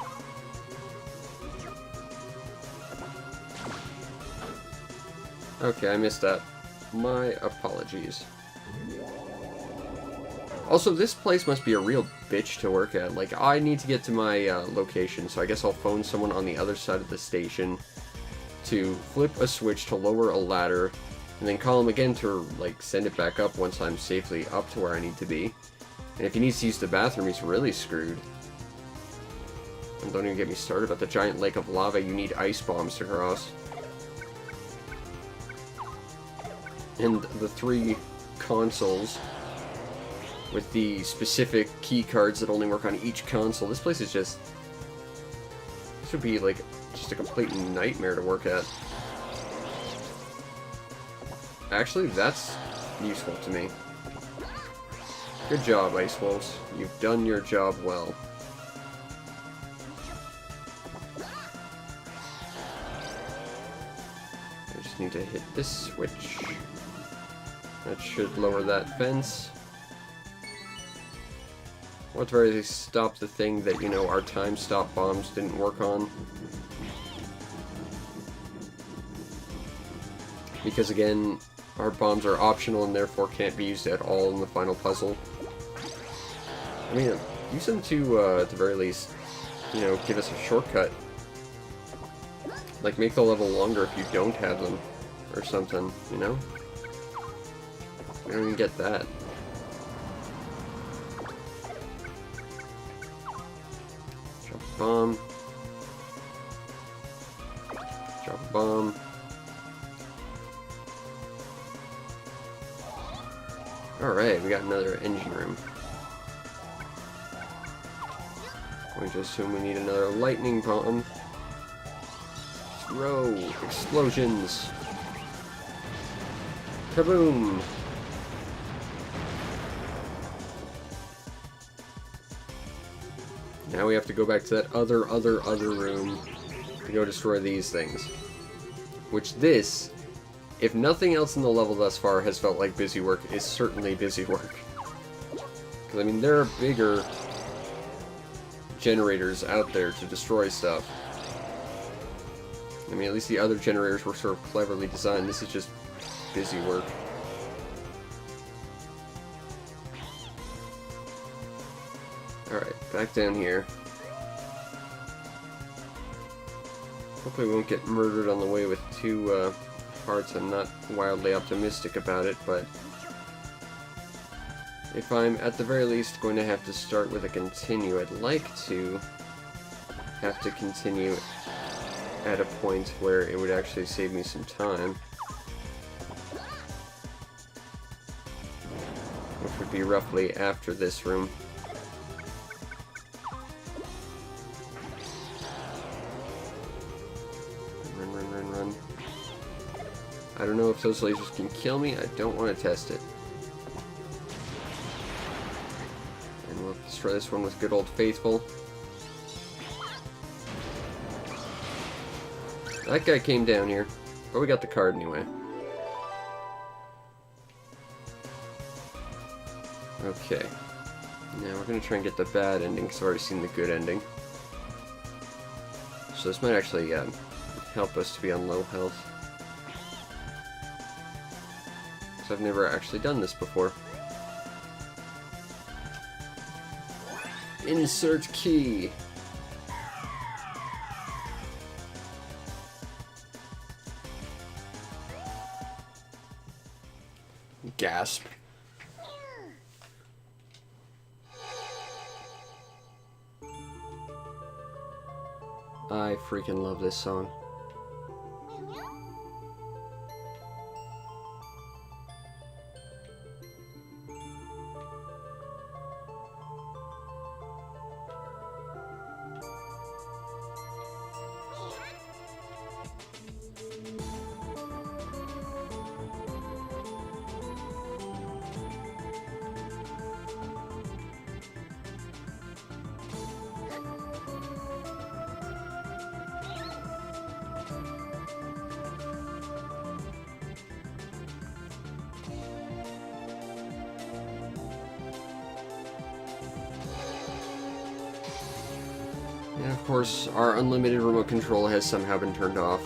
Speaker 1: Okay, I missed that. My apologies. Also, this place must be a real bitch to work at. Like, I need to get to my location, so I guess I'll phone someone on the other side of the station to flip a switch to lower a ladder, and then call him again to, like, send it back up once I'm safely up to where I need to be. And if he needs to use the bathroom, he's really screwed. And don't even get me started about the giant lake of lava you need ice bombs to cross. And the 3 consoles with the specific key cards that only work on each console. This place is just... This would be, like, just a complete nightmare to work at. Actually, that's useful to me. Good job, Ice Wolves. You've done your job well. I just need to hit this switch. That should lower that fence. Or at the very least stop the thing that, you know, our time stop bombs didn't work on. Because again, our bombs are optional and therefore can't be used at all in the final puzzle. I mean, use them to, at the very least, you know, give us a shortcut. Like, make the level longer if you don't have them, or something, you know? I don't even get that. Drop a bomb. Drop a bomb. Alright, we got another engine room. Going to assume we need another lightning bomb. Throw! Explosions! Kaboom! Now we have to go back to that other room to go destroy these things. Which this, if nothing else in the level thus far has felt like busy work, is certainly busy work. Because, I mean, there are bigger generators out there to destroy stuff. I mean, at least the other generators were sort of cleverly designed. This is just busy work. Alright, back down here. Hopefully we won't get murdered on the way with 2 hearts. I'm not wildly optimistic about it, but if I'm at the very least going to have to start with a continue, I'd like to have to continue at a point where it would actually save me some time. Which would be roughly after this room. Run, run, run, run. I don't know if those lasers can kill me. I don't want to test it. And we'll destroy this one with good old faithful. That guy came down here, but we got the card anyway. Okay. Now we're going to try and get the bad ending, because I've already seen the good ending. So this might actually help us to be on low health. Because I've never actually done this before. Insert key. Gasp. I freaking love this song. And of course, our unlimited remote control has somehow been turned off.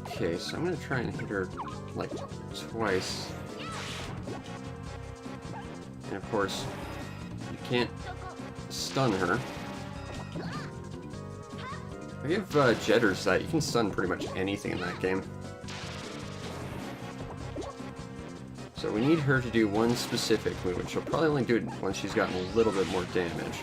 Speaker 1: Okay, so I'm gonna try and hit her, like, twice. And of course, you can't stun her. I give Jetters that you can stun pretty much anything in that game. So we need her to do one specific move, and she'll probably only do it once she's gotten a little bit more damage.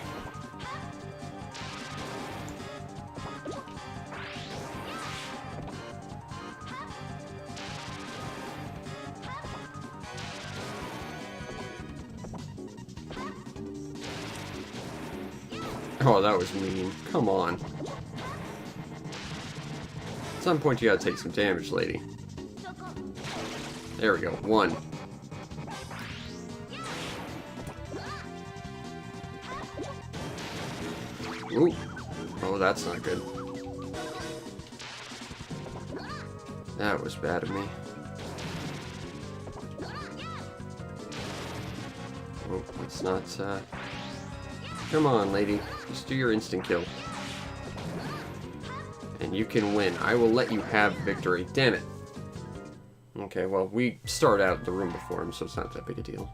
Speaker 1: Oh, that was mean. Come on. At some point you gotta take some damage, lady. There we go. One. Ooh. Oh, that's not good. That was bad of me. Oh, let's not, Come on, lady. Just do your instant kill. And you can win. I will let you have victory. Damn it. Okay, well, we start out the room before him, so it's not that big a deal.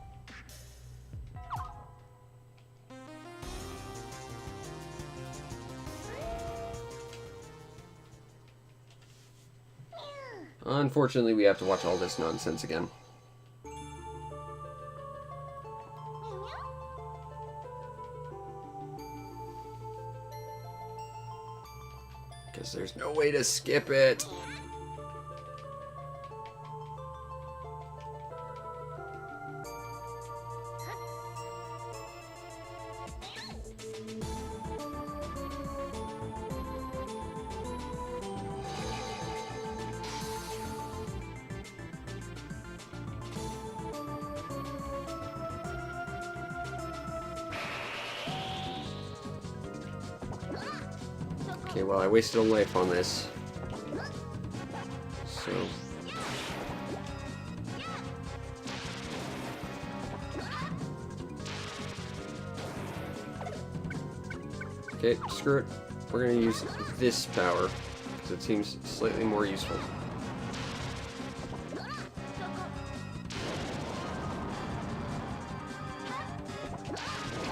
Speaker 1: Unfortunately, we have to watch all this nonsense again. Because there's no way to skip it. Okay, well, I wasted a life on this. So... okay, screw it. We're gonna use this power, because it seems slightly more useful.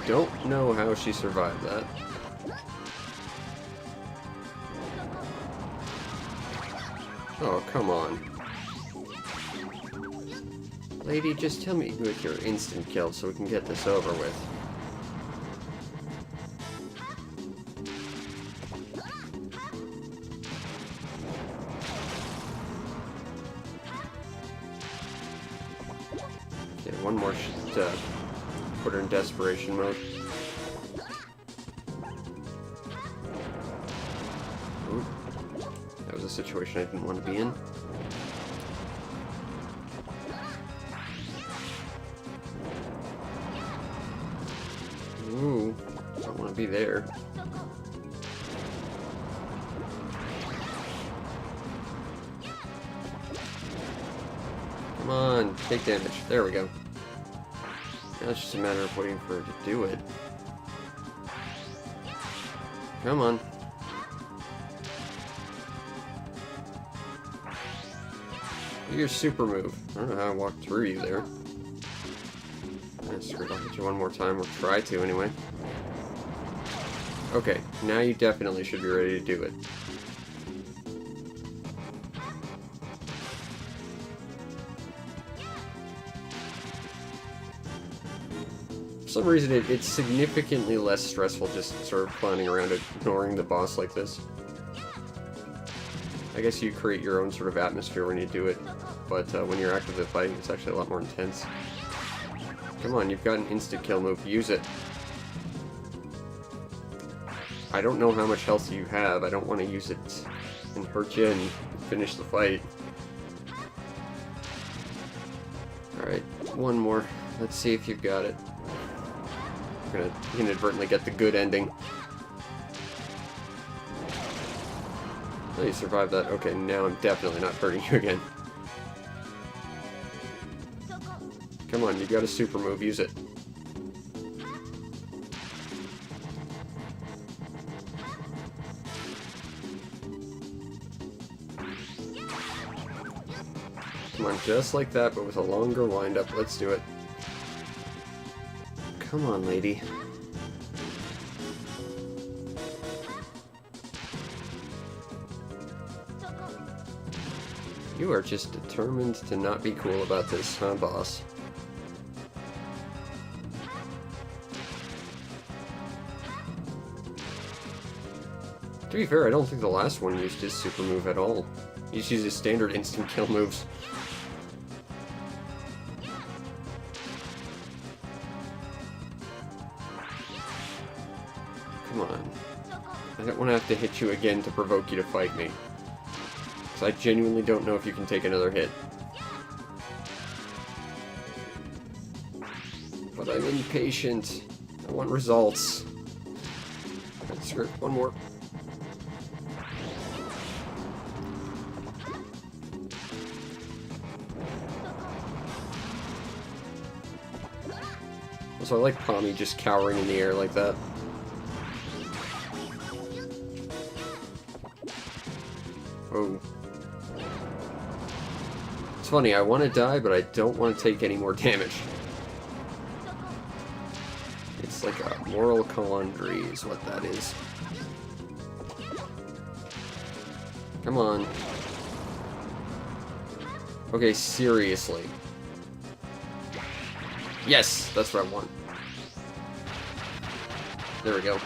Speaker 1: Don't know how she survived that. Oh, come on. Lady, just tell me with your instant kill so we can get this over with. Okay, one more should put her in desperation mode. Ooh. That was a situation I didn't want to be in. Ooh, don't want to be there. Come on, take damage. There we go. Now it's just a matter of waiting for her to do it. Come on. Do your super move. I don't know how I walked through you there. Screw it, I'll hit you one more time, or try to anyway. Okay, now you definitely should be ready to do it. For some reason, it's significantly less stressful just sort of clowning around ignoring the boss like this. I guess you create your own sort of atmosphere when you do it, but when you're actively fighting, it's actually a lot more intense. Come on, you've got an instant kill move. Use it. I don't know how much health you have. I don't want to use it and hurt you and finish the fight. Alright, one more. Let's see if you've got it. I'm gonna inadvertently get the good ending. Oh, you survived that. Okay, now I'm definitely not hurting you again. Come on, you got a super move, use it. Come on, just like that, but with a longer wind-up. Let's do it. Come on, lady. You are just determined to not be cool about this, huh, boss? To be fair, I don't think the last one used his super move at all. He just used his standard instant kill moves. Come on. I don't want to have to hit you again to provoke you to fight me. Because I genuinely don't know if you can take another hit. But I'm impatient. I want results. Alright, screw it. One more. Also, I like Pommy just cowering in the air like that. Oh. It's funny, I want to die, but I don't want to take any more damage. It's like a moral quandary is what that is. Come on. Okay, seriously. Yes! That's what I want. There we go.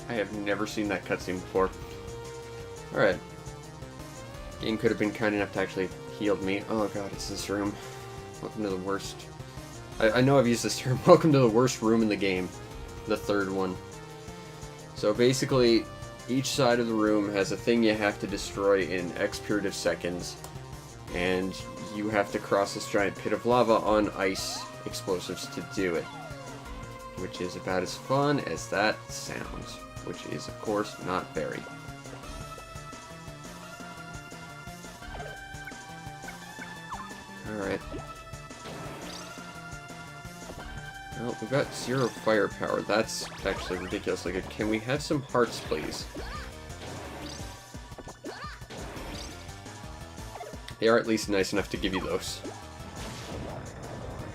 Speaker 1: I have never seen that cutscene before. Alright. Game could have been kind enough to actually heal me. Oh god, it's this room. Welcome to the worst. I know I've used this term. Welcome to the worst room in the game. The third one. So basically, each side of the room has a thing you have to destroy in X period of seconds. And you have to cross this giant pit of lava on ice explosives to do it. Which is about as fun as that sounds. Which is, of course, not very. Alright. Well, we've got 0 firepower. That's actually ridiculously good. Can we have some hearts, please? They are at least nice enough to give you those.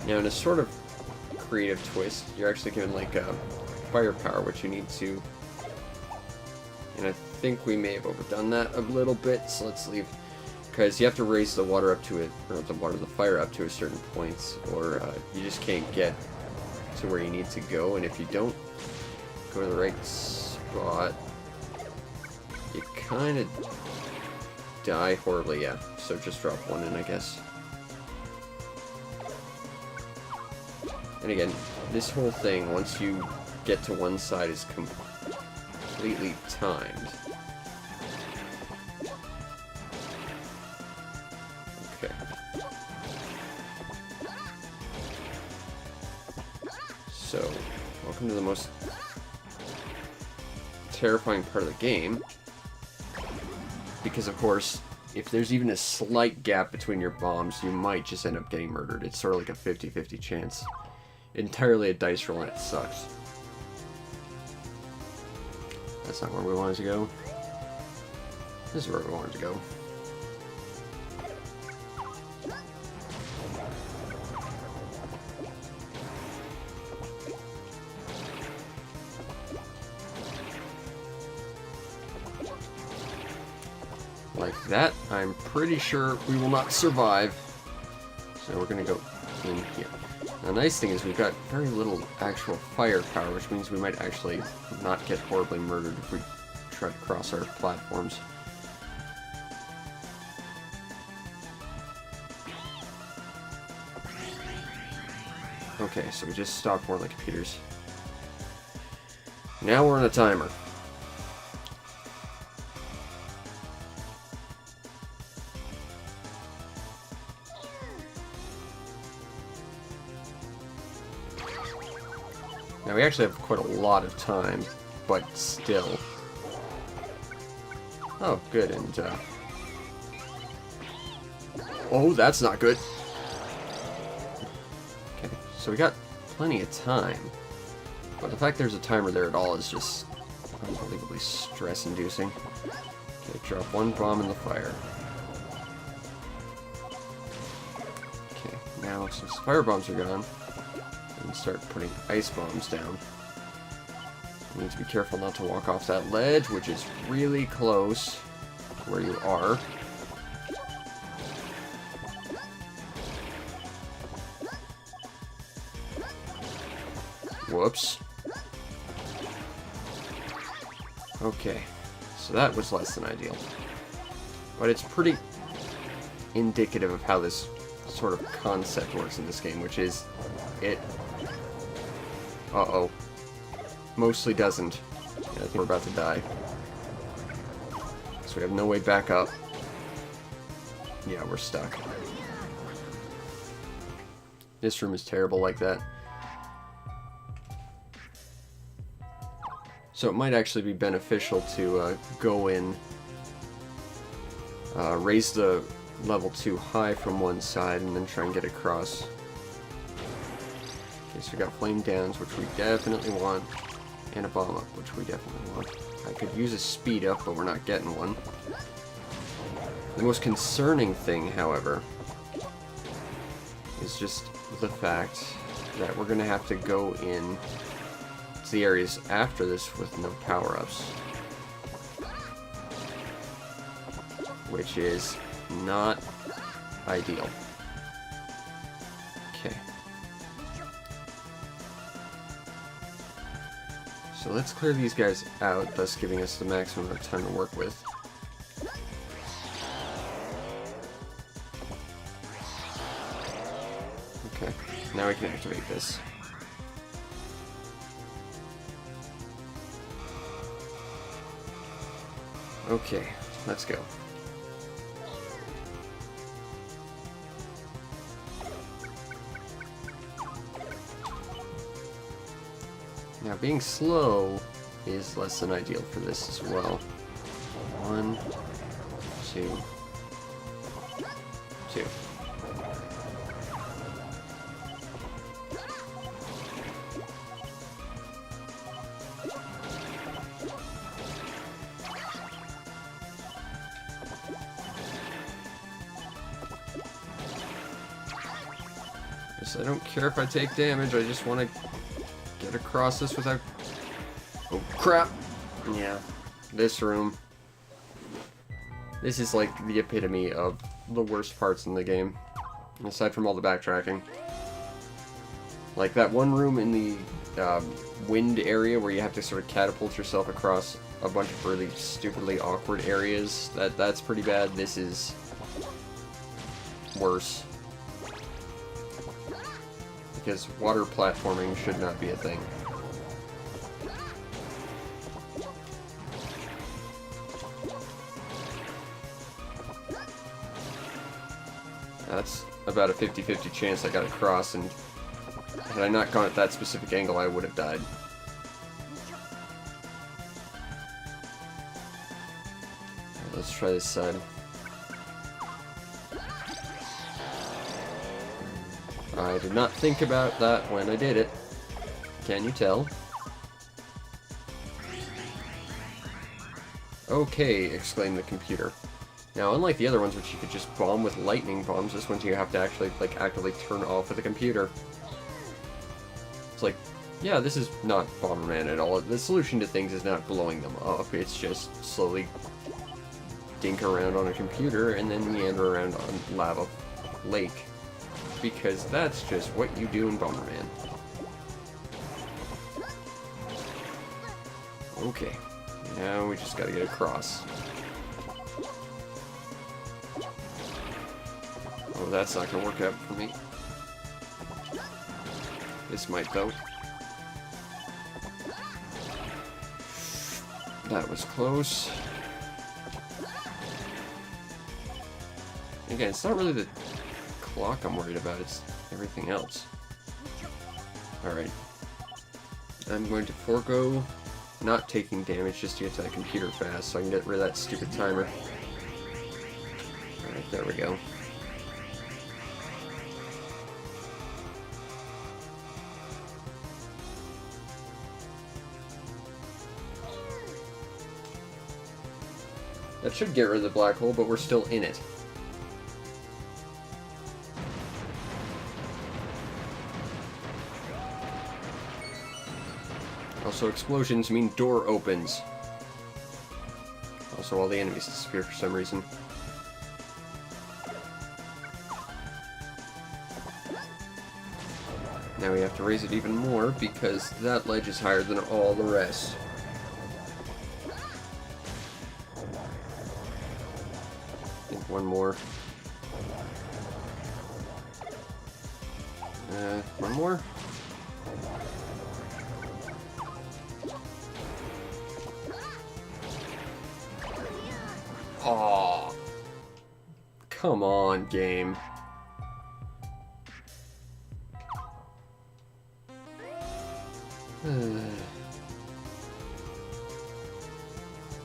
Speaker 1: Now, in a sort of creative twist, you're actually given, like, firepower, which you need to... And I think we may have overdone that a little bit, so let's leave Because you have to raise the water up to it, or the fire up to a certain point, or you just can't get to where you need to go. And if you don't go to the right spot, you kind of die horribly. Yeah, so just drop one in, I guess. And again, this whole thing, once you get to one side, is completely timed. Okay. So, welcome to the most terrifying part of the game. Because, of course, if there's even a slight gap between your bombs, you might just end up getting murdered. It's sort of like a 50-50 chance. Entirely a dice roll, and it sucks. That's not where we wanted to go. This is where we wanted to go. Like that, I'm pretty sure we will not survive. So we're gonna go in here. The nice thing is we've got very little actual firepower, which means we might actually not get horribly murdered if we try to cross our platforms. Okay, so we just stopped more like computers. Now we're on a timer. Now we actually have quite a lot of time, but still. Oh, good, and oh, that's not good. Okay, so we got plenty of time, but the fact there's a timer there at all is just unbelievably stress-inducing. Okay, drop one bomb in the fire. Okay, now since the fire bombs are gone, and start putting ice bombs down. You need to be careful not to walk off that ledge, which is really close to where you are. Whoops. Okay, so that was less than ideal. But it's pretty indicative of how this sort of concept works in this game, which is it... Uh-oh. Mostly doesn't. Yeah, I think we're about to die. So we have no way back up. Yeah, we're stuck. This room is terrible like that. So it might actually be beneficial to go in, raise the level too high from one side, and then try and get across. Okay, so we got flame downs, which we definitely want, and a bomb up, which we definitely want. I could use a speed up, but we're not getting one. The most concerning thing, however, is just the fact that we're going to have to go in to the areas after this with no power-ups. Which is not ideal. Okay. So let's clear these guys out, thus giving us the maximum amount of time to work with. Okay, now we can activate this. Okay, let's go. Now, being slow is less than ideal for this as well. 1, 2, 2. I don't care if I take damage, I just want to get across this without... Oh, crap! Yeah, this room. This is like the epitome of the worst parts in the game, aside from all the backtracking. Like that one room in the wind area where you have to sort of catapult yourself across a bunch of really stupidly awkward areas. That's pretty bad. This is worse. Because water platforming should not be a thing. That's about a 50-50 chance I got across, and had I not gone at that specific angle, I would have died. Alright, let's try this side. I did not think about that when I did it. Can you tell? Okay, exclaimed the computer. Now, unlike the other ones, which you could just bomb with lightning bombs, this one you have to actually, like, actively turn off with the computer. It's like, yeah, this is not Bomberman at all. The solution to things is not blowing them up. It's just slowly dink around on a computer and then meander around on lava lake. Because that's just what you do in Bomberman. Okay, now we just gotta get across. Oh, that's not gonna work out for me. This might, though. That was close. Again, it's not really the clock I'm worried about, it's everything else. Alright. I'm going to forego not taking damage just to get to that computer fast so I can get rid of that stupid timer. Alright, there we go. That should get rid of the black hole, but we're still in it. Also, explosions mean door opens. Also, all the enemies disappear for some reason. Now we have to raise it even more because that ledge is higher than all the rest. I think one more. One more? Aw. Come on, game.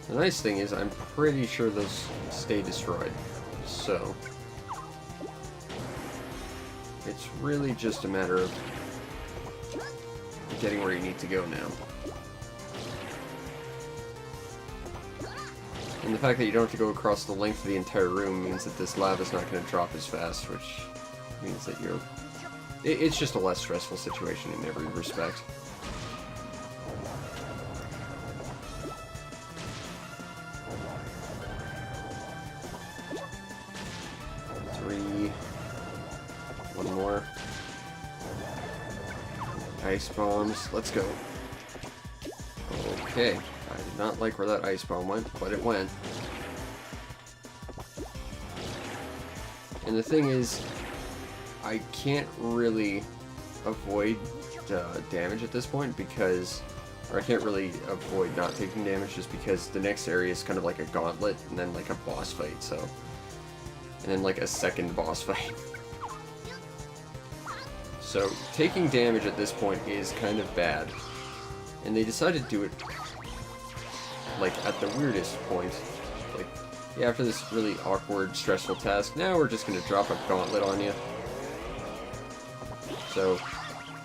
Speaker 1: The nice thing is, I'm pretty sure those stay destroyed, so it's really just a matter of getting where you need to go now. And the fact that you don't have to go across the length of the entire room means that this lava's not going to drop as fast, which means that you're... It's just a less stressful situation in every respect. One more. Ice bombs. Let's go. Okay. I did not like where that ice bomb went, but it went. And the thing is, I can't really avoid damage at this point because... Or I can't really avoid not taking damage just because the next area is kind of like a gauntlet and then like a boss fight, so... And then like a second boss fight. So, taking damage at this point is kind of bad. And they decided to do it, like, at the weirdest point. Like, yeah, after this really awkward, stressful task, now we're just gonna drop a gauntlet on you. So,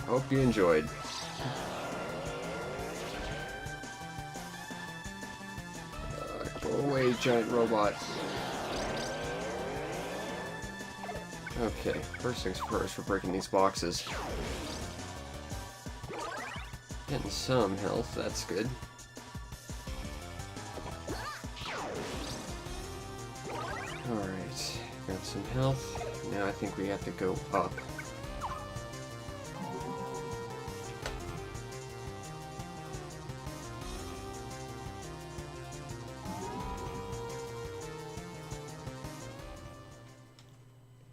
Speaker 1: hope you enjoyed. Go away, giant robot. Okay, first things first, we're breaking these boxes. Getting some health, that's good. Alright, got some health. Now I think we have to go up.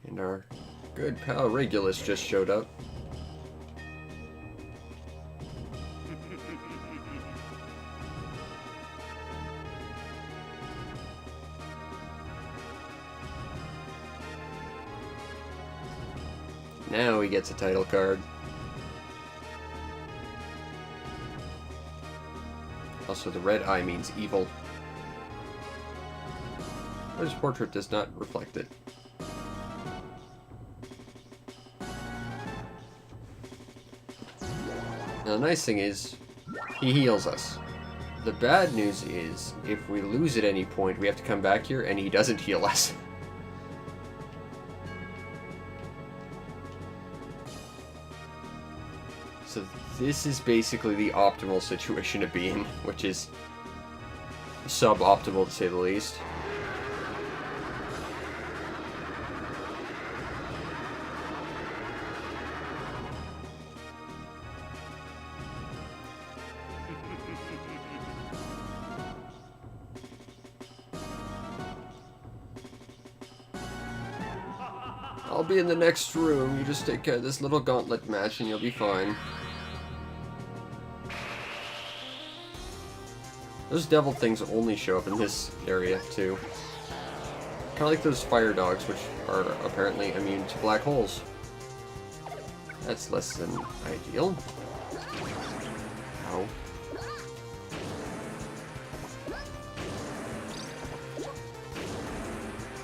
Speaker 1: And our good pal Regulus just showed up. Now he gets a title card. Also, the red eye means evil. But his portrait does not reflect it. Now, the nice thing is, he heals us. The bad news is, if we lose at any point, we have to come back here, and he doesn't heal us. So this is basically the optimal situation to be in, which is suboptimal to say the least. I'll be in the next room. You just take care of this little gauntlet match and you'll be fine. Those devil things only show up in this area, too. Kind of like those fire dogs, which are apparently immune to black holes. That's less than ideal. Ow.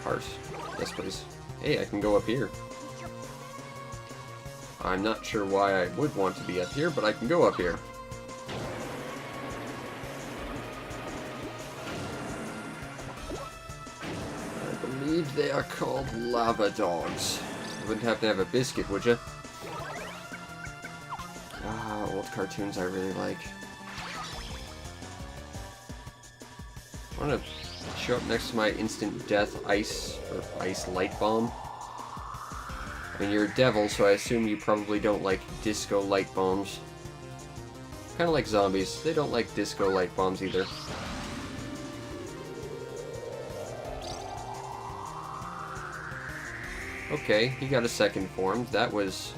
Speaker 1: Heart. Yes, please. Hey, I can go up here. I'm not sure why I would want to be up here, but I can go up here. I believe they are called lava dogs. You wouldn't have to have a biscuit, would you? Ah, old cartoons I really like. I want to show up next to my instant death ice light bomb. I mean, you're a devil, so I assume you probably don't like disco light bombs. Kind of like zombies. They don't like disco light bombs either. Okay, he got a second form. That was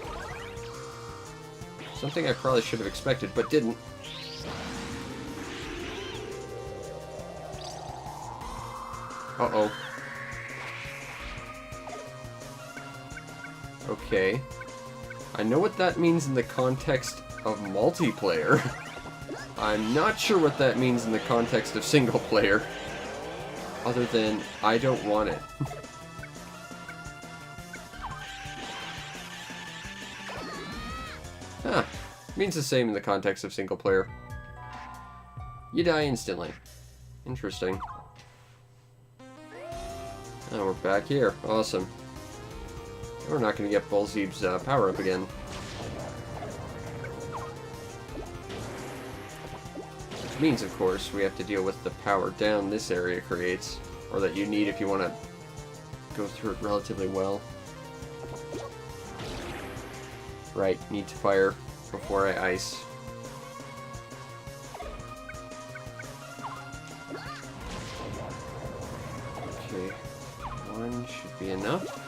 Speaker 1: something I probably should have expected, but didn't. Uh-oh. Okay. I know what that means in the context of multiplayer. I'm not sure what that means in the context of single player. Other than, I don't want it. Huh. Means the same in the context of single player. You die instantly. Interesting. Oh, we're back here. Awesome. We're not going to get Bullzeeb's power up again. Which means, of course, we have to deal with the power down this area creates. Or that you need if you want to go through it relatively well. Right, need to fire before I ice. Okay, one should be enough.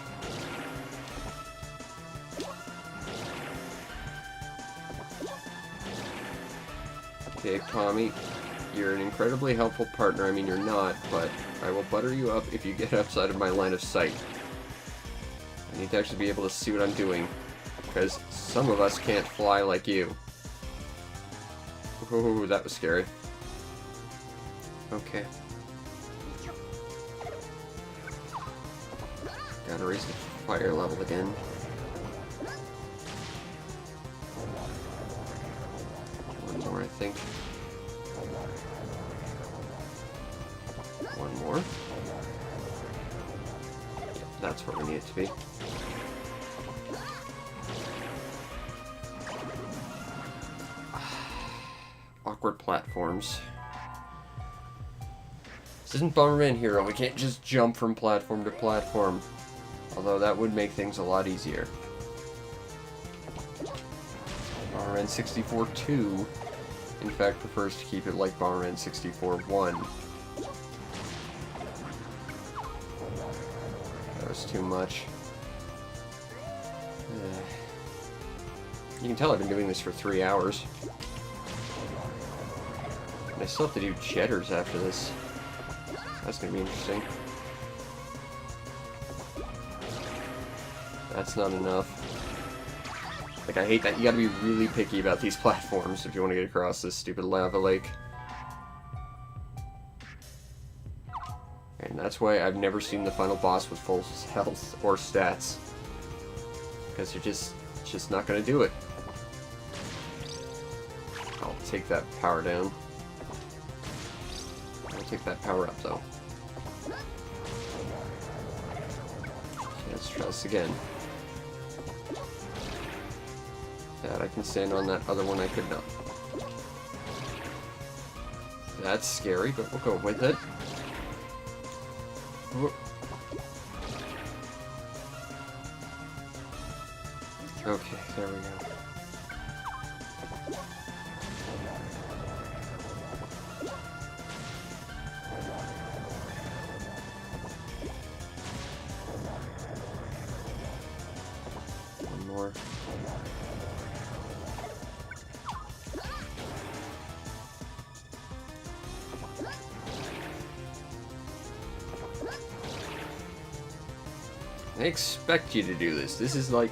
Speaker 1: Okay, Tommy, you're an incredibly helpful partner. I mean, you're not, but I will butter you up if you get outside of my line of sight. I need to actually be able to see what I'm doing, because some of us can't fly like you. Ooh, that was scary. Okay. Gotta raise the fire level again. One more, I think. One more. That's where we need it to be. Awkward platforms. This isn't Bomberman Hero. We can't just jump from platform to platform. Although that would make things a lot easier. Bomberman 64 2, in fact, prefers to keep it like Bomberman 64 1. That was too much. You can tell I've been doing this for 3 hours. And I still have to do jetters after this. That's gonna be interesting. That's not enough. Like, I hate that. You gotta be really picky about these platforms if you want to get across this stupid lava lake. And that's why I've never seen the final boss with full health or stats. Because you're just not gonna do it. I'll take that power down. I'll take that power up, though. Okay, let's try this again. That I can stand on, that other one I could not. That's scary, but we'll go with it. Whoop. Okay, there we go. One more. I expect you to do this. This is like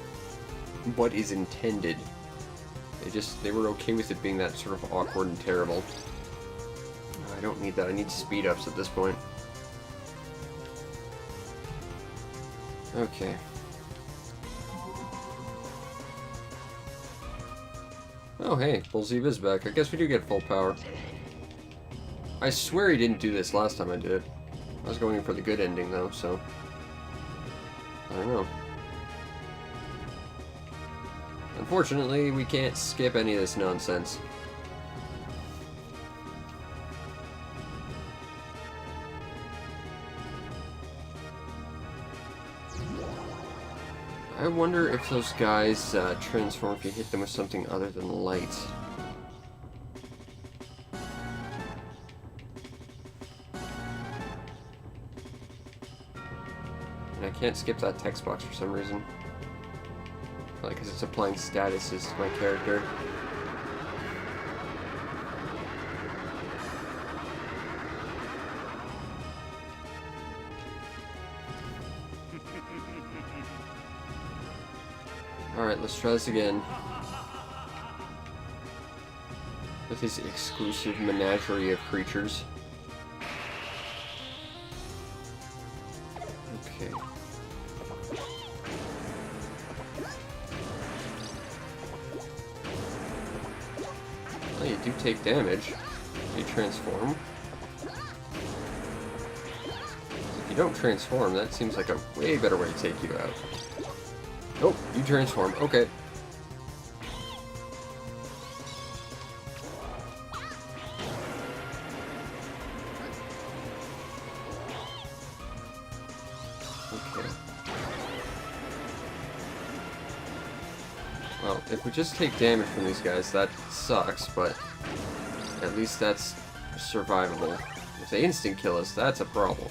Speaker 1: what is intended. They were okay with it being that sort of awkward and terrible. I don't need that. I need speed ups at this point. Okay. Oh hey, Bullzeeb is back. I guess we do get full power. I swear he didn't do this last time I did it. I was going in for the good ending though, so I don't know. Unfortunately, we can't skip any of this nonsense. I wonder if those guys transform if you hit them with something other than light. And I can't skip that text box for some reason. Probably because it's applying statuses to my character. Alright, let's try this again. With his exclusive menagerie of creatures. Okay. Well, you do take damage. You transform. If you don't transform, that seems like a way better way to take you out. Oh, you transform. Okay. Okay. Well, if we just take damage from these guys, that sucks, but at least that's survivable. If they instant kill us, that's a problem.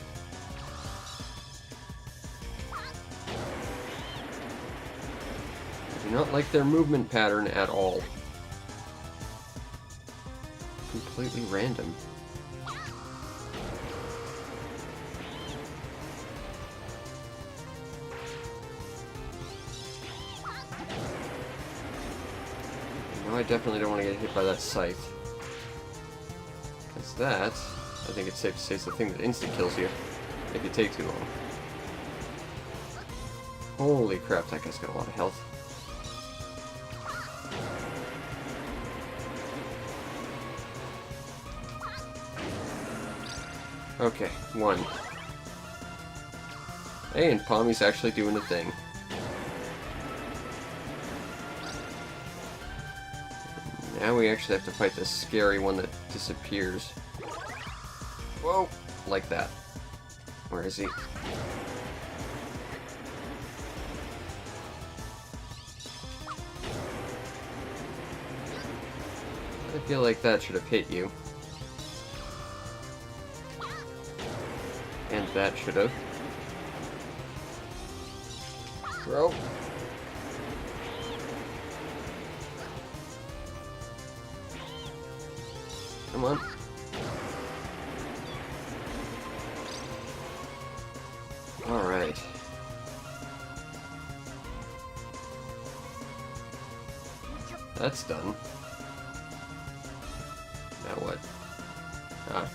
Speaker 1: I do not like their movement pattern at all. Completely random. No, I definitely don't want to get hit by that scythe. Because that, I think it's safe to say, is the thing that instant kills you if you take too long. Holy crap, that guy's got a lot of health. Okay, one. Hey, and Pommy's actually doing a thing. Now we actually have to fight this scary one that disappears. Whoa! like that. Where is he? I feel like that should have hit you. And that should have. Throw. Come on. Alright. That's done. Now what? Ah.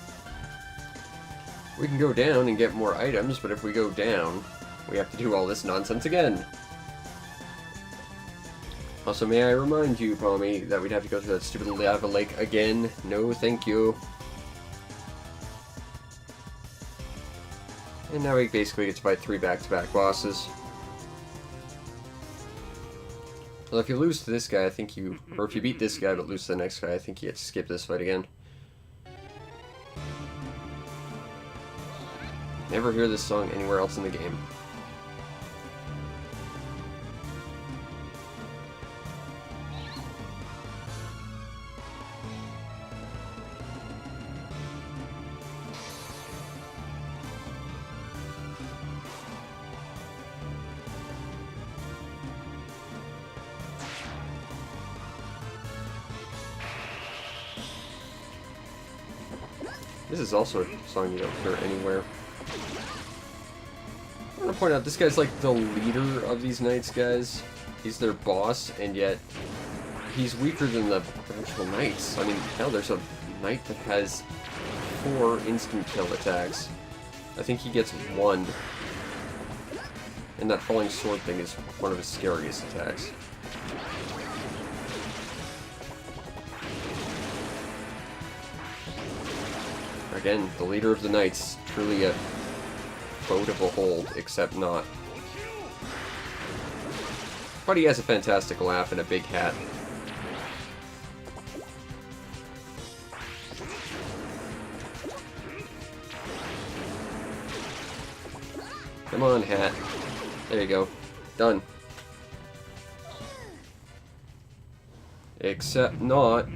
Speaker 1: We can go down and get more items, but if we go down, we have to do all this nonsense again. Also, may I remind you, Pommy, that we'd have to go through that stupid lava lake again? No, thank you. And now we basically get to fight 3 back-to-back bosses. Well, if you lose to this guy, I think you... Or if you beat this guy but lose to the next guy, I think you get to skip this fight again. Never hear this song anywhere else in the game. This is also a song you don't hear anywhere. I want to point out, this guy's like the leader of these knights, guys. He's their boss, and yet he's weaker than the actual knights. I mean, hell, there's a knight that has 4 instant kill attacks. I think he gets 1. And that falling sword thing is one of his scariest attacks. Again, the leader of the knights, truly a foe to behold, except not. But he has a fantastic laugh and a big hat. Come on, hat. There you go. Done. Except not.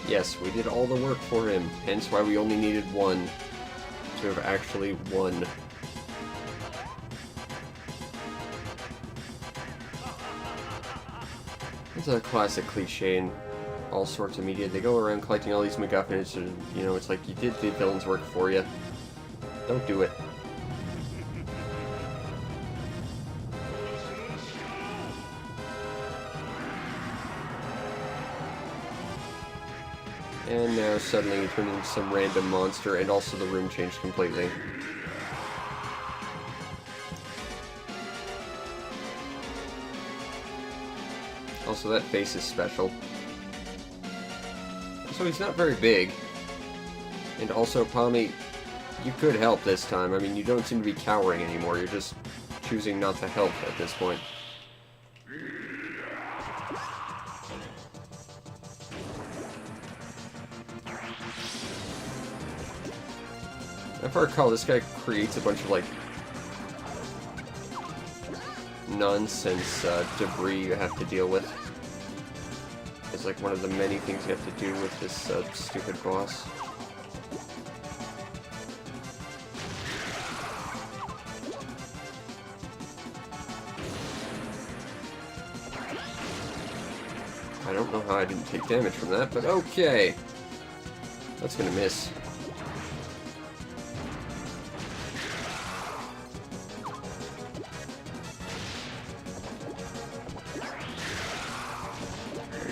Speaker 1: Yes, we did all the work for him, hence why we only needed 1 to have actually won. It's a classic cliche in all sorts of media. They go around collecting all these MacGuffins, and, you know, it's like, you did the villain's work for you. Don't do it. And now suddenly you turn into some random monster, and also the room changed completely. Also, that face is special. So he's not very big. And also, Pommy, you could help this time. I mean, you don't seem to be cowering anymore. You're just choosing not to help at this point. If I recall, this guy creates a bunch of, like, nonsense debris you have to deal with. It's like one of the many things you have to do with this stupid boss. I don't know how I didn't take damage from that, but okay. That's gonna miss.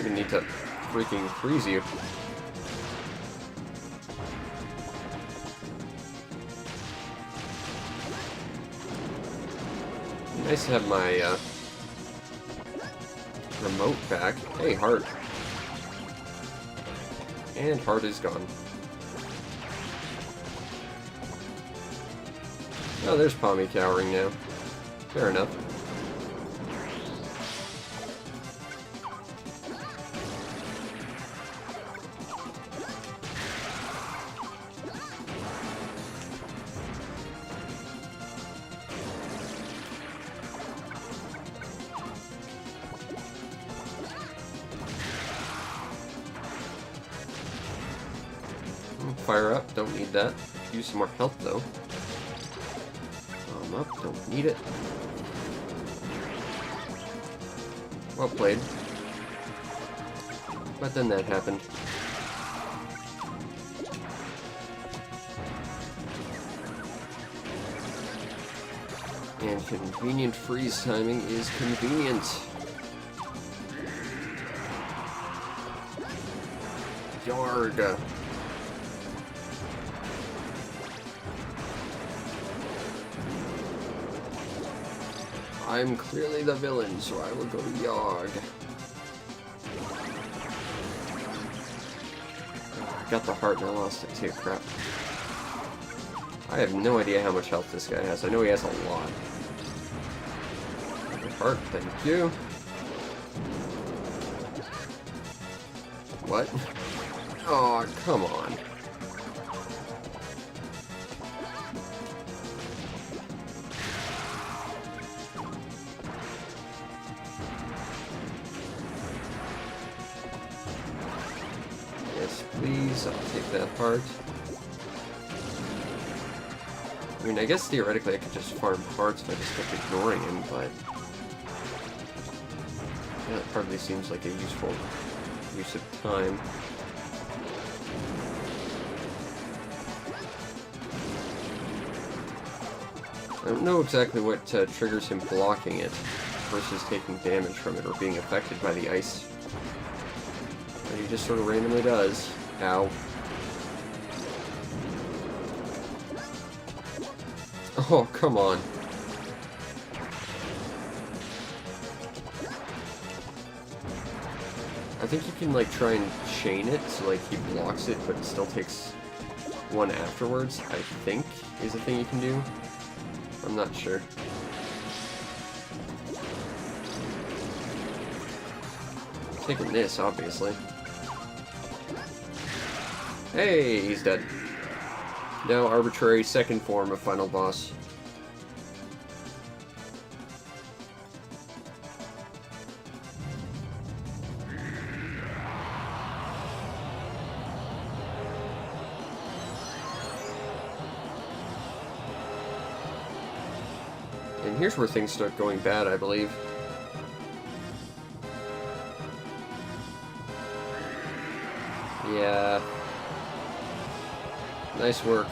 Speaker 1: even need to freaking freeze you. Nice to have my remote back. Hey, heart. And heart is gone. Oh, there's Pommy cowering now. Fair enough. Fire up, don't need that. Use some more health though. Up, don't need it. Well played. But then that happened. And convenient freeze timing is convenient. Yarg. I'm clearly the villain, so I will go Yarg. I got the heart and I lost it too, crap. I have no idea how much health this guy has. I know he has a lot. Heart, thank you. What? Oh, come on. Please, I'll take that heart. I mean, I guess theoretically I could just farm hearts if I just kept ignoring him, but yeah, it hardly seems like a useful use of time. I don't know exactly what triggers him blocking it versus taking damage from it or being affected by the ice. But he just sort of randomly does. Ow. Oh, come on. I think you can, like, try and chain it, so, like, he blocks it, but it still takes one afterwards, I think, is a thing you can do. I'm not sure. I'm taking this, obviously. Hey, he's dead. Now arbitrary second form of final boss. And here's where things start going bad, I believe. Yeah. Nice work.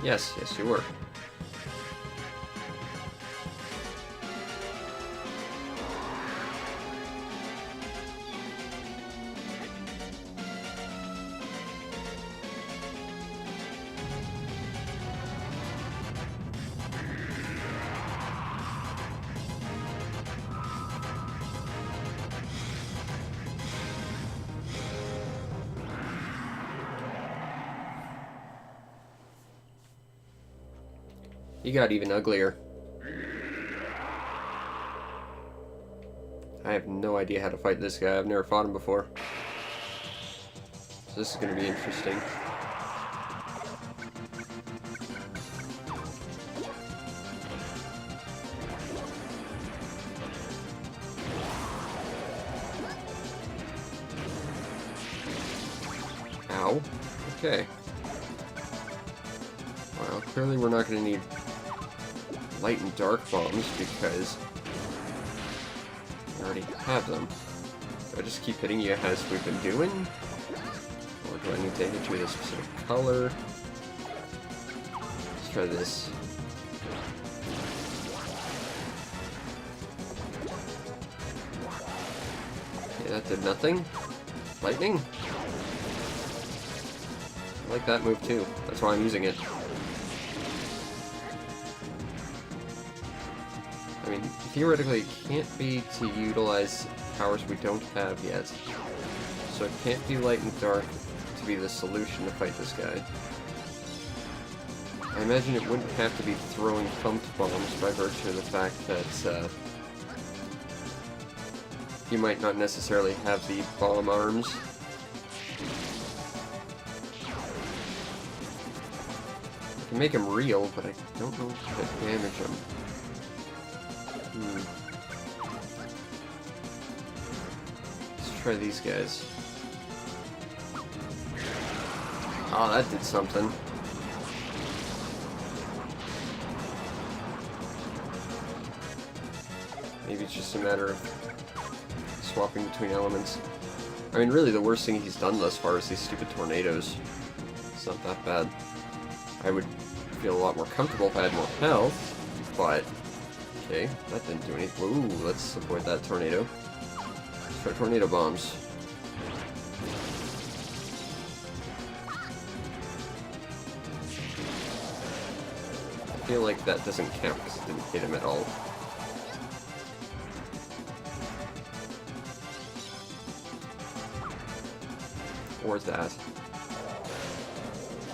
Speaker 1: Yes, yes, you were. You got even uglier. I have no idea how to fight this guy. I've never fought him before. So this is going to be interesting. Ow. Okay. Well, clearly we're not going to need light and dark bombs because I already have them. Do I just keep hitting you as we've been doing? Or do I need to hit you with a specific color? Let's try this. Okay, that did nothing. Lightning? I like that move too. That's why I'm using it. I mean, theoretically, it can't be to utilize powers we don't have yet. So it can't be light and dark to be the solution to fight this guy. I imagine it wouldn't have to be throwing pumped bombs by virtue of the fact that you might not necessarily have the bomb arms. I can make him real, but I don't know how to damage him. Let's try these guys. Oh, that did something. Maybe it's just a matter of swapping between elements. I mean, really, the worst thing he's done thus far is these stupid tornadoes. It's not that bad. I would feel a lot more comfortable if I had more health, but... Okay, that didn't do anything. Ooh, let's avoid that tornado. Let's try tornado bombs. I feel like that doesn't count because it didn't hit him at all. Or that.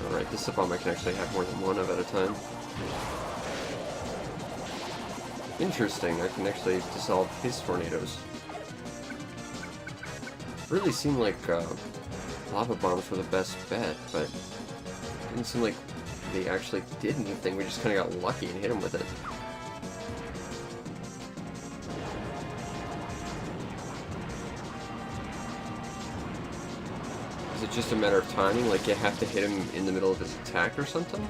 Speaker 1: Alright, this is a bomb I can actually have more than one of at a time. Interesting, I can actually dissolve his tornadoes. Really seemed like lava bombs were the best bet, but it didn't seem like they actually did anything. We just kind of got lucky and hit him with it. Is it just a matter of timing? Like you have to hit him in the middle of his attack or something?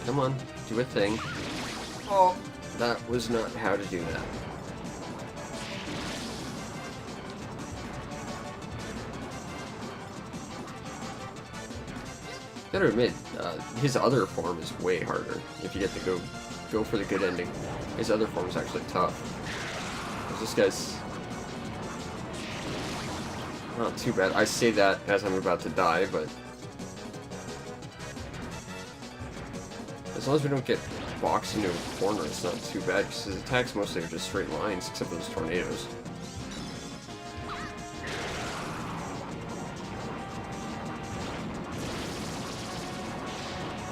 Speaker 1: Come on, do a thing. Oh, that was not how to do that. Gotta admit, his other form is way harder. If you get to go for the good ending, his other form is actually tough. This guy's not too bad. I say that as I'm about to die, but as long as we don't get boxed into a corner, it's not too bad, because his attacks mostly are just straight lines, except for those tornadoes.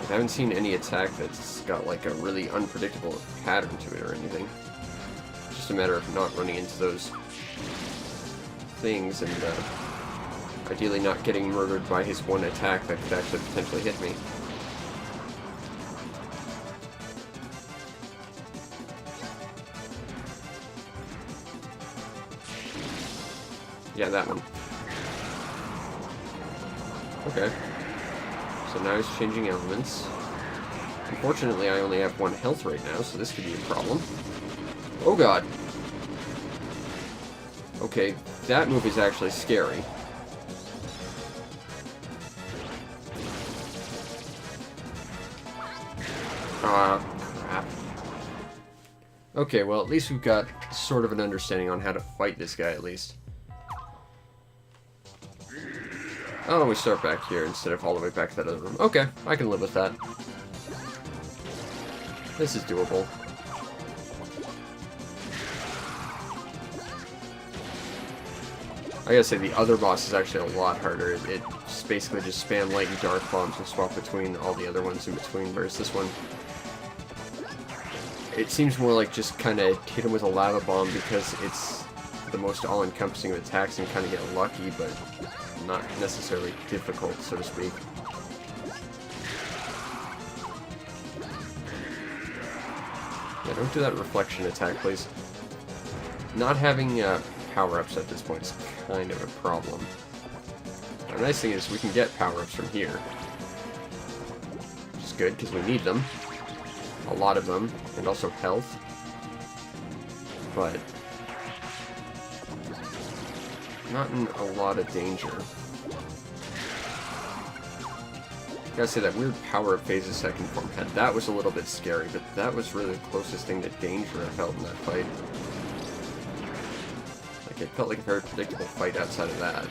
Speaker 1: I haven't seen any attack that's got like a really unpredictable pattern to it or anything. It's just a matter of not running into those things and ideally not getting murdered by his one attack that could actually potentially hit me. Yeah, that one. Okay. So now he's changing elements. Unfortunately, I only have 1 health right now, so this could be a problem. Oh god! Okay, that move is actually scary. Ah, crap. Okay, well, at least we've got sort of an understanding on how to fight this guy, at least. Oh, we start back here instead of all the way back to that other room. Okay, I can live with that. This is doable. I gotta say, the other boss is actually a lot harder. It basically just spam light and dark bombs and swap between all the other ones in between, whereas this one, it seems more like just kind of hit him with a lava bomb because it's the most all-encompassing of attacks and kind of get lucky, but not necessarily difficult, so to speak. Yeah, don't do that reflection attack, please. Not having power-ups at this point is kind of a problem. The nice thing is we can get power-ups from here, which is good because we need them. A lot of them, and also health. But not in a lot of danger. Gotta say, that weird power-up phases second form head, that was a little bit scary, but that was really the closest thing to danger I felt in that fight. Like, it felt like a very predictable fight outside of that.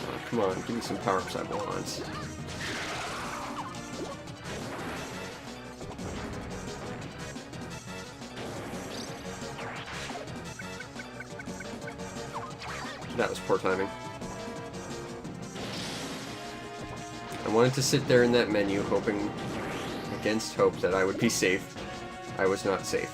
Speaker 1: Oh, come on, give me some power-ups I want. That was poor timing. I wanted to sit there in that menu, hoping against hope that I would be safe. I was not safe.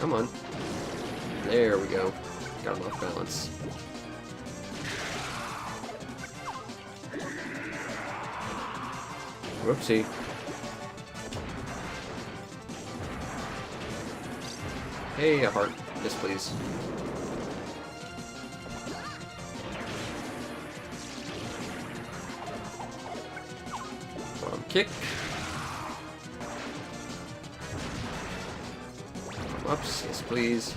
Speaker 1: Come on. There we go. Got him off balance. Whoopsie. Hey, a heart. Yes, please. Bomb kick. Ups. Yes, please.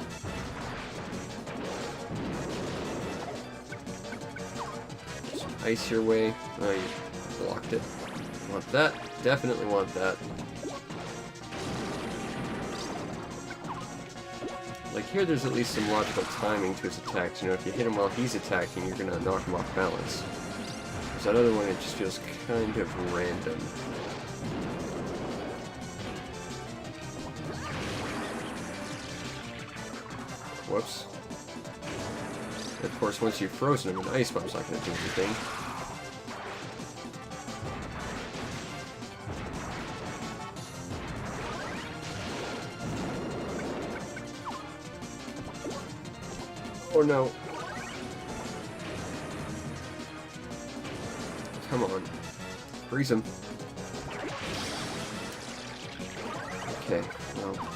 Speaker 1: Some ice your way. Oh, you blocked it. Want that. Definitely want that. Like here, there's at least some logical timing to his attacks. You know, if you hit him while he's attacking, you're gonna knock him off balance. Whereas that other one, it just feels kind of random. Whoops. Of course, once you've frozen him, an ice bomb's not gonna do anything. Oh no. Come on. Freeze him. Okay, well.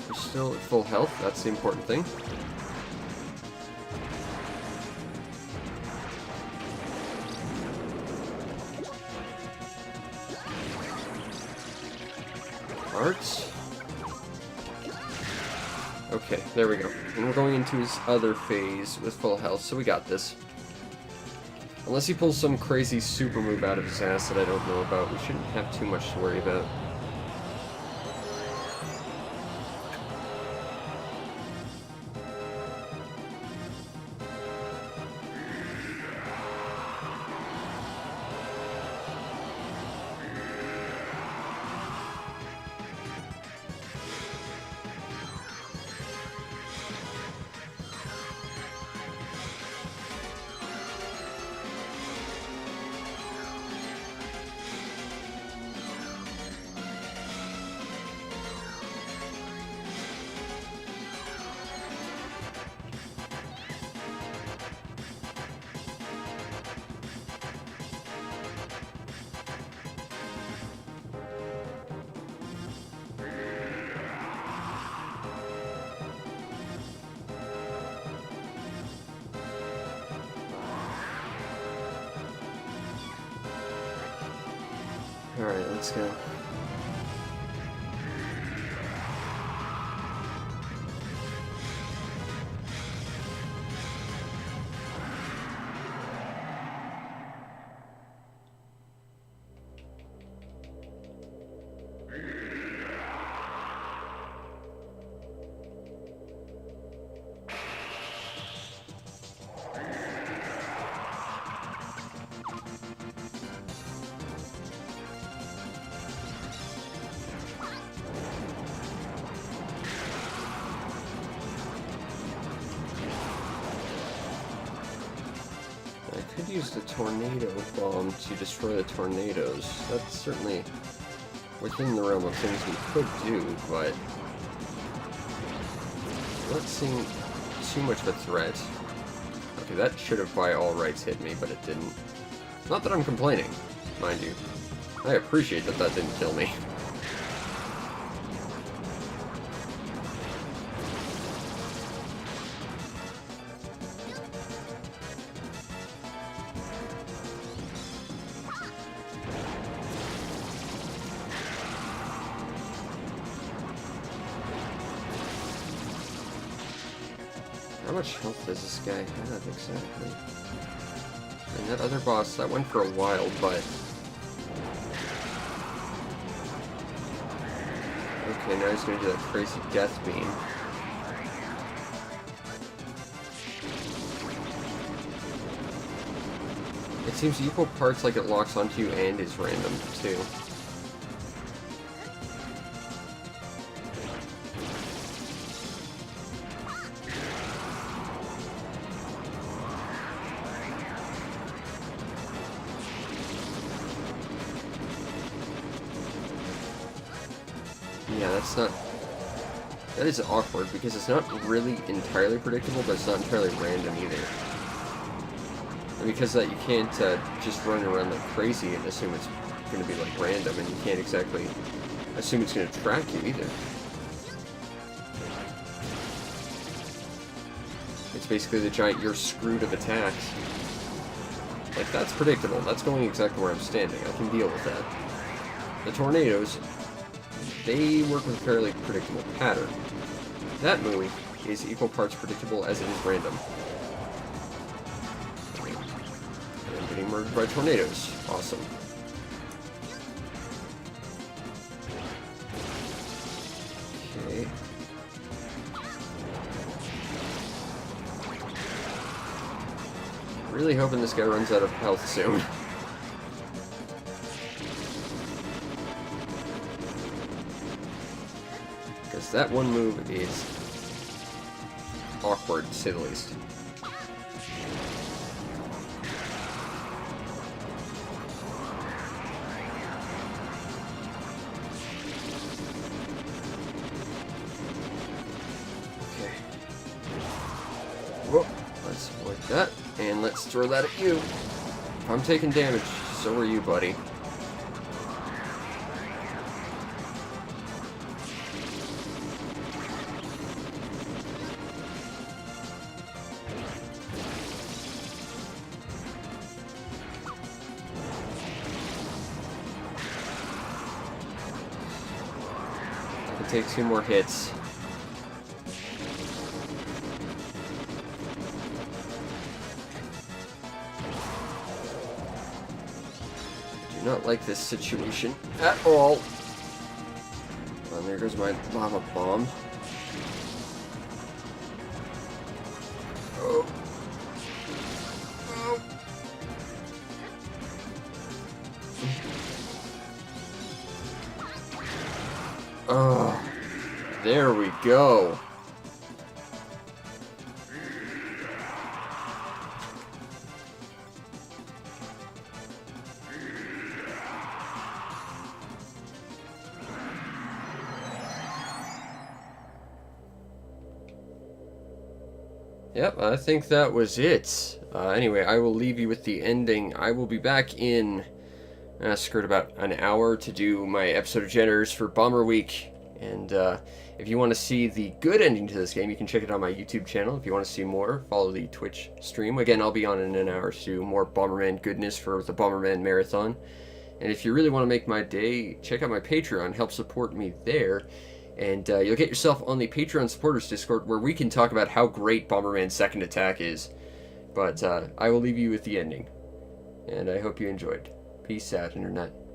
Speaker 1: We're still at full health, that's the important thing. Hearts. Okay, there we go. And we're going into his other phase with full health, so we got this. Unless he pulls some crazy super move out of his ass that I don't know about, we shouldn't have too much to worry about. Alright, let's go. could use the tornado bomb to destroy the tornadoes. That's certainly within the realm of things we could do, but not seeing too much of a threat. Okay, that should have by all rights hit me, but it didn't. Not that I'm complaining, mind you. I appreciate that that didn't kill me. How much health does this guy have exactly? And that other boss, that went for a while, but... Okay, now he's gonna do that crazy death beam. It seems equal parts like it locks onto you and is random, too. Yeah, that's not... That is awkward, because it's not really entirely predictable, but it's not entirely random either. And because of that, you can't just run around like crazy and assume it's going to be like random, and you can't exactly assume it's going to track you either. It's basically the giant "you're screwed" of attacks. Like, that's predictable. That's going exactly where I'm standing. I can deal with that. The tornadoes... they work with a fairly predictable pattern. That move is equal parts predictable as it is random. And I'm getting murdered by tornadoes. Awesome. Okay. Really hoping this guy runs out of health soon. That one move is awkward, to say the least. Okay. Whoa, let's avoid that, and let's throw that at you. If I'm taking damage, so are you, buddy. Take 2 more hits. I do not like this situation at all. And there goes my lava bomb. Oh. Oh. Oh. There we go. Yep, I think that was it. Anyway, I will leave you with the ending. I will be back in skirt about an hour to do my episode of Generators for Bomber Week. And if you want to see the good ending to this game, you can check it on my YouTube channel. If you want to see more, follow the Twitch stream. Again, I'll be on in an hour to do more Bomberman goodness for the Bomberman Marathon. And if you really want to make my day, check out my Patreon. Help support me there. And you'll get yourself on the Patreon supporters Discord, where we can talk about how great Bomberman's second attack is. But I will leave you with the ending. And I hope you enjoyed. Peace out, Internet.